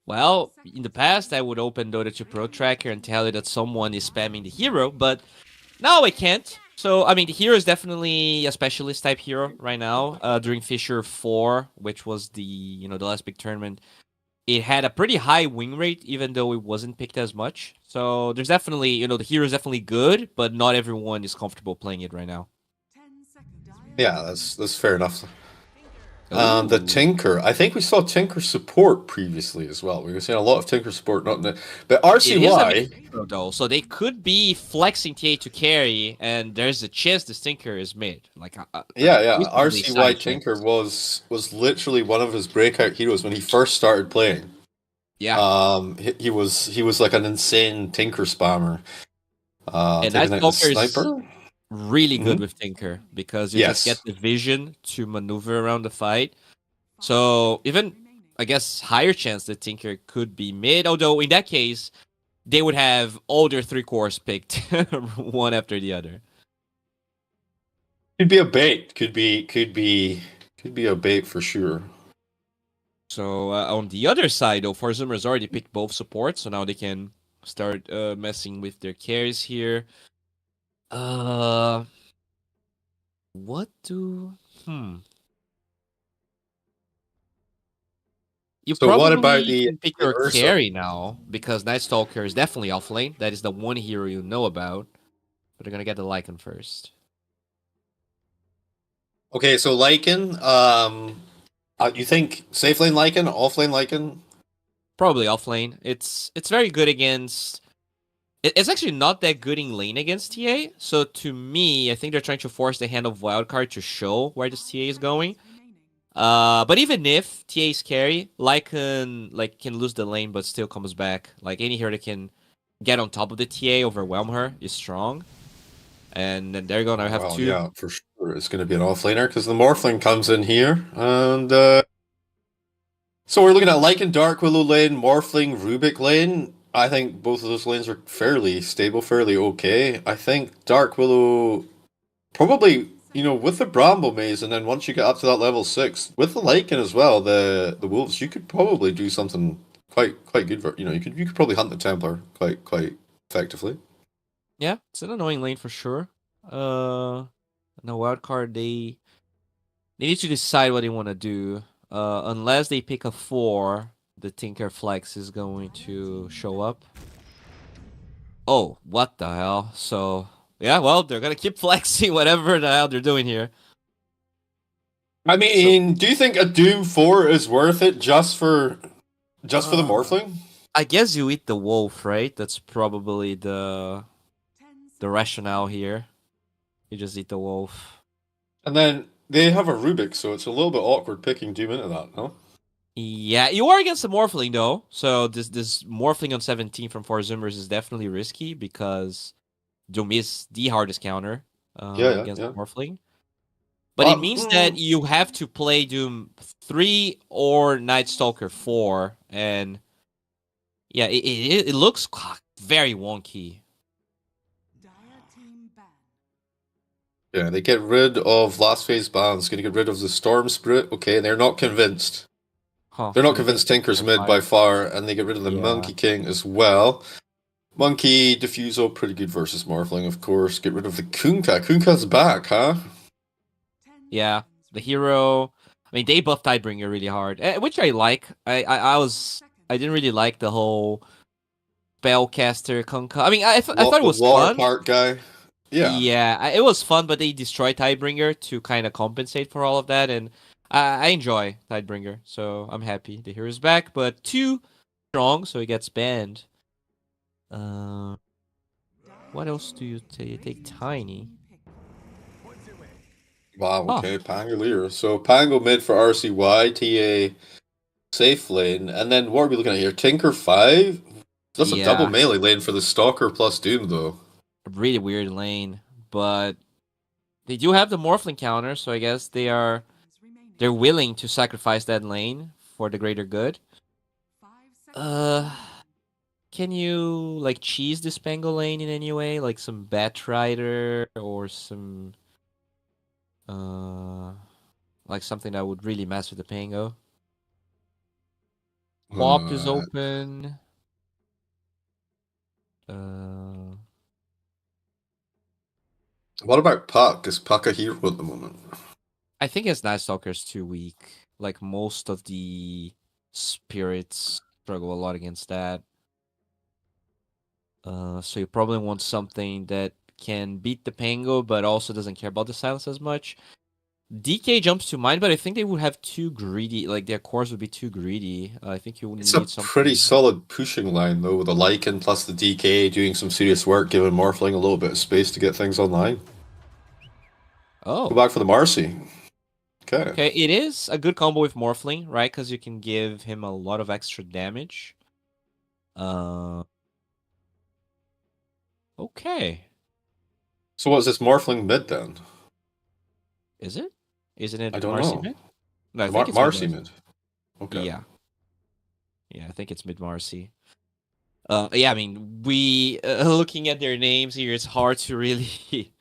Well, in the past, I would open Dota 2 Pro Tracker and tell you that someone is spamming the hero, but now I can't. So, I mean, the hero is definitely a specialist type hero right now. During Fisher 4, which was the last big tournament, it had a pretty high win rate, even though it wasn't picked as much. So, there's definitely, the hero is definitely good, but not everyone is comfortable playing it right now. Yeah, that's fair enough. The Tinker. I think we saw Tinker support previously as well. We were seeing a lot of Tinker support, but RCY. It is a mid though, so they could be flexing TA to carry, and there's a chance this Tinker is mid. RCY Tinker was literally one of his breakout heroes when he first started playing. Yeah. He was like an insane Tinker spammer. And Sniper. Really good with Tinker because you just get the vision to maneuver around the fight. So even, I guess, higher chance that Tinker could be mid. Although in that case, they would have all their 3 cores picked one after the other. Could be a bait. Could be a bait for sure. So on the other side, though, Forzumer's already picked both supports, so now they can start messing with their carries here. What do... What about the pick your carry now, because Night Stalker is definitely offlane. That is the one hero you know about. But they're gonna get the Lycan first. Okay, so Lycan, you think safe lane Lycan, off lane Lycan? Probably off lane. It's very good against. It's actually not that good in lane against TA. So to me, I think they're trying to force the hand of Wildcard to show where this TA is going. But even if TA is carry, Lycan can lose the lane but still comes back. Like any hero that can get on top of the TA, overwhelm her, is strong. And then they're gonna have two. Yeah, for sure. It's going to be an offlaner because the Morphling comes in here. And so we're looking at Lycan Dark Willow lane, Morphling Rubik lane. I think both of those lanes are fairly stable, fairly okay. I think Dark Willow probably, with the Bramble Maze, and then once you get up to that level 6, with the Lycan as well, the Wolves, you could probably do something quite good for, you could probably hunt the Templar quite effectively. Yeah, it's an annoying lane for sure. No Wildcard, they need to decide what they want to do. Unless they pick a 4, the Tinker Flex is going to show up. Oh, what the hell? So, yeah, well, they're going to keep flexing whatever the hell they're doing here. I mean, do you think a Doom 4 is worth it just for the Morphling? I guess you eat the wolf, right? That's probably the rationale here. You just eat the wolf. And then they have a Rubik, so it's a little bit awkward picking Doom into that, no? Yeah, you are against the Morphling though, so this Morphling on 17 from 4 Zoomers is definitely risky because Doom is the hardest counter against the Morphling. But it means that you have to play Doom 3 or Night Stalker 4, and yeah, it looks very wonky. Yeah, they get rid of last phase bans, going to get rid of the Storm Spirit. Okay, they're not convinced. They're not convinced Tinker's mid by far, and they get rid of the Monkey King as well. Monkey Diffusal, pretty good versus Morphling, of course. Get rid of the Kunkka. Kunkka's back, huh? Yeah, the hero. I mean, they buffed Tidebringer really hard, which I like. I didn't really like the whole Spellcaster Kunkka. I mean, I thought it was fun. Part guy. Yeah, it was fun, but they destroyed Tidebringer to kind of compensate for all of that, and I enjoy Tidebringer, so I'm happy the hero's back, but too strong, so he gets banned. What else do you take? Tiny. Wow, okay, Pangolier. So Pango mid for RCY, TA safe lane, and then what are we looking at here? Tinker 5? That's a double melee lane for the Stalker plus Doom, though. Really weird lane, but they do have the Morphling counter, so I guess they're willing to sacrifice that lane for the greater good. Can you like cheese this Pango lane in any way, like some Batrider or some like something that would really mess with the Pango? Warp is open. What about Puck? Is Puck a hero at the moment? I think his Night Stalker is too weak. Like most of the spirits struggle a lot against that. So you probably want something that can beat the Pango, but also doesn't care about the silence as much. DK jumps to mind, but I think they would have too greedy. Like their cores would be too greedy. I think you would need something. It's a pretty solid pushing line though, with the Lycan plus the DK doing some serious work, giving Morphling a little bit of space to get things online. Oh, go back for the Marcy. Okay. Okay, it is a good combo with Morphling, right? Because you can give him a lot of extra damage. Okay. So what's this Morphling mid then? Is it? Isn't it I don't Marcy know. mid? No, I think it's Marcy mid. Okay. Yeah. Yeah, I think it's mid Marcy. Yeah, I mean, we looking at their names here, it's hard to really.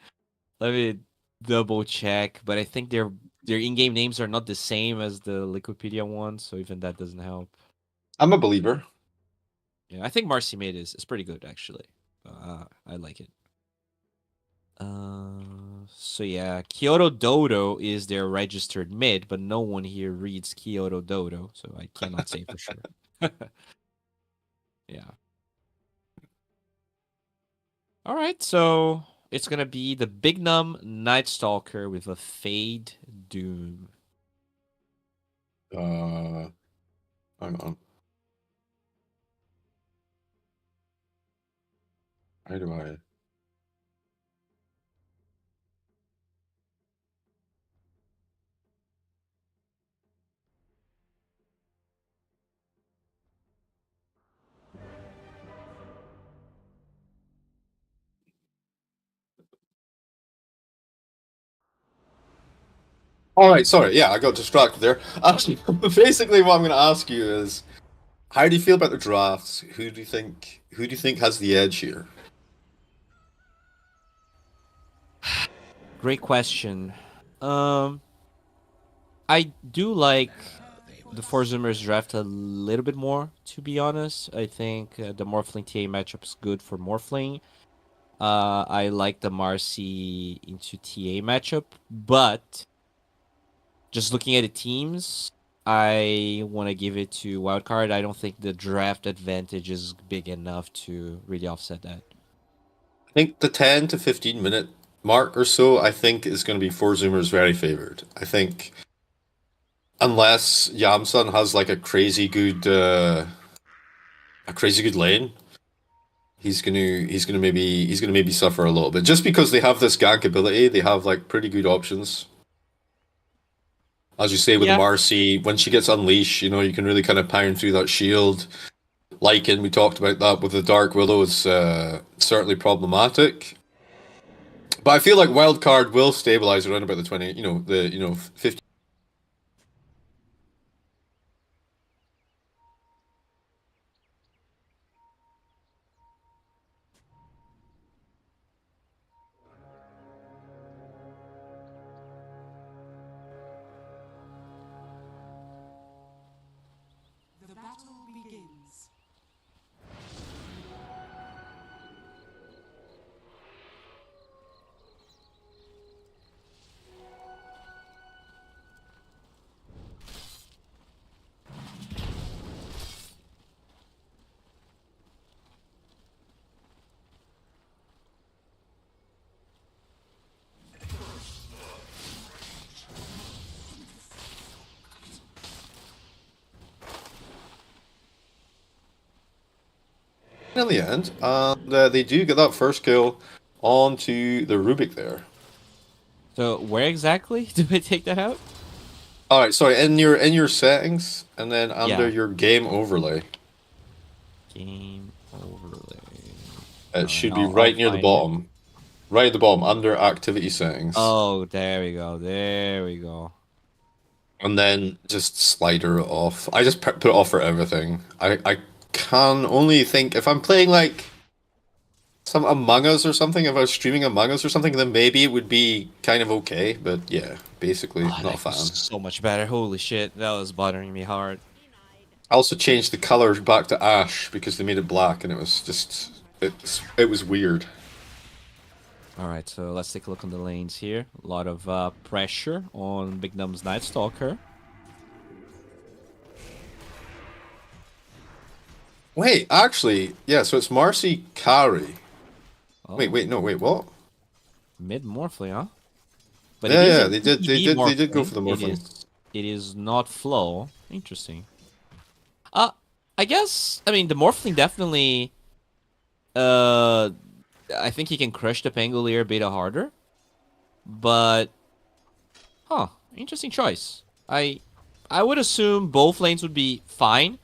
Let me double check, but I think their in-game names are not the same as the Liquipedia ones, so even that doesn't help. I'm a believer. Yeah, I think Marcy mid is pretty good actually. I like it. So yeah, Kyoto Dodo is their registered mid, but no one here reads Kyoto Dodo, so I cannot say for sure. Yeah. All right, so it's gonna be the Big Num Night Stalker with a Fade Doom. Hang on. How do I? All right, sorry. Yeah, I got distracted there. Actually, basically, what I'm going to ask you is, how do you feel about the drafts? Who do you think has the edge here? Great question. I do like the Forzoomer's draft a little bit more, to be honest. I think the Morphling TA matchup is good for Morphling. I like the Marcy into TA matchup, but just looking at the teams, I want to give it to Wildcard. I don't think the draft advantage is big enough to really offset that. I think the 10 to 15 minute mark or so, I think, is going to be Forzoomer's very favored. I think, unless Yamsun has like a crazy good lane, he's gonna maybe suffer a little bit just because they have this gank ability. They have like pretty good options. As you say with Yeah. Marcy, when she gets unleashed, you know, you can really kind of pound through that shield. Lycan, we talked about that with the Dark Widow, is certainly problematic. But I feel like Wildcard will stabilize around about the 20, 50. The battle begins. In the end, and they do get that first kill onto the Rubik there. So where exactly do I take that out? All right, sorry. In your settings, and then under Yeah. your game overlay, Game overlay. it should be I'll right near the find it. bottom, right at the bottom under activity settings. Oh, there we go. There we go. And then just slider it off. I just put it off for everything. I can only think if I'm playing like some Among Us or something. If I was streaming Among Us or something, then maybe it would be kind of okay. But yeah, basically Oh, not a that fan. was so much better. Holy shit, that was bothering me hard. I also changed the color back to ash because they made it black, and it was just it was weird. All right, so let's take a look on the lanes here. A lot of pressure on Big Num's Night Stalker. Wait, actually, yeah. So it's Marcy carry. Oh, Wait, what? mid Morphling, huh? But Yeah, it is yeah, a they did go Morphling. for the Morphling. It is not flow. Interesting. I guess I mean the Morphling definitely. I think he can crush the Pangolier beta harder. But, interesting choice. I would assume both lanes would be fine.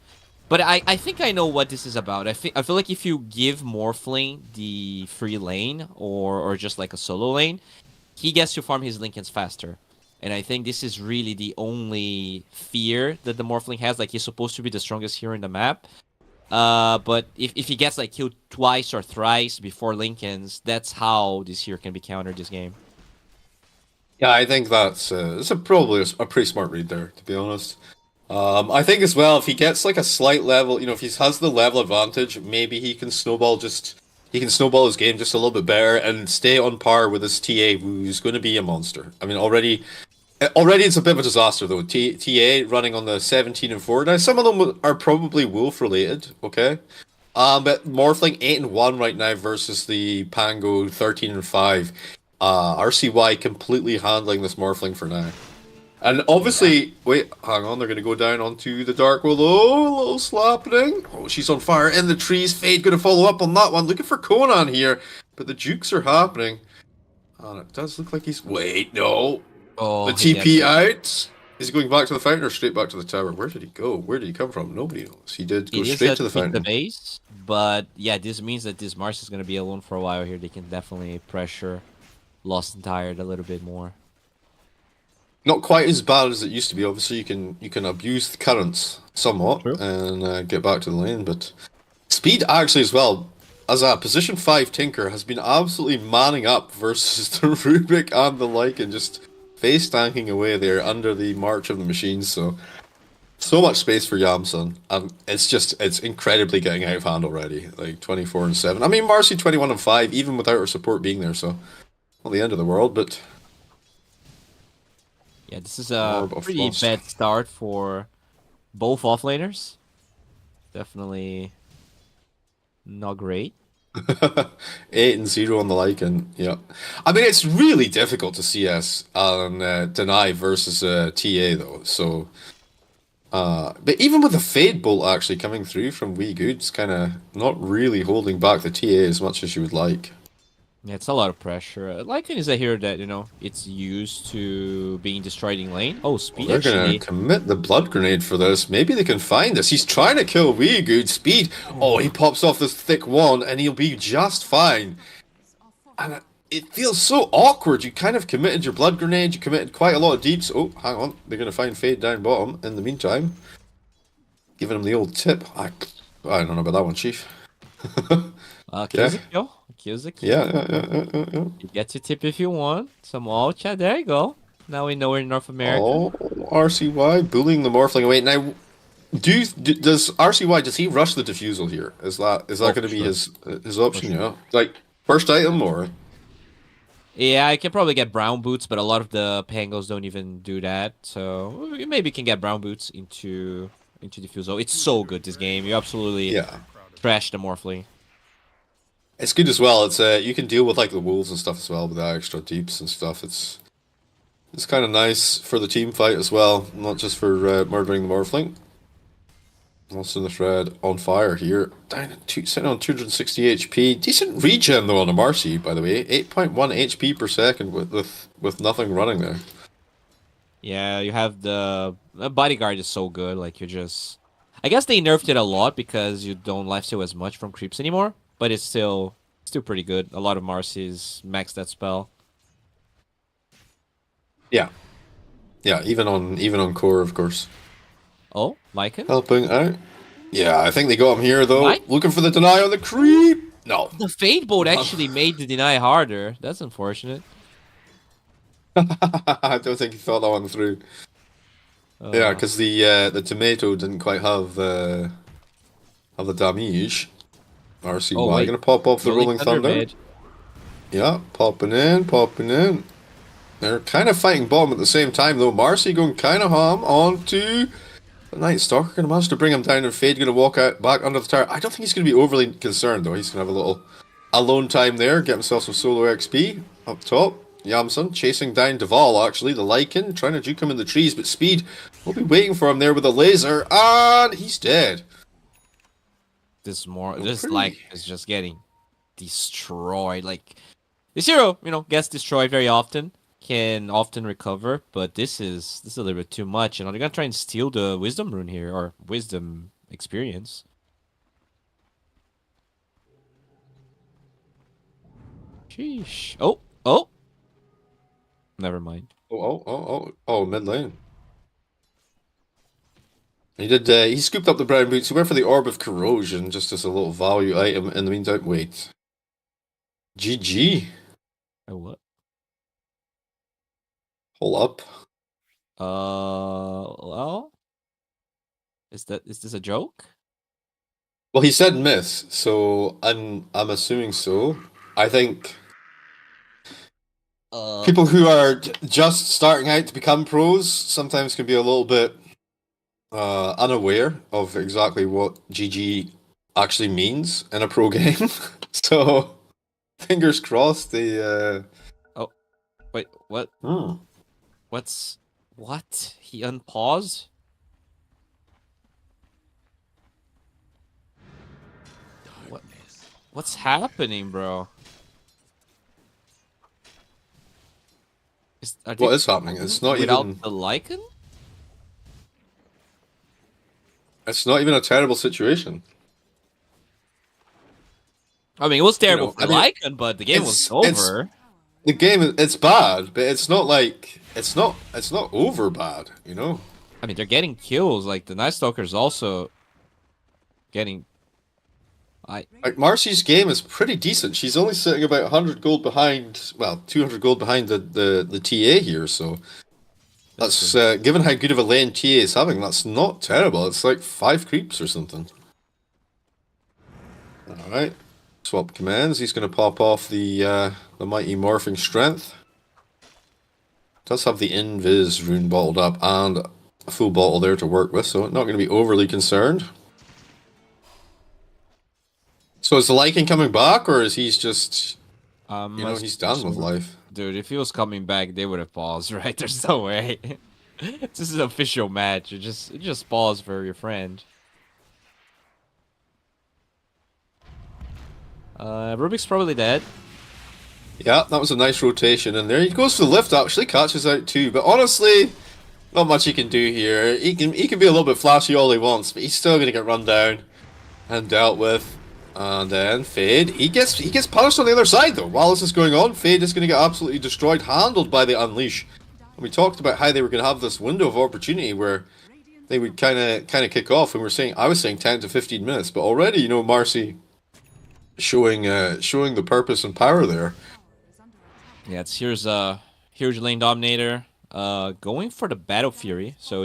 But I think I know what this is about. I feel like if you give Morphling the free lane or just like a solo lane, he gets to farm his Lincolns faster. And I think this is really the only fear that the Morphling has. Like, he's supposed to be the strongest hero in the map. But if he gets like killed twice or thrice before Lincoln's, that's how this hero can be countered this game. Yeah, I think that's probably a pretty smart read there, to be honest. I think as well, if he gets like a slight level, if he has the level advantage, maybe he can snowball his game just a little bit better and stay on par with his TA, who's going to be a monster. I mean, already it's a bit of a disaster though. TA running on the 17 and 4. Now, some of them are probably Wolf related, okay? But Morphling 8-1 right now versus the Pango 13-5. RCY completely handling this Morphling for now. And obviously, wait, hang on, they're going to go down onto the Dark World. Oh, a little slapping. Oh, she's on fire in the trees. Fade going to follow up on that one. Looking for Conan here, but the jukes are happening. And it does look like he's... Wait, no. Oh, The TP out. Is he going back to the fountain or straight back to the tower? Where did he go? Where did he come from? Nobody knows. He did go straight to the fountain. The base, but yeah, this means that this Mars is going to be alone for a while here. They can definitely pressure Lost and Tired a little bit more. Not quite as bad as it used to be. Obviously, you can abuse the currents somewhat and get back to the lane, but Speed actually as well, as a position 5 Tinker, has been absolutely manning up versus the Rubik and the Lycan, just face tanking away there under the march of the machines. So much space for Yamsun, and it's incredibly getting out of hand already. Like 24-7. I mean, Marcy 21-5, even without her support being there. So not the end of the world, but. Yeah, this is a pretty bad start for both offlaners. Definitely not great. 8-0 on the Lycan, yeah. I mean, it's really difficult to CS on Deny versus TA, though. So, but even with the Fade Bolt actually coming through from Wee Good's kind of not really holding back the TA as much as you would like. Yeah, it's a lot of pressure. Lycan is a hero that, it's used to being destroyed in lane. Oh, Speed They're going to commit the blood grenade for this. Maybe they can find this. He's trying to kill Wee Good. Speed. Oh, he pops off this thick wand and he'll be just fine. And it feels so awkward. You kind of committed your blood grenade. You committed quite a lot of deeps. Oh, hang on. They're going to find Fade down bottom in the meantime. Giving him the old tip. I don't know about that one, Chief. Kills a kill. Kills a kill. Yeah. You get your tip if you want. Some chat. There you go. Now we know we're in North America. Oh, RCY bullying the Morphling away. Now, does RCY, does he rush the defusal here? Is that going to be his option? Yeah, like first item or? Yeah, I can probably get brown boots, but a lot of the Pangos don't even do that. So maybe you can get brown boots into defusal. It's so good this game. You absolutely trash the Morphling. It's good as well. It's you can deal with like the wolves and stuff as well with the extra deeps and stuff. It's kind of nice for the team fight as well, not just for murdering the Morphling. Also in the thread on fire here, down sitting on 260 HP. Decent regen though on a Marcy, by the way. 8.1 HP per second with nothing running there. Yeah, you have the bodyguard is so good. Like you just, I guess they nerfed it a lot because you don't lifesteal as much from creeps anymore. But it's still pretty good. A lot of Marcy's max that spell. Yeah, even on core, of course. Oh, Lycan helping out. Yeah, I think they got him here though. Looking for the deny on the creep. No, the Fade Bolt actually made the deny harder. That's unfortunate. I don't think he thought that one through. Yeah, because the tomato didn't quite have the damage. RCY gonna pop off the Rolling Thunder. Yeah, popping in. They're kind of fighting bottom at the same time though. Marcy going kind of ham onto the Night Stalker. Gonna manage to bring him down, and Fade gonna walk out back under the tower. I don't think he's gonna be overly concerned though. He's gonna have a little alone time there, get himself some solo XP up top. Yamsun chasing down Duval actually, the Lycan, trying to juke him in the trees, but Speed will be waiting for him there with a laser, and he's dead. This Lycan is just getting destroyed. Like this hero, gets destroyed very often, can often recover, but this is a little bit too much. They're gonna try and steal the Wisdom rune here, or Wisdom experience. Sheesh. Oh. Never mind. Oh, mid lane. He scooped up the brown boots. He went for the Orb of Corrosion just as a little value item in the meantime. Wait. GG. Oh, what? Hold up. Well, is this a joke? Well, he said miss, so I'm assuming so. I think people who are just starting out to become pros sometimes can be a little bit unaware of exactly what GG actually means in a pro game. So, fingers crossed. The Oh, wait, what? hmm. What? He unpaused? What's happening, bro? What is happening? It's not without even. the Lycan? It's not even a terrible situation. I mean, it was terrible for I mean, Lycan, but the game was over. The game, it's bad, but it's not like it's not over bad. I mean, they're getting kills. Like the Night Stalker's also getting. Like Marcy's game is pretty decent. She's only sitting about 100 gold behind. Well, 200 gold behind the TA here. So that's given how good of a lane TA is having. That's not terrible. It's like 5 creeps or something. All right. Swap commands. He's going to pop off the mighty morphing strength. Does have the invis rune bottled up and a full bottle there to work with, so not going to be overly concerned. So is the Lycan coming back, or is he's just he's done with life? Dude, if he was coming back, they would have paused, right? There's no way. This is an official match. You just pause for your friend. Rubik's probably dead. Yeah, that was a nice rotation in there. He goes for the lift, actually, catches out too. But honestly, not much he can do here. He can be a little bit flashy all he wants, but he's still going to get run down and dealt with. And then Fade, he gets punished on the other side though. While this is going on, Fade is going to get absolutely destroyed, handled by the Unleash. And we talked about how they were going to have this window of opportunity where they would kind of kick off. And I was saying 10 to 15 minutes, but already Marcy showing the purpose and power there. Yeah, it's here's a huge lane dominator, going for the Battle Fury. So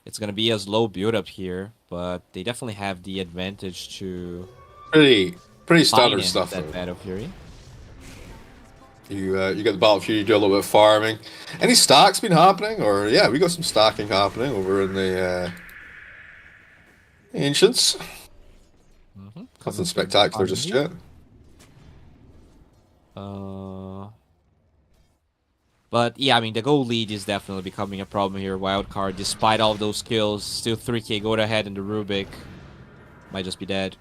it's gonna be a slow build up here, but they definitely have the advantage to pretty standard stuff. That Battle Fury. You get the Battle Fury, you do a little bit of farming. Any stacks been happening? Or yeah, we got some stacking happening over in the Ancients. Nothing spectacular just yet. But yeah, I mean, the gold lead is definitely becoming a problem here. Wildcard, despite all those kills, still 3k gold ahead in the Rubik. Might just be dead.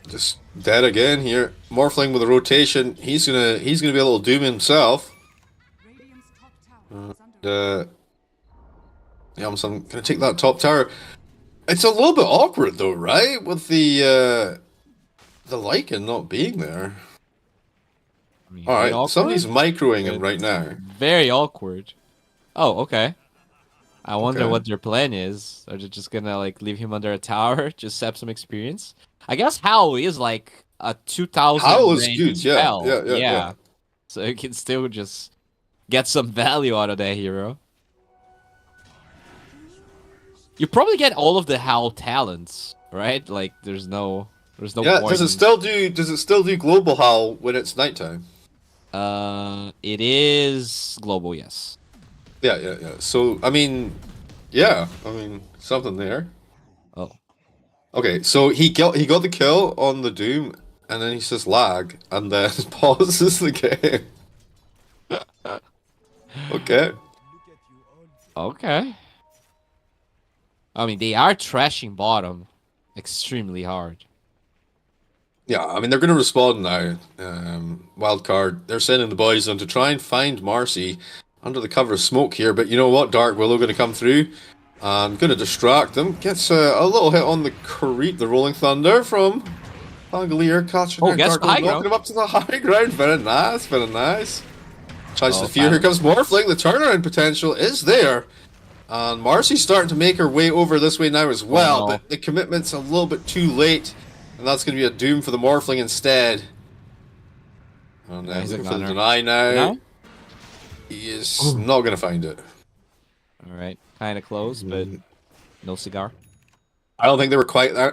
Just dead again here. Morphling with a rotation. He's gonna be a little doom himself. Yeah, I'm gonna take that top tower. It's a little bit awkward though, right? With the Lycan not being there. I mean, alright, somebody's microing him right now. Very awkward. Oh, okay. I wonder what their plan is. Are they just gonna leave him under a tower, just sap some experience? I guess Howl is like a 2000 Howl is range good, spell. Yeah. So you can still just get some value out of that hero. You probably get all of the Howl talents, right? Like there's no point. Does it still do global Howl when it's nighttime? It is global, yes. Yeah. So I mean, something there. Oh. Okay, so he got the kill on the Doom, and then he says lag, and then pauses the game. Okay. I mean, they are trashing bottom extremely hard. Yeah, I mean, they're going to respond now. Wildcard, they're sending the boys on to try and find Marcy under the cover of smoke here, but you know what? Dark Willow going to come through and going to distract them. Gets a little hit on the creep, the Rolling Thunder from Pangolier, catching Dark Willow, knocking him up to the high ground. Very nice. Tries to fear. Here comes Morphling. The turnaround potential is there. And Marcy's starting to make her way over this way now as well, but the commitment's a little bit too late. And that's going to be a doom for the Morphling instead. And he's looking for the deny now. He is not going to find it. Alright, kind of close, but no cigar. I don't think they were quite. I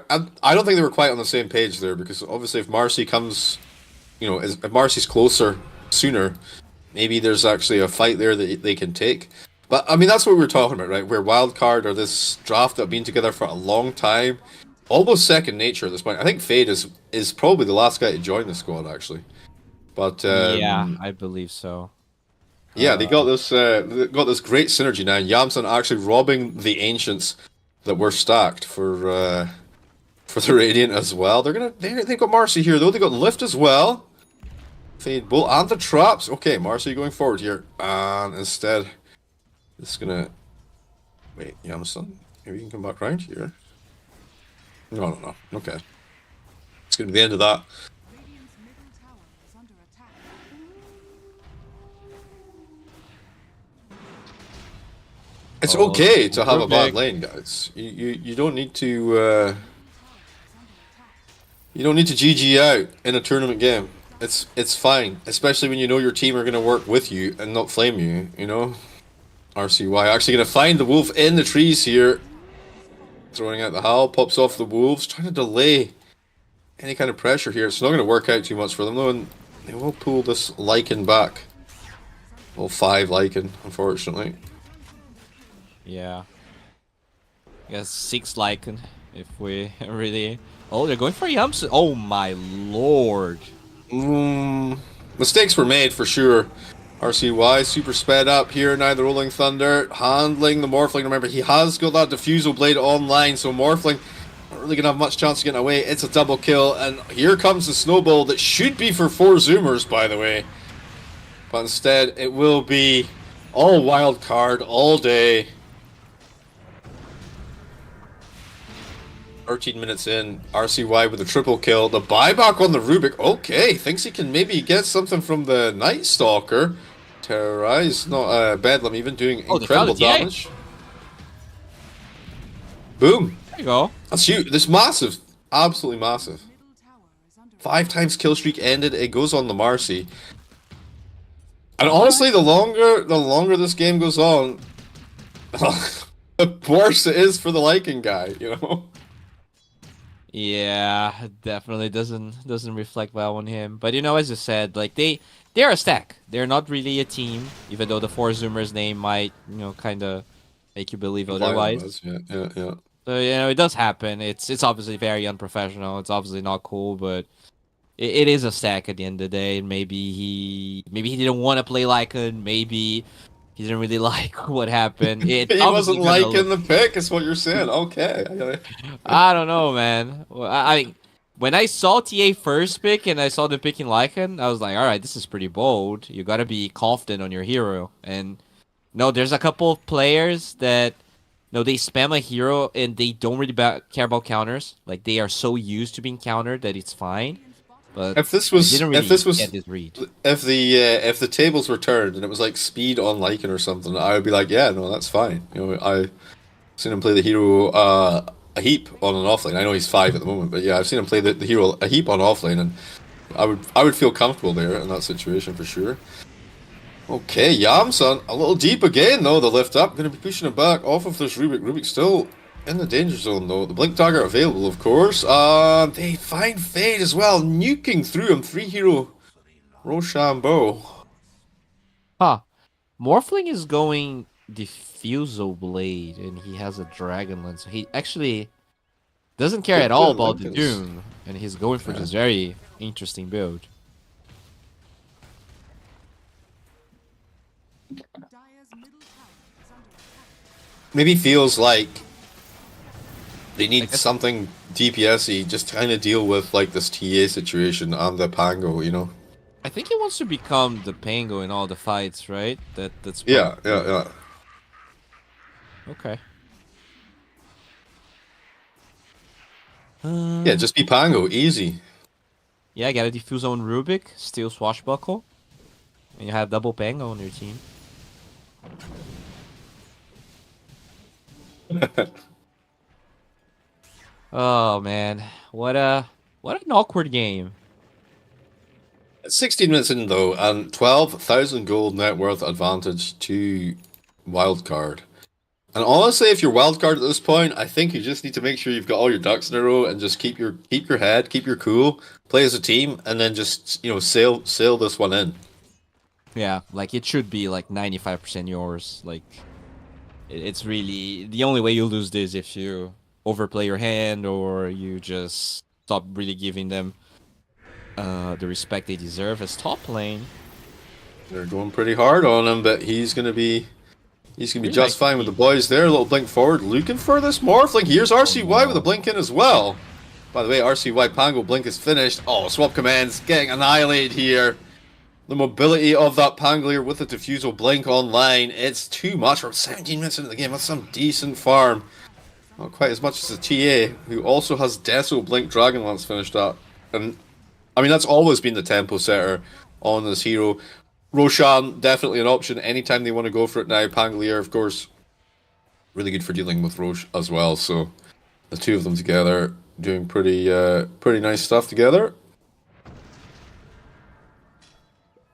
don't think they were quite on the same page there, because obviously if Marcy comes, if Marcy's closer sooner, maybe there's actually a fight there that they can take. But I mean, that's what we were talking about, right? Where Wildcard or this draft that have been together for a long time. almost second nature at this point. I think Fade is probably the last guy to join the squad actually. But Yeah, I believe so. yeah, they got this great synergy now. And Yamson actually robbing the ancients that were stacked for the Radiant as well. They've got Marcy here though. They got Lift as well. Fade Bolt and the traps. Okay, Marcy going forward here, and instead, it's gonna wait. Yamson, maybe you can come back round here. No. Okay, it's gonna be the end of that. It's okay to have a bad lane, guys. You don't need to GG out in a tournament game. It's fine, especially when you know your team are gonna work with you and not flame you. You know, RCY actually gonna find the wolf in the trees here, throwing out the howl, pops off the wolves, trying to delay any kind of pressure here. It's not gonna work out too much for them though, and they will pull this Lycan back. Well, 5 Lycan, unfortunately. Yeah. I guess 6 Lycan, if we really... Oh, they're going for Yamson. Oh my lord. Mistakes were made for sure. RCY super sped up here now. The Rolling Thunder handling the Morphling. Remember, he has got that Diffusal Blade online, so Morphling not really gonna have much chance of getting away. It's a double kill, and here comes the Snowball that should be for 4 Zoomers, by the way. But instead, it will be all wild card all day. 13 minutes in, RCY with a triple kill. The buyback on the Rubik. Okay, thinks he can maybe get something from the Night Stalker. Terrorize, not Bedlam, even doing incredible damage. Boom. There you go. That's huge. This massive. Absolutely massive. 5 times kill streak ended. It goes on the Marcy. And honestly, the longer this game goes on, the worse it is for the Lycan guy, you know? Yeah, definitely doesn't reflect well on him. But you know, as you said, like they're a stack. They're not really a team, even though the 4 Zoomers name might, you know, kind of make you believe otherwise. Yeah. So you know, it does happen. It's obviously very unprofessional. It's obviously not cool, but it is a stack at the end of the day. And maybe he didn't want to play Lycan. Maybe he didn't really like what happened. He wasn't liking the pick, is what you're saying. Okay. I don't know, man. Well, when I saw TA first pick and I saw the picking Lycan, I was like, all right, this is pretty bold. You got to be confident on your hero. And no, there's a couple of players that they spam a hero and they don't really care about counters. Like they are so used to being countered that it's fine. But if the tables were turned and it was like speed on Lycan or something, I would be like, yeah, no, that's fine. You know, I've seen him play the hero a heap on an offlane. I know he's 5 at the moment, but yeah, I've seen him play the hero a heap on offlane, and I would feel comfortable there in that situation for sure. Okay, Yamson a little deep again though. The lift up, going to be pushing it back off of this Rubik. Rubik still in the danger zone though. The blink dagger available, of course. They find Fade as well, nuking through him. 3 hero Rochambeau. Huh. Morphling is going Diffusal Blade, and he has a Dragon Lance. So he actually doesn't care at all about the Doom, and he's going for this very interesting build. Maybe feels like they need something DPS-y just to kind of deal with like this TA situation and the Pango, you know? I think he wants to become the Pango in all the fights, right? That's yeah. Okay. Yeah, just be Pango, easy. Yeah, get a Diffuse on Rubik, steal Swashbuckle, and you have double Pango on your team. Oh man, what an awkward game. 16 minutes in though, and 12,000 gold net worth advantage to wildcard. And honestly, if you're wildcard at this point, I think you just need to make sure you've got all your ducks in a row and just keep your head, keep your cool, play as a team, and then just sail this one in. Yeah, like it should be like 95% yours. Like it's really the only way you lose this if you overplay your hand or you just stop really giving them the respect they deserve as top lane. They're going pretty hard on him, but he's gonna be Really just nice fine with the boys there. A little blink forward, looking for this Morphling. Here's RCY with a blink in as well. By the way, RCY Pango blink is finished. Oh, swap commands getting annihilated here. The mobility of that Pangolier with the Diffusal blink online, it's too much. We're 17 minutes into the game. That's some decent farm. Not quite as much as the TA, who also has Deso blink Dragonlance finished up. And I mean, that's always been the tempo setter on this hero. Roshan, definitely an option anytime they want to go for it now. Pangolier, of course, really good for dealing with Roche as well. So the two of them together doing pretty nice stuff together. I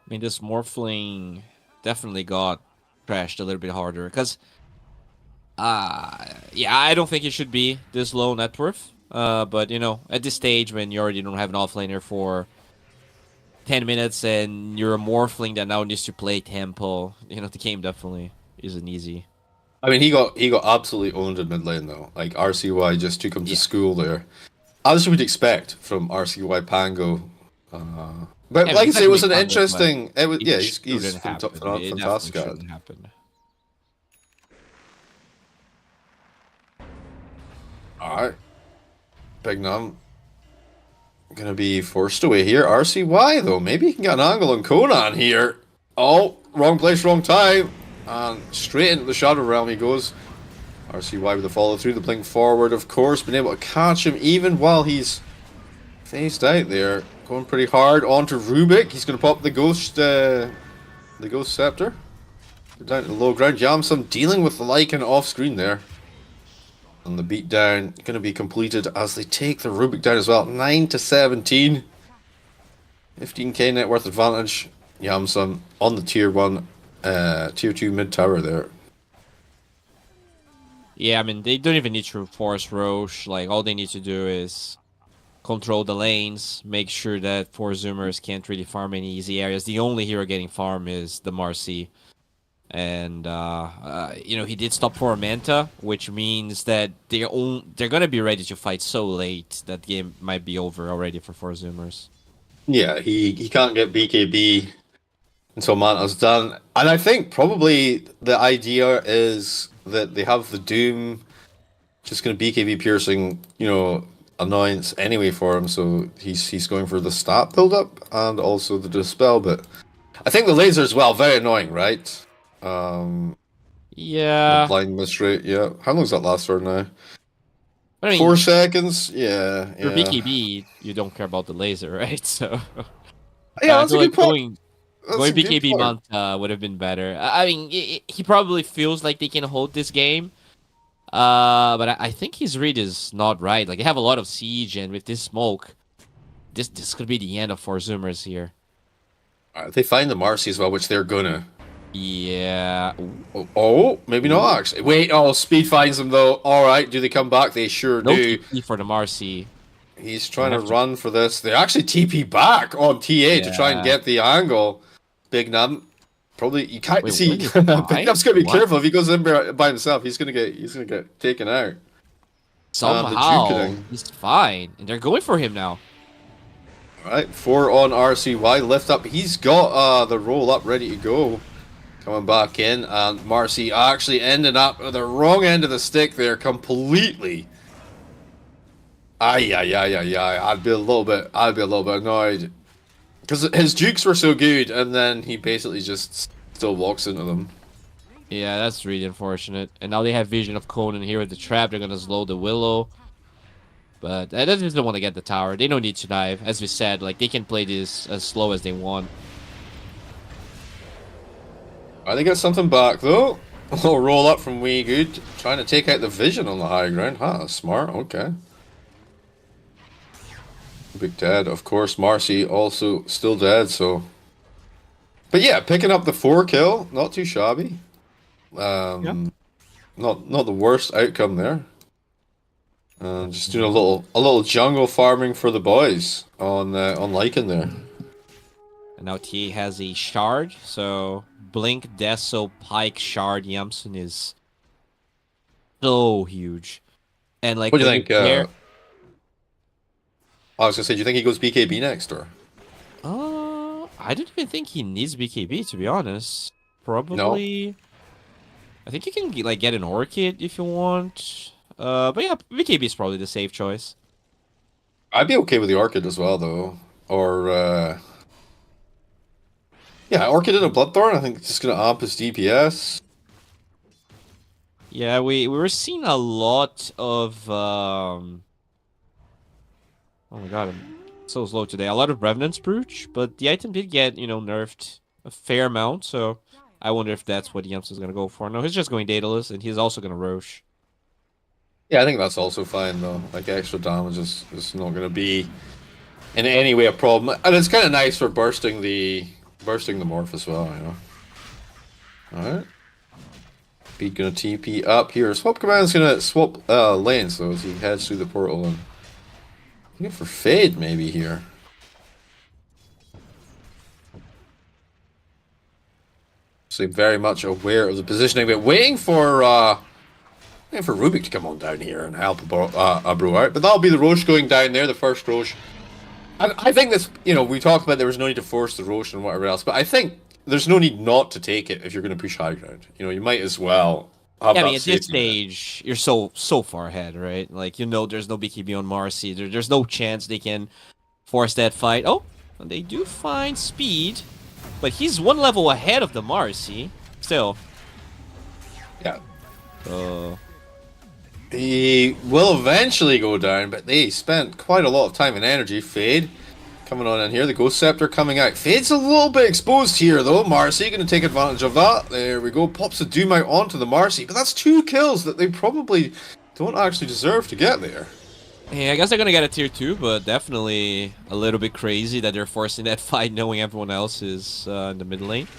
mean, this Morphling definitely got crashed a little bit harder because, yeah, I don't think it should be this low net worth. But, you know, at this stage when you already don't have an offlaner for 10 minutes and you're a Morphling that now needs to play tempo, you know, the game definitely isn't easy. I mean, he got absolutely owned in mid lane though. Like RCY just took him to school there, as you would expect from RCY Pango. But Yeah, like I say, it was an definitely interesting. It was It he's shouldn't happen. It definitely fantastic at it. shouldn't happen. All right, Big Num gonna be forced away here. RCY though, maybe he can get an angle on Conan here. Oh, wrong place, wrong time, and straight into the Shadow Realm he goes. RCY with the follow through, the blink forward, of course, been able to catch him even while he's faced out there. Going pretty hard onto Rubik. He's gonna pop the Ghost Scepter. Down to the low ground. Yamsum dealing with the Lycan off screen there. And the beatdown going to be completed as they take the Rubik down as well. 9-17. 15k net worth advantage. Yamsum on the tier 1, tier 2 mid tower there. Yeah, I mean, they don't even need to force Roche. Like, all they need to do is control the lanes, make sure that 4 Zoomers can't really farm any easy areas. The only hero getting farm is the Marcy. And, you know, he did stop for a Manta, which means that they're going to be ready to fight so late that game might be over already for 4 Zoomers. Yeah, he can't get BKB until Manta's done. And I think probably the idea is that they have the Doom just going to BKB piercing, you know, annoyance anyway for him. So he's going for the stat build-up and also the Dispel. But I think the laser as well, very annoying, right? Yeah. Blind miss rate, yeah. How long does that last for now? I mean, 4 seconds? Yeah. For BKB, you don't care about the laser, right? So Yeah, I that's a feel good like point. going BKB Manta would have been better. I mean, he probably feels like they can hold this game. But I think his read is not right. Like, they have a lot of siege, and with this smoke, this could be the end of 4 Zoomers here. They find the Marcy as well, which they're gonna. Yeah. Oh, maybe not actually. Wait, speed finds them though. Alright, do they come back? They sure No do. TP for the Marcy. He's trying to run for this. They actually TP back on TA to try and get the angle. Big Num. Probably you can't see. Big Num's gonna be careful if he goes in by himself. He's gonna get taken out. Somehow he's fine, and they're going for him now. Alright, 4 on RCY. Lift up. He's got the roll up ready to go. Coming back in, and Marcy actually ended up at the wrong end of the stick there completely. I'd be a little bit annoyed because his jukes were so good, and then he basically just still walks into them. Yeah, that's really unfortunate. And now they have vision of Conan here with the trap. They're gonna slow the Willow, but they just don't want to get the tower. They don't need to dive, as we said. Like, they can play this as slow as they want. They get something back though. A little roll up from Wee Good, trying to take out the vision on the high ground. Smart, okay. Big dead, of course. Marcy also still dead, so. But yeah, picking up the 4 kill, not too shabby. Not the worst outcome there. Just doing a little jungle farming for the boys on Lycan there. And now T has a shard, so Blink, Deso, Pike, Shard, Yamsun is so huge. And like, What do you when think? compare- I was gonna say, do you think he goes BKB next, or I don't even think he needs BKB, to be honest. Probably. I think you can like get an Orchid if you want. But yeah, BKB is probably the safe choice. I'd be okay with the Orchid as well, though. Or yeah, Orchid in a Bloodthorn. I think it's just gonna amp his DPS. Yeah, we were seeing a lot of oh my god, I'm so slow today. A lot of Revenant's Brooch, but the item did get, nerfed a fair amount, so I wonder if that's what Yemps is gonna go for. No, he's just going Daedalus, and he's also gonna Roche. Yeah, I think that's also fine, though. Like, extra damage is not gonna be in any way a problem. And it's kind of nice for bursting the morph as well, Alright. Beat gonna TP up here. Swap Command's gonna swap lanes, though, as he heads through the portal. And looking for Fade, maybe, here. So very much aware of the positioning, but waiting for Rubik to come on down here and help Abru out. But that'll be the Roche going down there, the first Roche. I think this, we talked about there was no need to force the Roche and whatever else, but I think there's no need not to take it if you're going to push high ground. You might as well have Yeah, I that mean, at this safety net. stage, you're so far ahead, right? Like, there's no BKB on Marcy. There's no chance they can force that fight. Oh, they do find speed, but he's one level ahead of the Marcy. Still. Yeah. He will eventually go down, but they spent quite a lot of time and energy. Fade coming on in here. The Ghost Scepter coming out. Fade's a little bit exposed here, though. Marcy going to take advantage of that. There we go. Pops the Doom out onto the Marcy, but that's 2 kills that they probably don't actually deserve to get there. Yeah, I guess they're going to get a tier 2, but definitely a little bit crazy that they're forcing that fight knowing everyone else is in the mid lane.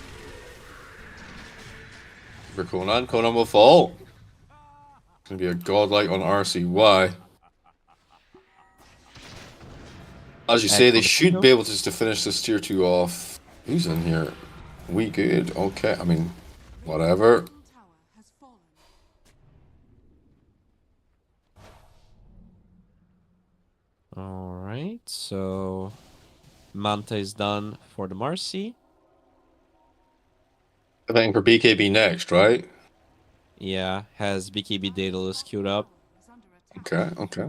For Conan. Conan will fall. It's going to be a godlike on RCY. As you say, they should be able to finish this tier 2 off. Who's in here? We good. Okay, I mean, whatever. Alright, so Manta is done for the Marcy. I think for BKB next, right? Yeah, has BKB Daedalus queued up. Okay, okay.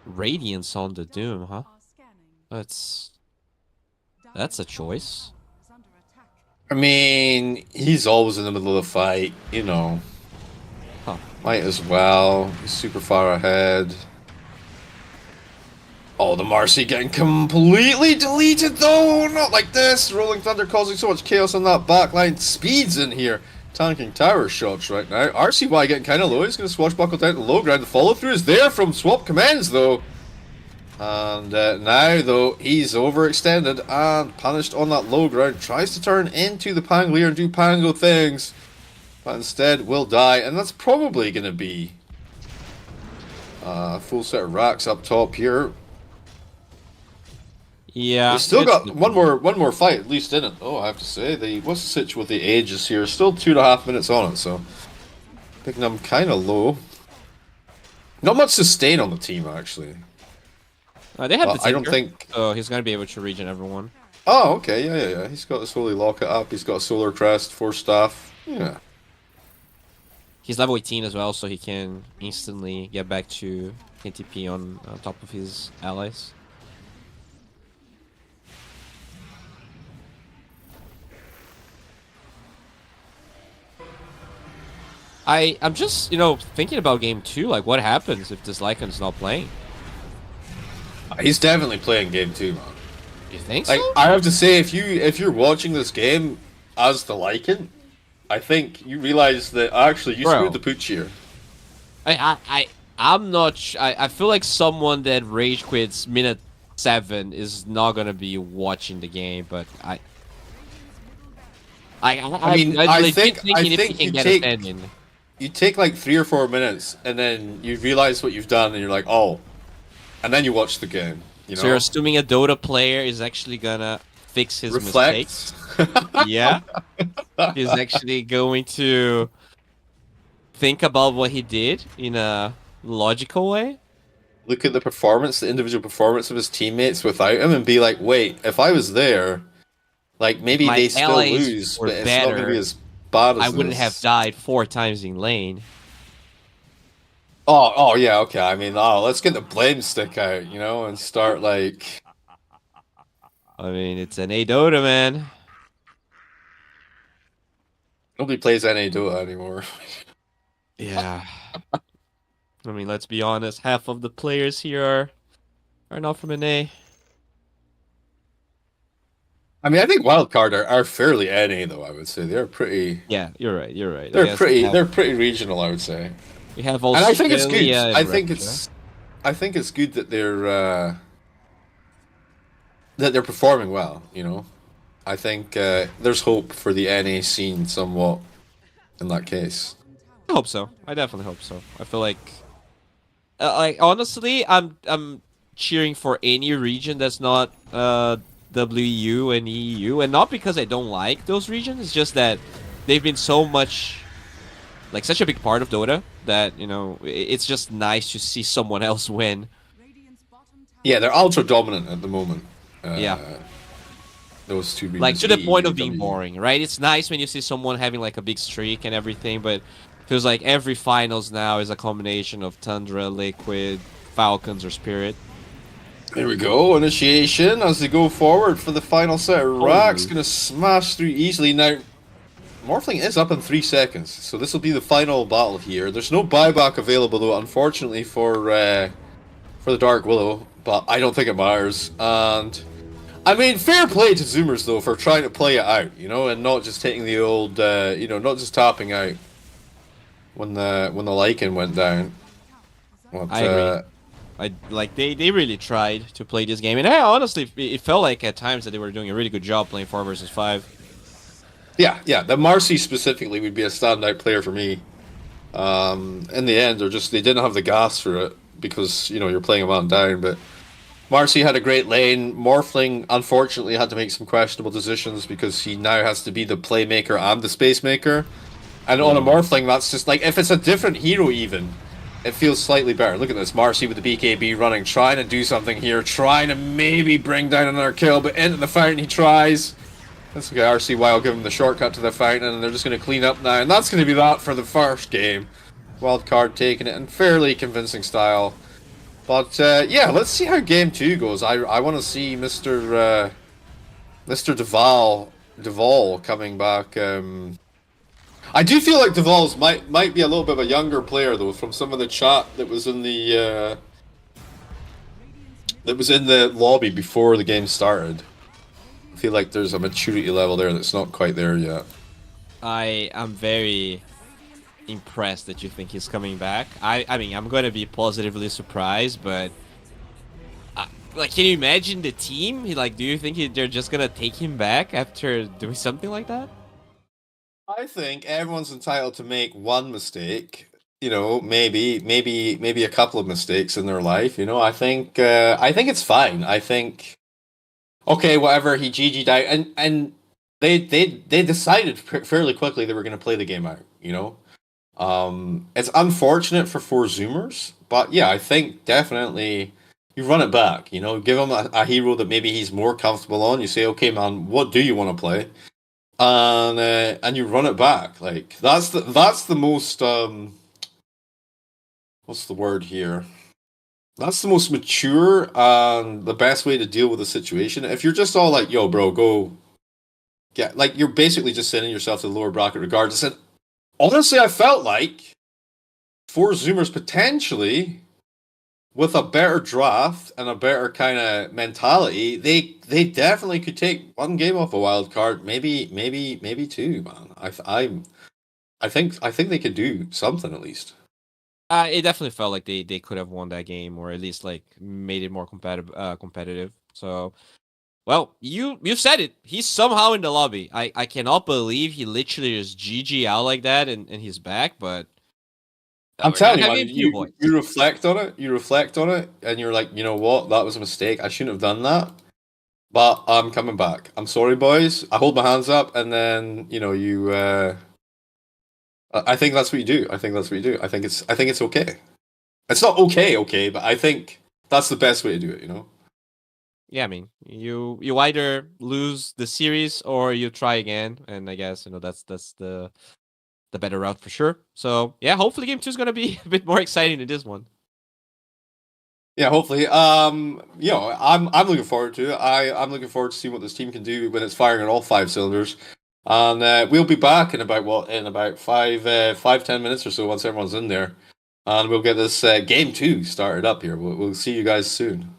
Radiance on the Doom, huh? That's a choice. I mean, he's always in the middle of the fight, Huh. Might as well. He's super far ahead. Oh, the Marcy getting completely deleted, though! Not like this! Rolling Thunder causing so much chaos on that backline. Speed's in here. Tanking tower shots right now. RCY getting kind of low. He's going to swashbuckle down to low ground. The follow-through is there from Swap Commands, though. And now, though, he's overextended and punished on that low ground. Tries to turn into the Pangolier and do Pango things. But instead will die. And that's probably going to be a full set of racks up top here. Yeah. He's still got one more fight, at least in it. Oh, I have to say, what's the situation with the ages here? Still 2.5 minutes on it, so picking them kind of low. Not much sustain on the team, actually. They have the I don't Tinker, think. so he's gonna be able to regen everyone. Oh, okay, yeah. He's got this Holy Locket up. He's got a Solar Crest, 4 staff. Yeah. He's level 18 as well, so he can instantly get back to NTP on top of his allies. I'm just, thinking about game 2, like what happens if this Lycan's not playing? He's definitely playing game 2, man. You think Like, so? I have to say, if you're watching this game as the Lycan, I think you realize that actually you screwed the pooch here. I'm not. I feel like someone that rage quits minute 7 is not gonna be watching the game, but I think you take like 3 or 4 minutes, and then you realize what you've done, and you're like, oh, and then you watch the game. So you're assuming a Dota player is actually gonna fix his Reflect. mistakes. Yeah, he's actually going to think about what he did in a logical way. Look at the performance, the individual performance of his teammates without him, and be like, wait, if I was there, like maybe My they still allies lose, were but it's not going to better, be as bad as I wouldn't this. have died 4 times in lane. Oh, yeah, okay. I mean, let's get the blame stick out, and start like. I mean, it's an A Dota, man. Nobody plays NA Dota anymore. Yeah. I mean, let's be honest. Half of the players here are not from NA. I mean, I think Wildcard are fairly NA though. I would say they're pretty. Yeah, you're right. You're right. They're pretty regional. I would say. We have And I think it's good. Australia I and think it's good that they're performing well. I think there's hope for the NA scene somewhat in that case. I hope so. I definitely hope so. I feel like honestly, I'm cheering for any region that's not WU and EU, and not because I don't like those regions. It's just that they've been such a big part of Dota that it's just nice to see someone else win. Yeah, they're ultra dominant at the moment. Yeah. Those two regions. Like, to the point of EU. being boring, right? It's nice when you see someone having like a big streak and everything, but it feels like every finals now is a combination of Tundra, Liquid, Falcons, or Spirit. There we go. Initiation as they go forward for the final set. Rack's going to smash through easily. Now, Morphling is up in 3 seconds, so this will be the final battle here. There's no buyback available, though, unfortunately, for the Dark Willow, but I don't think it matters. And I mean, fair play to Zoomers, though, for trying to play it out, and not just taking the old, not just tapping out when the Lycan went down. But, I agree. They really tried to play this game, and honestly, it felt like at times that they were doing a really good job playing 4 versus 5. Yeah. The Marcy specifically would be a standout player for me. In the end, they didn't have the gas for it because you're playing a man down, but. Marcy had a great lane. Morphling, unfortunately, had to make some questionable decisions because he now has to be the playmaker and the space maker. And on a Morphling, that's just like, if it's a different hero even, it feels slightly better. Look at this, Marcy with the BKB running, trying to do something here, trying to maybe bring down another kill, but into the fountain he tries. That's okay, RCY will give him the shortcut to the fountain, and they're just going to clean up now. And that's going to be that for the first game. Wildcard taking it in fairly convincing style. But yeah, let's see how game 2 goes. I want to see Mr. Duval coming back. I do feel like Duval's might be a little bit of a younger player though, from some of the chat that was in the lobby before the game started. I feel like there's a maturity level there that's not quite there yet. I am very impressed that you think he's coming back. I mean, I'm going to be positively surprised, but can you imagine the team? Do you think they're just going to take him back after doing something like that? I think everyone's entitled to make one mistake. Maybe a couple of mistakes in their life. I think it's fine. I think okay, whatever. He GG'd out, and they decided fairly quickly they were going to play the game out. It's unfortunate for 4 Zoomers, but yeah, I think definitely you run it back. Give him a hero that maybe he's more comfortable on. You say, okay, man, what do you want to play? And you run it back. Like that's the most what's the word here? That's the most mature and the best way to deal with the situation. If you're just all like, yo, bro, go get, like, you're basically just sending yourself to the lower bracket regardless. And honestly, I felt like 4 Zoomers potentially, with a better draft and a better kind of mentality, they definitely could take one game off a wild card, maybe 2, man. I think they could do something at least. It definitely felt like they could have won that game, or at least made it more competitive. So, well, you said it. He's somehow in the lobby. I cannot believe he literally just GG out like that and he's back. But I'm telling you, man, you reflect on it. And you're like, you know what? That was a mistake. I shouldn't have done that. But I'm coming back. I'm sorry, boys. I hold my hands up, and then you. I think that's what you do. I think that's what you do. I think it's okay. It's not okay, but I think that's the best way to do it. Yeah, I mean, you either lose the series or you try again, and I guess that's the better route for sure. So yeah, hopefully game 2 is gonna be a bit more exciting than this one. Yeah, hopefully. I'm looking forward to it. I'm looking forward to seeing what this team can do when it's firing on all 5 cylinders. And we'll be back in about 5-10 minutes or so once everyone's in there, and we'll get this game 2 started up here. We'll see you guys soon.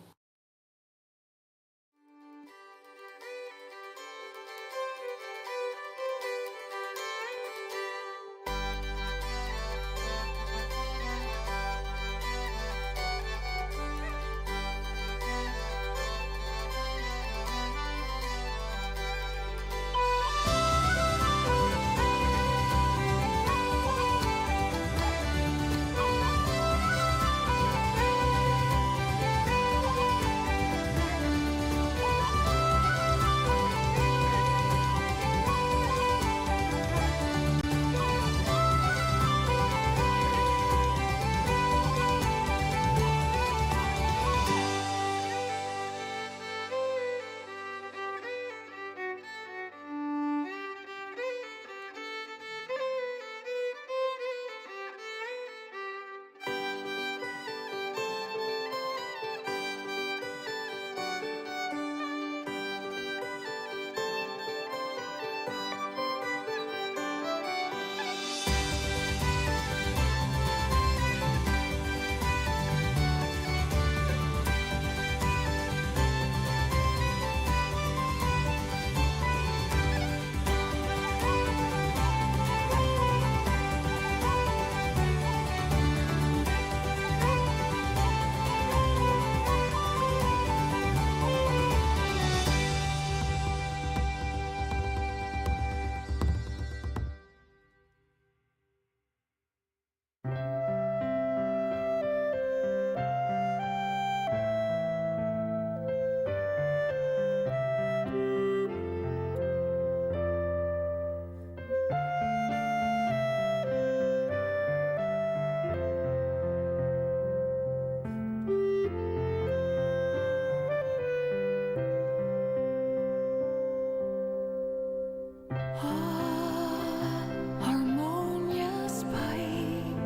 Harmonious pipe,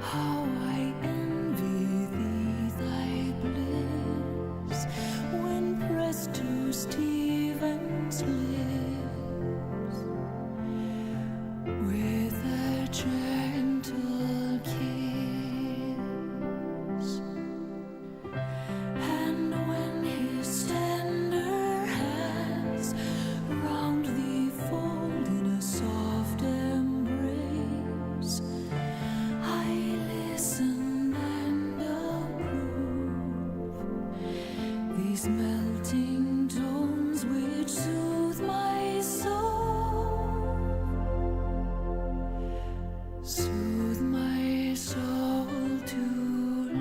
how I envy thee thy bliss, when pressed to Stephen's lips, with a gentle kiss, and when his tender hands round thee fold in a soft embrace, I listen and approve these melting tones which soothe my soul, soothe my soul to love.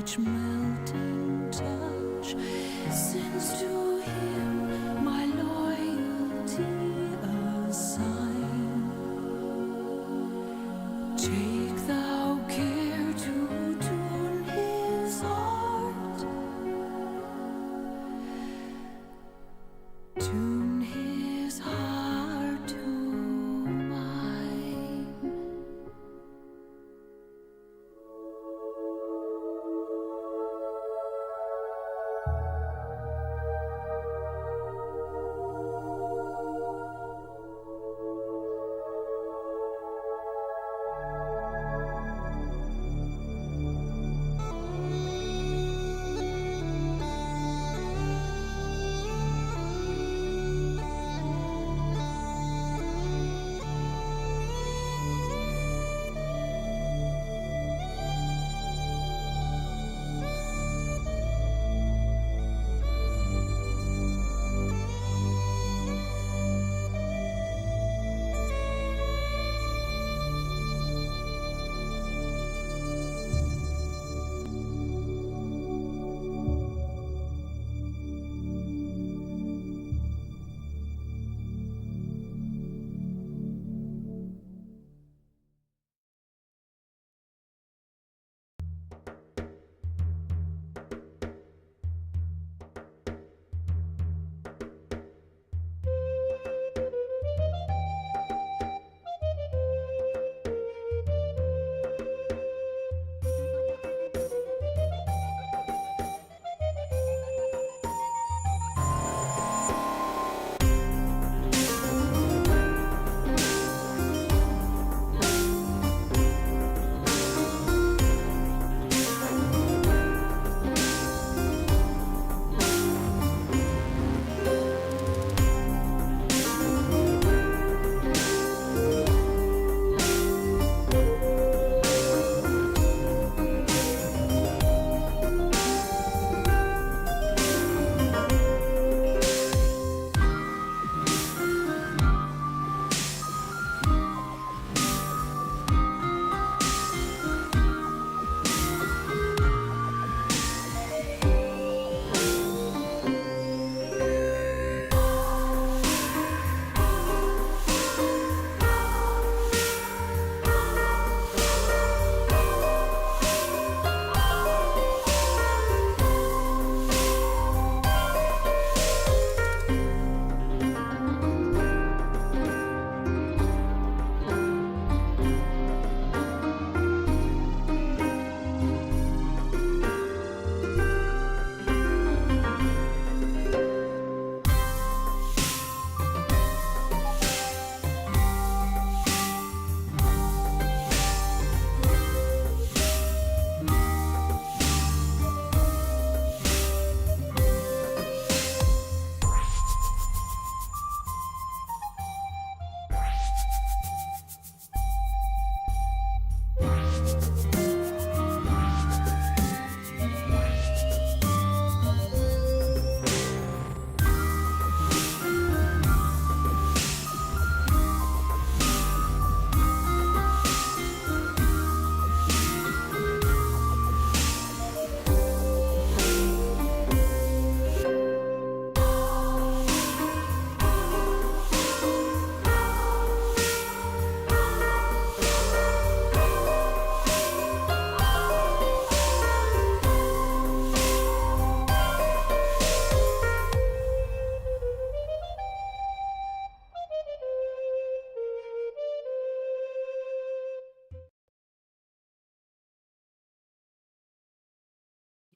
each melting touch sends to him my loyalty assign. Take thou care to tune his heart, tune his heart to mine.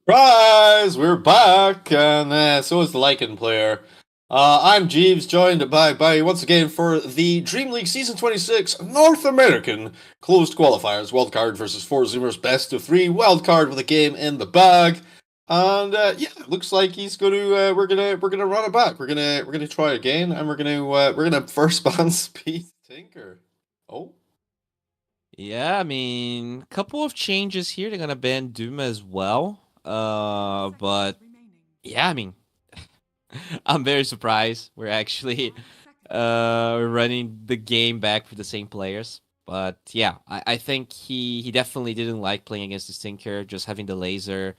Surprise! We're back, and so is the Lycan player. I'm Jeeves, joined by Barry once again for the DreamLeague Season 26 North American Closed Qualifiers wildcard versus 4 Zoomers best of 3 wildcard with a game in the bag. And yeah, looks like he's going to. We're gonna run it back. We're gonna try again, and we're gonna first ban Speed Tinker. Oh. Yeah, I mean, couple of changes here. They're gonna ban Doom as well. But yeah, I mean, I'm very surprised. We're actually running the game back for the same players. But yeah, I think he definitely didn't like playing against the Tinker. Just having the laser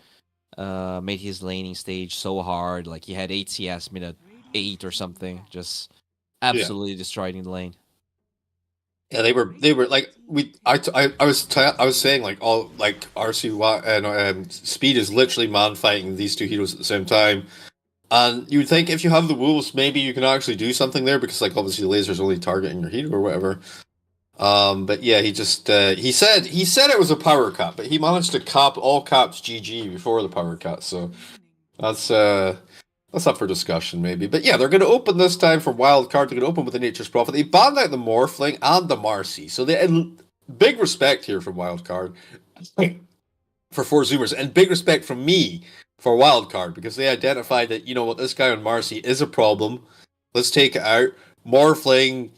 made his laning stage so hard. Like he had 8 CS minute 8 or something. Just absolutely destroying the lane. Yeah, they were like I was saying like all like RCY and Speed is literally man fighting these two heroes at the same time, and you would think if you have the wolves, maybe you can actually do something there because like obviously the laser's only targeting your hero or whatever. But yeah, he just he said it was a power cut, but he managed to cap all caps GG before the power cut, so that's up for discussion, maybe. But yeah, they're going to open this time for Wildcard. They're going to open with the Nature's Prophet. They banned out the Morphling and the Marcy. So big respect here from Wildcard for 4 Zoomers. And big respect from me for Wildcard because they identified that, you know what, this guy on Marcy is a problem. Let's take it out. Morphling,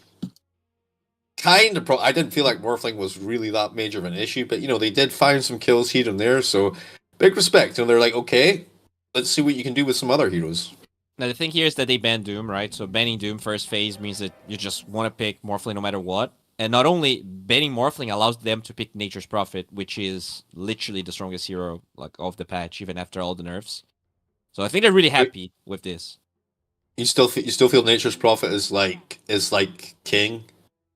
kind of... I didn't feel like Morphling was really that major of an issue. But, you know, they did find some kills here and there. So big respect. And they're like, okay, let's see what you can do with some other heroes. Now, the thing here is that they banned Doom, right? So banning Doom first phase means that you just want to pick Morphling no matter what. And not only banning Morphling allows them to pick Nature's Prophet, which is literally the strongest hero like of the patch, even after all the nerfs. So I think they're really happy with this. You still feel Nature's Prophet is like king?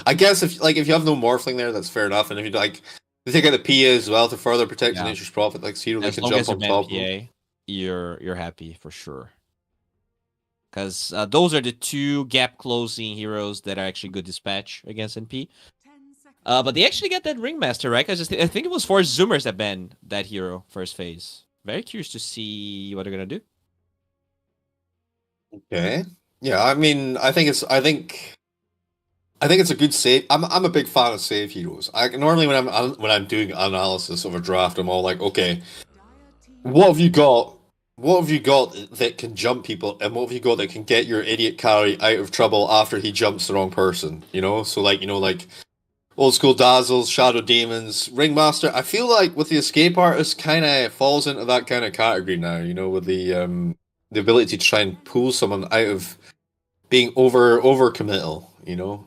I guess if you have no Morphling there, that's fair enough. And if you like, you take out the PA as well to further protect Nature's Prophet, like hero that can jump on top. PA, you're happy for sure. Because those are the 2 gap closing heroes that are actually good dispatch against NP. But they actually got that Ringmaster, right? Because I think it was 4 Zoomers that banned that hero first phase. Very curious to see what they're gonna do. Okay. Yeah, I mean, I think it's a good save. I'm a big fan of save heroes. Normally when I'm doing analysis of a draft, I'm all like, okay, what have you got? What have you got that can jump people, and what have you got that can get your idiot carry out of trouble after he jumps the wrong person? You know, so like old school Dazzles, Shadow Demons, Ringmaster. I feel like with the Escape Artist, kind of falls into that kind of category now. You know, with the ability to try and pull someone out of being over-committal, you know.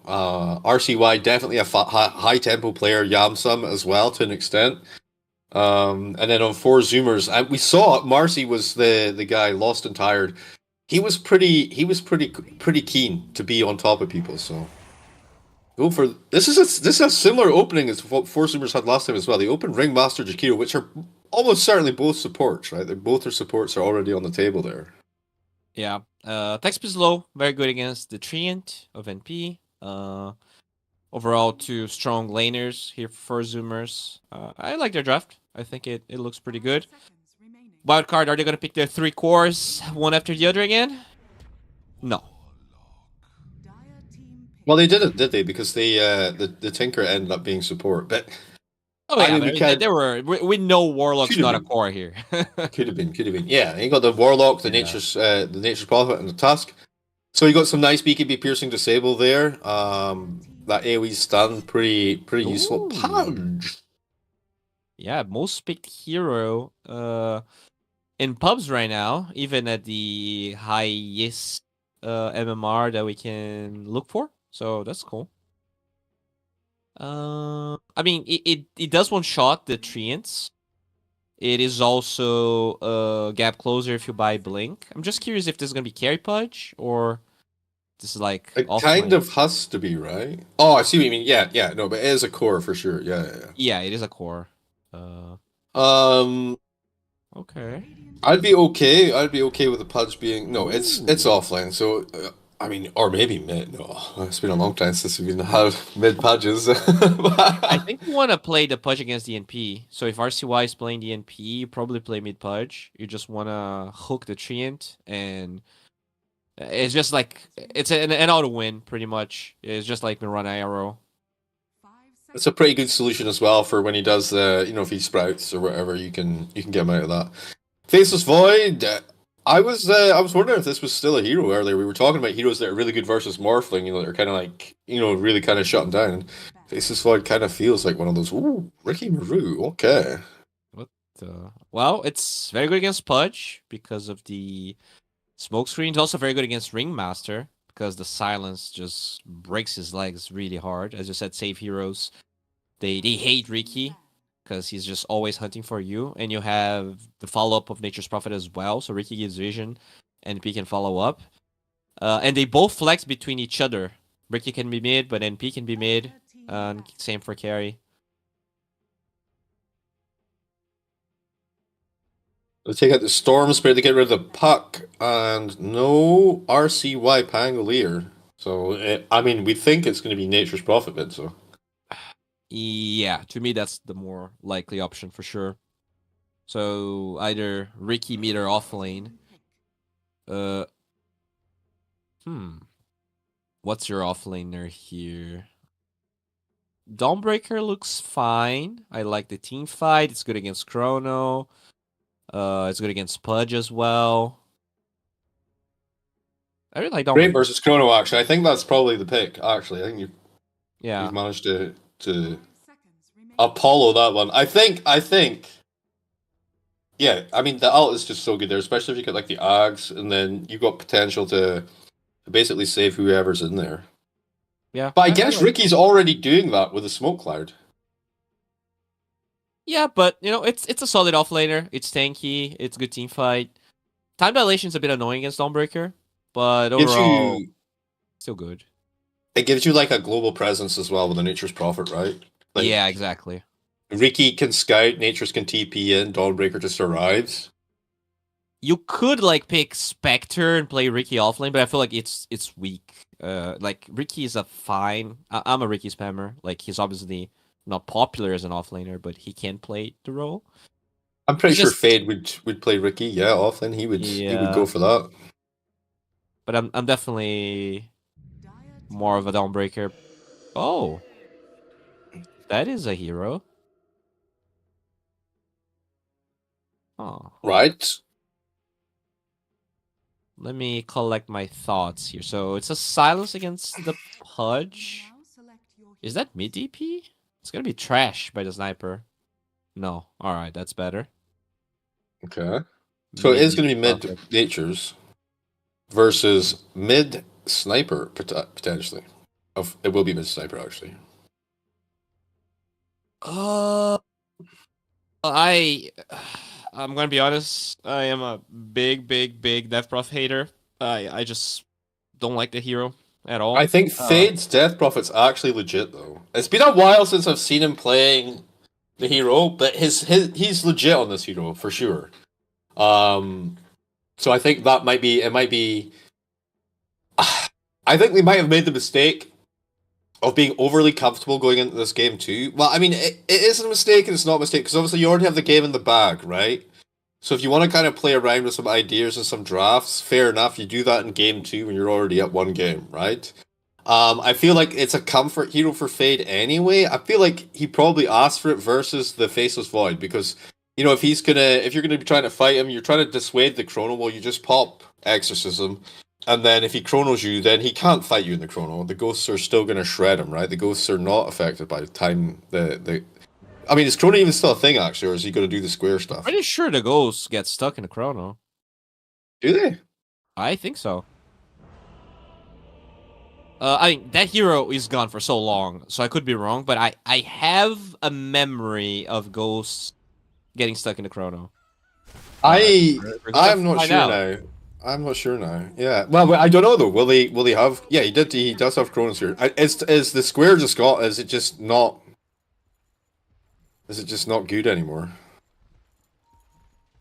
RCY definitely a high tempo player, Yamsum as well to an extent. And then on 4 Zoomers, we saw Marcy was the guy lost and tired. He was pretty keen to be on top of people. So go for this is a similar opening as what 4 Zoomers had last time as well. They opened Ringmaster, Jakiro, which are almost certainly both supports, right? Both their supports are already on the table there. Yeah. Text is low, very good against the Treant of NP. Overall, 2 strong laners here for Zoomers. I like their draft. I think it looks pretty good. Wildcard, are they going to pick their 3 cores one after the other again? No. Well, they didn't, did they? Because the Tinker ended up being support. But oh yeah, we know Warlock's not a core here. could have been. Yeah, you got the Warlock, the Nature's Prophet, and the Tusk. So you got some nice BKB piercing disable there. That AoE stun, pretty useful. Punch. Yeah, most picked hero in pubs right now, even at the highest MMR that we can look for. So that's cool. I mean, it does one shot the Treants. It is also a gap closer if you buy Blink. I'm just curious if this is gonna be carry pudge or this is like it kind of has to be, right? Oh, I see what you mean. Yeah, no, but it is a core for sure. Yeah. Yeah, it is a core. Okay. I'd be okay with the pudge being it's offline. So I mean, or maybe mid. No, it's been a long time since we've had mid pudges. I think you want to play the pudge against the NP. So if RCY is playing the NP, you probably play mid pudge. You just want to hook the Treant, and it's just like it's an auto win pretty much. It's just like Mirana Arrow. It's a pretty good solution as well for when he does if he sprouts or whatever, you can get him out of that. Faceless Void. I was wondering if this was still a hero earlier. We were talking about heroes that are really good versus Morphling, that are kind of like, really kind of shutting down. And Faceless Void kind of feels like one of those, ooh, Ricky Maru, okay. Well, it's very good against Pudge because of the smoke screen. It's also very good against Ringmaster because the silence just breaks his legs really hard. As you said, save heroes. They hate Ricky because he's just always hunting for you, and you have the follow-up of Nature's Prophet as well, so Ricky gives vision, NP can follow up. And they both flex between each other. Ricky can be mid, but NP can be mid. Same for carry. They take out the Storm Spirit to get rid of the Puck, and no RCY Pangolier. So, I mean, we think it's going to be Nature's Prophet mid, so. Yeah, to me, that's the more likely option for sure. So, either Ricky mid or off lane. What's your offlaner here? Dawnbreaker looks fine. I like the team fight. It's good against Chrono. It's good against Pudge as well. I really like Dawnbreaker. Great versus Chrono, actually. I think that's probably the pick, actually. I think you've Yeah. managed to Apollo that one. I think yeah, I mean the ult is just so good there, especially if you get like the Ags, and then you've got potential to basically save whoever's in there. Yeah. But I guess Ricky's already doing that with a smoke cloud. Yeah, but you know, it's a solid offlaner. It's tanky. It's good team fight. Time dilation's a bit annoying against Dawnbreaker, but overall, still good. It gives you like a global presence as well with the Nature's Prophet, right? Like, yeah, exactly. Ricky can scout, Nature's can TP in, Dawnbreaker just arrives. You could like pick Spectre and play Ricky offlane, but I feel like it's weak. Like Ricky is a fine. I'm a Ricky spammer. Like he's obviously not popular as an offlaner, but he can play the role. I'm pretty sure Fade would play Ricky. Yeah, offlane he would go for that. But I'm definitely more of a Dawnbreaker. Oh, that is a hero. Oh, right. Let me collect my thoughts here. So it's a silence against the Pudge. Is that mid DP? It's gonna be trash by the sniper. No. Alright, that's better. Okay. So it is gonna be mid Nature's versus mid sniper potentially. It will be mid sniper actually. I'm gonna be honest. I am a big Death Prof hater. I just don't like the hero at all. I think Fade's Death Prophet's actually legit though. It's been a while since I've seen him playing the hero, but he's legit on this hero for sure. So I think that might be. I think we might have made the mistake of being overly comfortable going into this game too. Well, I mean, it is a mistake and it's not a mistake because obviously you already have the game in the bag, right? So if you want to kind of play around with some ideas and some drafts, fair enough. You do that in game 2 when you're already at one game, right? I feel like it's a comfort hero for Fade anyway. I feel like he probably asked for it versus the Faceless Void because, you know, if you're gonna be trying to fight him, you're trying to dissuade the Chrono, well, you just pop Exorcism. And then if he chronos you, then he can't fight you in the chrono. The ghosts are still going to shred him, right? The ghosts are not affected by the time I mean, is chrono even still a thing, actually, or is he going to do the square stuff? Pretty sure the ghosts get stuck in the chrono. Do they? I think so. I mean, that hero is gone for so long, so I could be wrong, but I have a memory of ghosts getting stuck in the chrono. I'm not sure now. I'm not sure now. Yeah. Well, I don't know though. Will he have? Yeah, he did. He does have Chronos here. Is the square just got? Is it just not good anymore?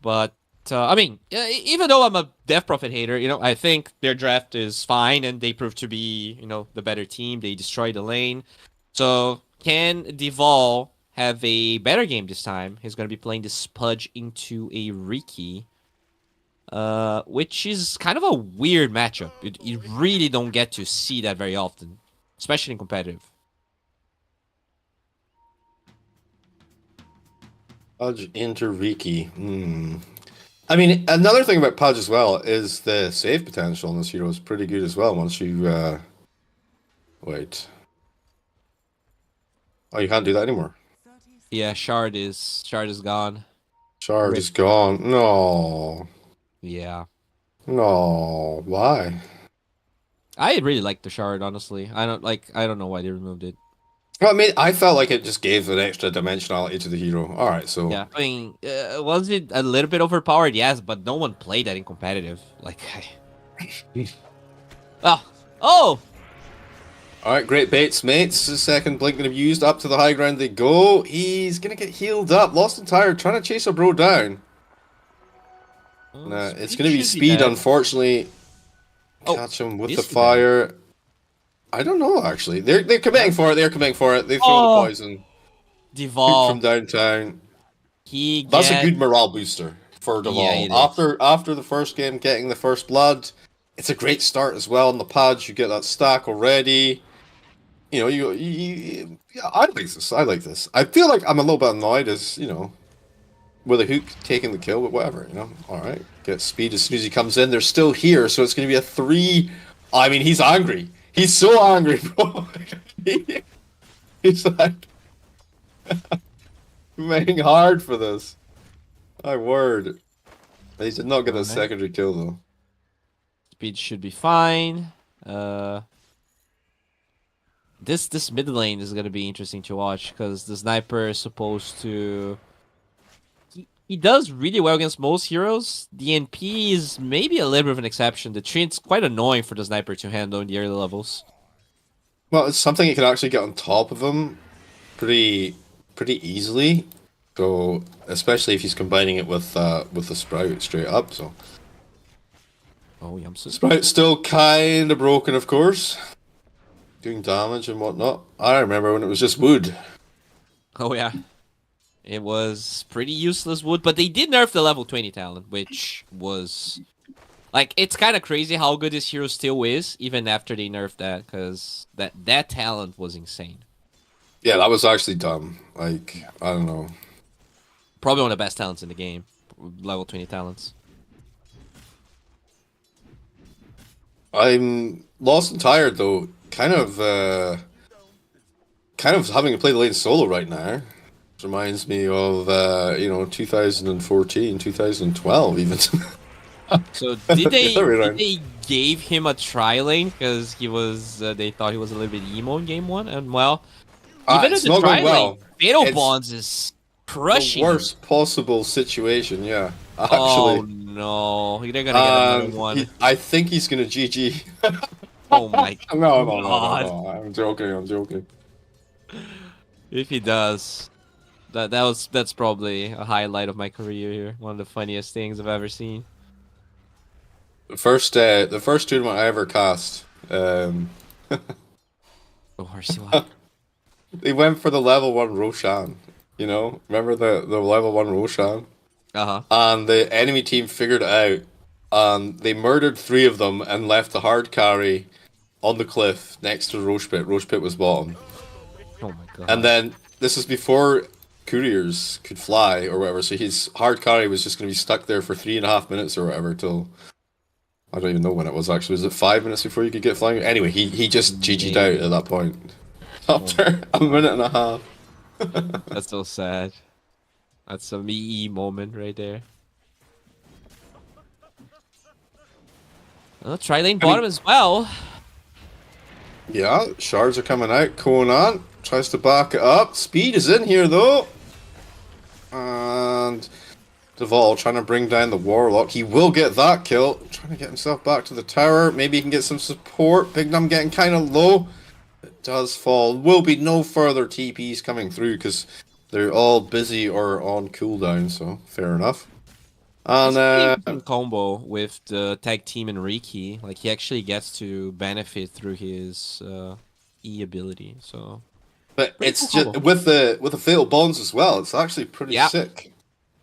But I mean, even though I'm a Death Prophet hater, you know, I think their draft is fine, and they prove to be, you know, the better team. They destroy the lane. So can Deval have a better game this time? He's going to be playing this Pudge into a Riki. Which is kind of a weird matchup. You really don't get to see that very often, especially in competitive. Pudge into Riki. I mean, another thing about Pudge as well is the save potential on this hero is pretty good as well. Once you wait, oh, you can't do that anymore. Yeah, Shard is gone. Shard is gone. No. Yeah. No, why? I really like the Shard, honestly. I don't know why they removed it. Well, I mean, I felt like it just gave an extra dimensionality to the hero. All right, so Yeah, I mean, was it a little bit overpowered? Yes, but no one played that in competitive. Like, oh, all right, great baits, mates. The second blink gonna be used. Up to the high ground they go. He's gonna get healed up. Lost and tired, trying to chase a bro down. Nah, it's gonna be speed, unfortunately. Catch him with the fire. I don't know, actually. They're committing for it. They're committing for it. They throw the poison. Devolve from downtown. That's a good morale booster for Devolve. Yeah, after the first game, getting the first blood, it's a great start as well. On the pads, you get that stack already. You know, I like this. I like this. I feel like I'm a little bit annoyed as, you know, with a hook taking the kill, but whatever, you know. All right, get speed as soon as he comes in. They're still here, so it's going to be a 3. I mean, he's angry. He's so angry, bro. He's like making hard for this. My word. He did not get a secondary kill though. Speed should be fine. This mid lane is gonna be interesting to watch because the sniper is supposed to. He does really well against most heroes. The NP is maybe a little bit of an exception. The Trint's quite annoying for the sniper to handle in the early levels. Well, it's something you can actually get on top of him pretty easily. So, especially if he's combining it with the Sprout straight up. So, Sprout's still kind of broken, of course, doing damage and whatnot. I remember when it was just wood. Oh yeah. It was pretty useless wood, but they did nerf the level 20 talent, which was... Like, it's kind of crazy how good this hero still is, even after they nerfed that, because that talent was insane. Yeah, that was actually dumb. Like, I don't know. Probably one of the best talents in the game. Level 20 talents. I'm lost and tired, though. Kind of having to play the lane solo right now. Reminds me of 2014, 2012 even. So did they gave him a tri lane because he was they thought he was a little bit emo in game 1, and well, even in the tri lane, Fatal Bonds is crushing. The worst possible situation, yeah. Actually, oh no, they're gonna get another one. I think he's gonna GG. Oh my no, I'm joking. If he does. That's probably a highlight of my career here. One of the funniest things I've ever seen. The first tournament I ever cast. Oh, They went for the level 1 Roshan. You know, remember the level 1 Roshan? And the enemy team figured it out, and they murdered 3 of them and left the hard carry on the cliff next to Roche Pit. Roche Pit was bottom. Oh my god! And then this is before couriers could fly or whatever, so his hard carry was just going to be stuck there for 3.5 minutes or whatever till I don't even know when it was actually. Was it 5 minutes before you could get flying? Anyway, he just GG'd out at that point after a minute and a half. That's so sad. That's a me moment right there. Well, try lane bottom as well. Yeah, shards are coming out. Conan tries to back it up. Speed is in here though. And Deval trying to bring down the Warlock. He will get that kill. Trying to get himself back to the tower. Maybe he can get some support. Big Num getting kind of low. It does fall. Will be no further TPs coming through because they're all busy or on cooldown, so fair enough. And combo with the tag team and Riki, like he actually gets to benefit through his E ability. So, but it's just with the fatal bonds as well. It's actually pretty sick.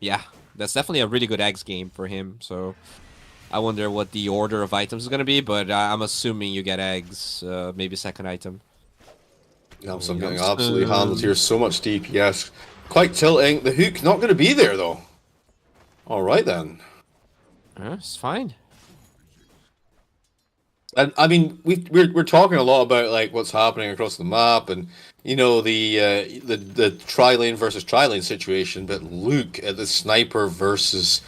Yeah, that's definitely a really good Eggs game for him. So, I wonder what the order of items is gonna be, but I'm assuming you get Eggs, maybe second item. Yeah, so I'm getting absolutely handled here. So much DPS, quite tilting. The hook not going to be there though. All right then. It's fine. And I mean, we're talking a lot about like what's happening across the map, and you know the tri lane versus tri lane situation. But look at the sniper versus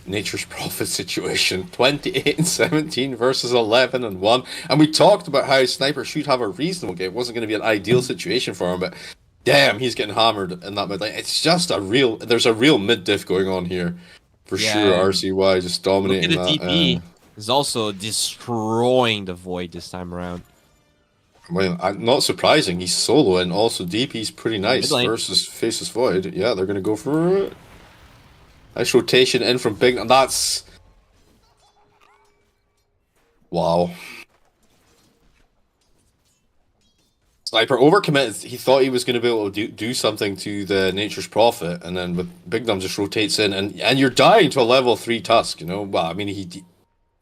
Nature's Prophet situation. 28-17 versus 11-1. And we talked about how Sniper should have a reasonable game. It wasn't going to be an ideal situation for him, but damn, he's getting hammered in that mid lane. It's just there's a real mid diff going on here. For sure, RCY just dominating Look at that. the DP is also destroying the Void this time around. Well, not surprising. He's solo, and also DP's pretty nice Mid lane. versus Faceless Void. Yeah, they're going to go for it. Nice rotation in from Big, and that's... Wow. Sniper overcommitted. He thought he was going to be able to do something to the Nature's Prophet, and then with Big Dumb just rotates in, and you're dying to a level 3 Tusk, you know? Well, I mean,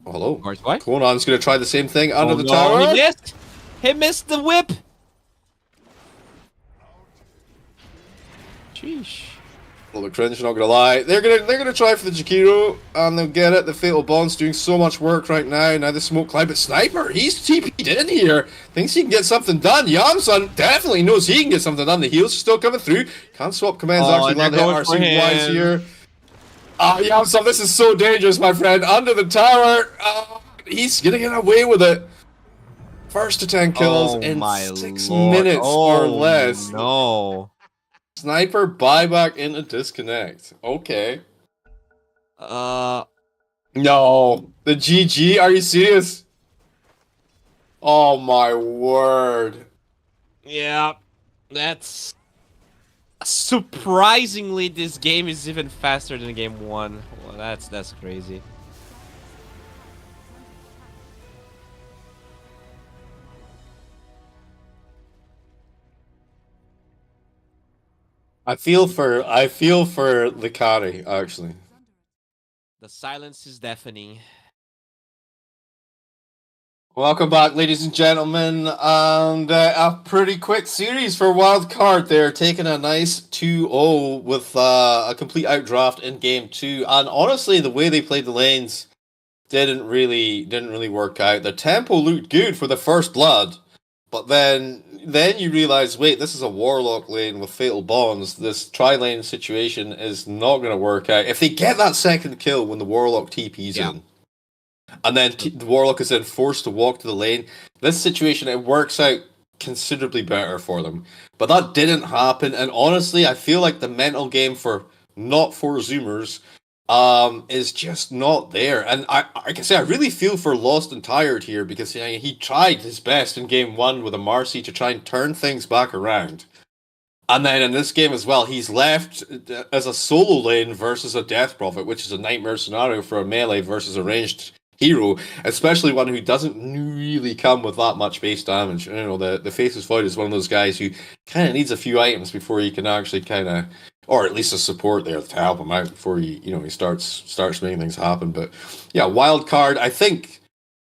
oh, hello. What? Conan's going to try the same thing under the tower. He missed! He missed the whip! Sheesh. Well, the cringe, not gonna lie. They're gonna try for the Jakiro, and they'll get it. The Fatal Bond's doing so much work right now. Now the smoke climb, but Sniper, he's TP'd in here. Thinks he can get something done. Yamsun definitely knows he can get something done. The heals are still coming through. Can't swap commands. Actually, and they're land the going for RC-wise him. here. Yamsun, this is so dangerous, my friend. Under the tower. He's gonna get away with it. First to 10 kills in 6 minutes or less. No. Sniper buyback into disconnect. Okay. No. The GG? Are you serious? Oh my word. Yeah. That's... Surprisingly, this game is even faster than game 1. Well, that's crazy. I feel for the carry, actually. The silence is deafening. Welcome back, ladies and gentlemen, and a pretty quick series for Wildcard. They're taking a nice 2-0 with a complete outdraft in game 2, and honestly, the way they played the lanes didn't really work out. The tempo looked good for the first blood, but then you realize, wait, this is a Warlock lane with Fatal Bonds. This tri-lane situation is not going to work out. If they get that second kill when the Warlock TP's in, and then the Warlock is then forced to walk to the lane, this situation, it works out considerably better for them. But that didn't happen, and honestly, I feel like the mental game for not for Zoomers is just not there. And I can say I really feel for Lost and Tired here, because he tried his best in game 1 with a Marcy to try and turn things back around. And then in this game as well, he's left as a solo lane versus a Death Prophet, which is a nightmare scenario for a melee versus a ranged hero, especially one who doesn't really come with that much base damage. You know, the Faceless Void is one of those guys who kind of needs a few items before he can actually kind of, or at least a support there to help him out before he starts making things happen. But yeah, Wildcard, I think,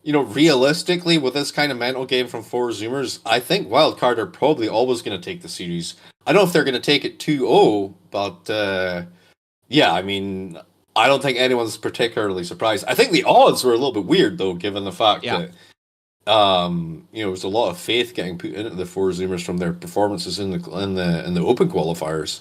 realistically with this kind of mental game from 4 Zoomers, I think Wildcard are probably always going to take the series. I don't know if they're going to take it 2-0, but yeah, I mean, I don't think anyone's particularly surprised. I think the odds were a little bit weird though, given the fact that there's a lot of faith getting put into the 4 Zoomers from their performances in the open qualifiers.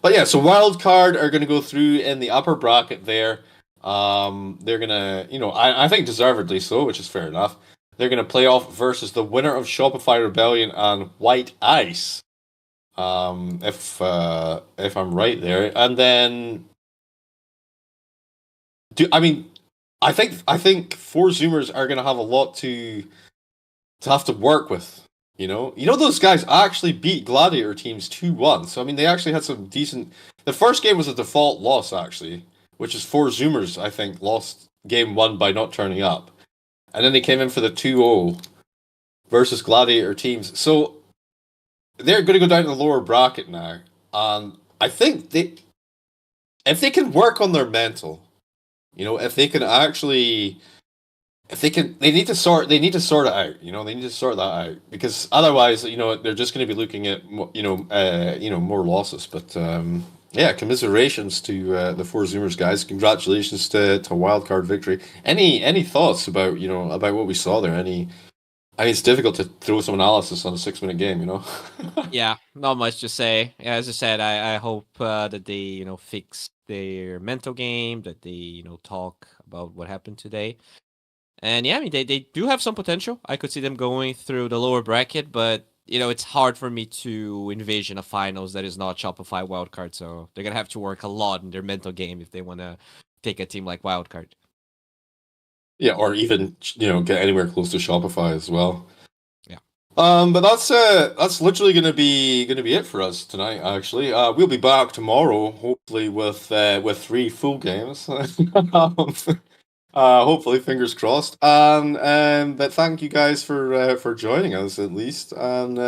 But yeah, so Wildcard are going to go through in the upper bracket there. They're going to, I think deservedly so, which is fair enough. They're going to play off versus the winner of Shopify Rebellion and White Ice. If I'm right there. And then I think 4 Zoomers are going to have a lot to have to work with. Those guys actually beat Gladiator teams 2-1. So, I mean, they actually had some decent... The first game was a default loss, actually, which is 4 Zoomers, I think, lost game 1 by not turning up. And then they came in for the 2-0 versus Gladiator teams. So, they're going to go down to the lower bracket now. I think if they can work on their mental, if they can actually... they need to sort it out. They need to sort that out, because otherwise, they're just going to be looking at, more losses. But yeah, commiserations to the 4 Zoomers guys. Congratulations to Wildcard victory. Any thoughts about about what we saw there? It's difficult to throw some analysis on a 6-minute game. Yeah, not much to say. As I said, I hope that they fix their mental game, that they talk about what happened today. And yeah, I mean, they do have some potential. I could see them going through the lower bracket, but it's hard for me to envision a finals that is not Shopify wildcard. So they're gonna have to work a lot in their mental game if they want to take a team like wildcard. Yeah, or even get anywhere close to Shopify as well. Yeah. But that's literally gonna be it for us tonight. Actually, we'll be back tomorrow, hopefully with 3 full games. Hopefully, fingers crossed. But thank you guys for joining us at least, and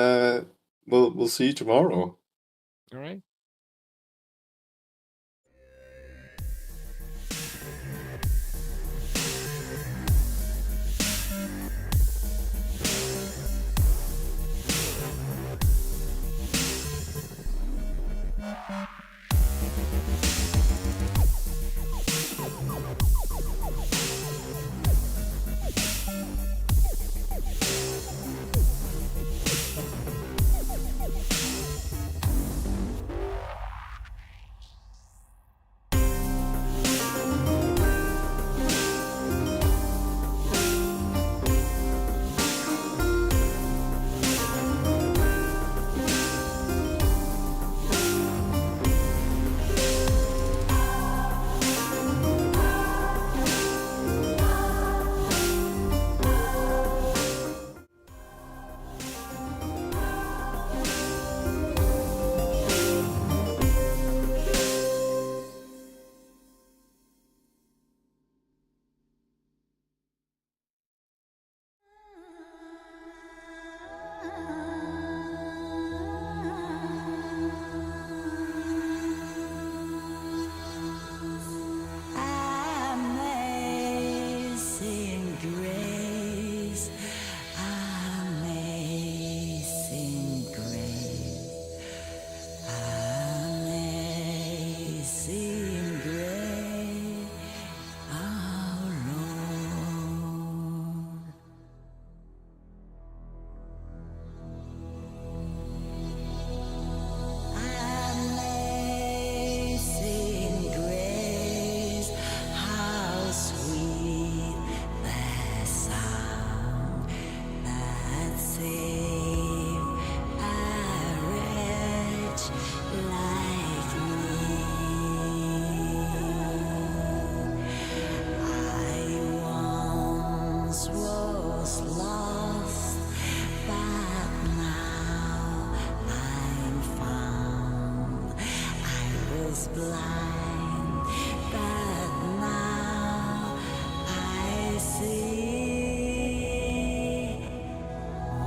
we'll see you tomorrow. All right. Amazing grace, amazing grace, amazing grace, our Lord. Amazing grace, how sweet the sound that saved a wretch like me. I once was lost, but now I'm found. I was blind, but now I see.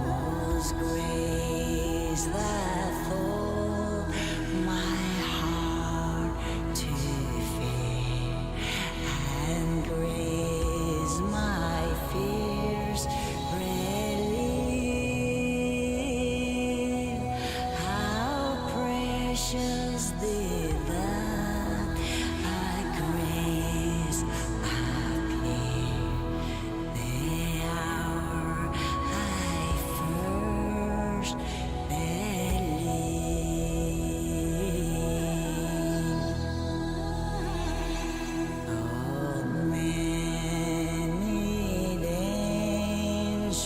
Was grace that taught my heart to fear, and grace my fears relieve. How precious did that grace appear the hour I first believed. Oh, many dangers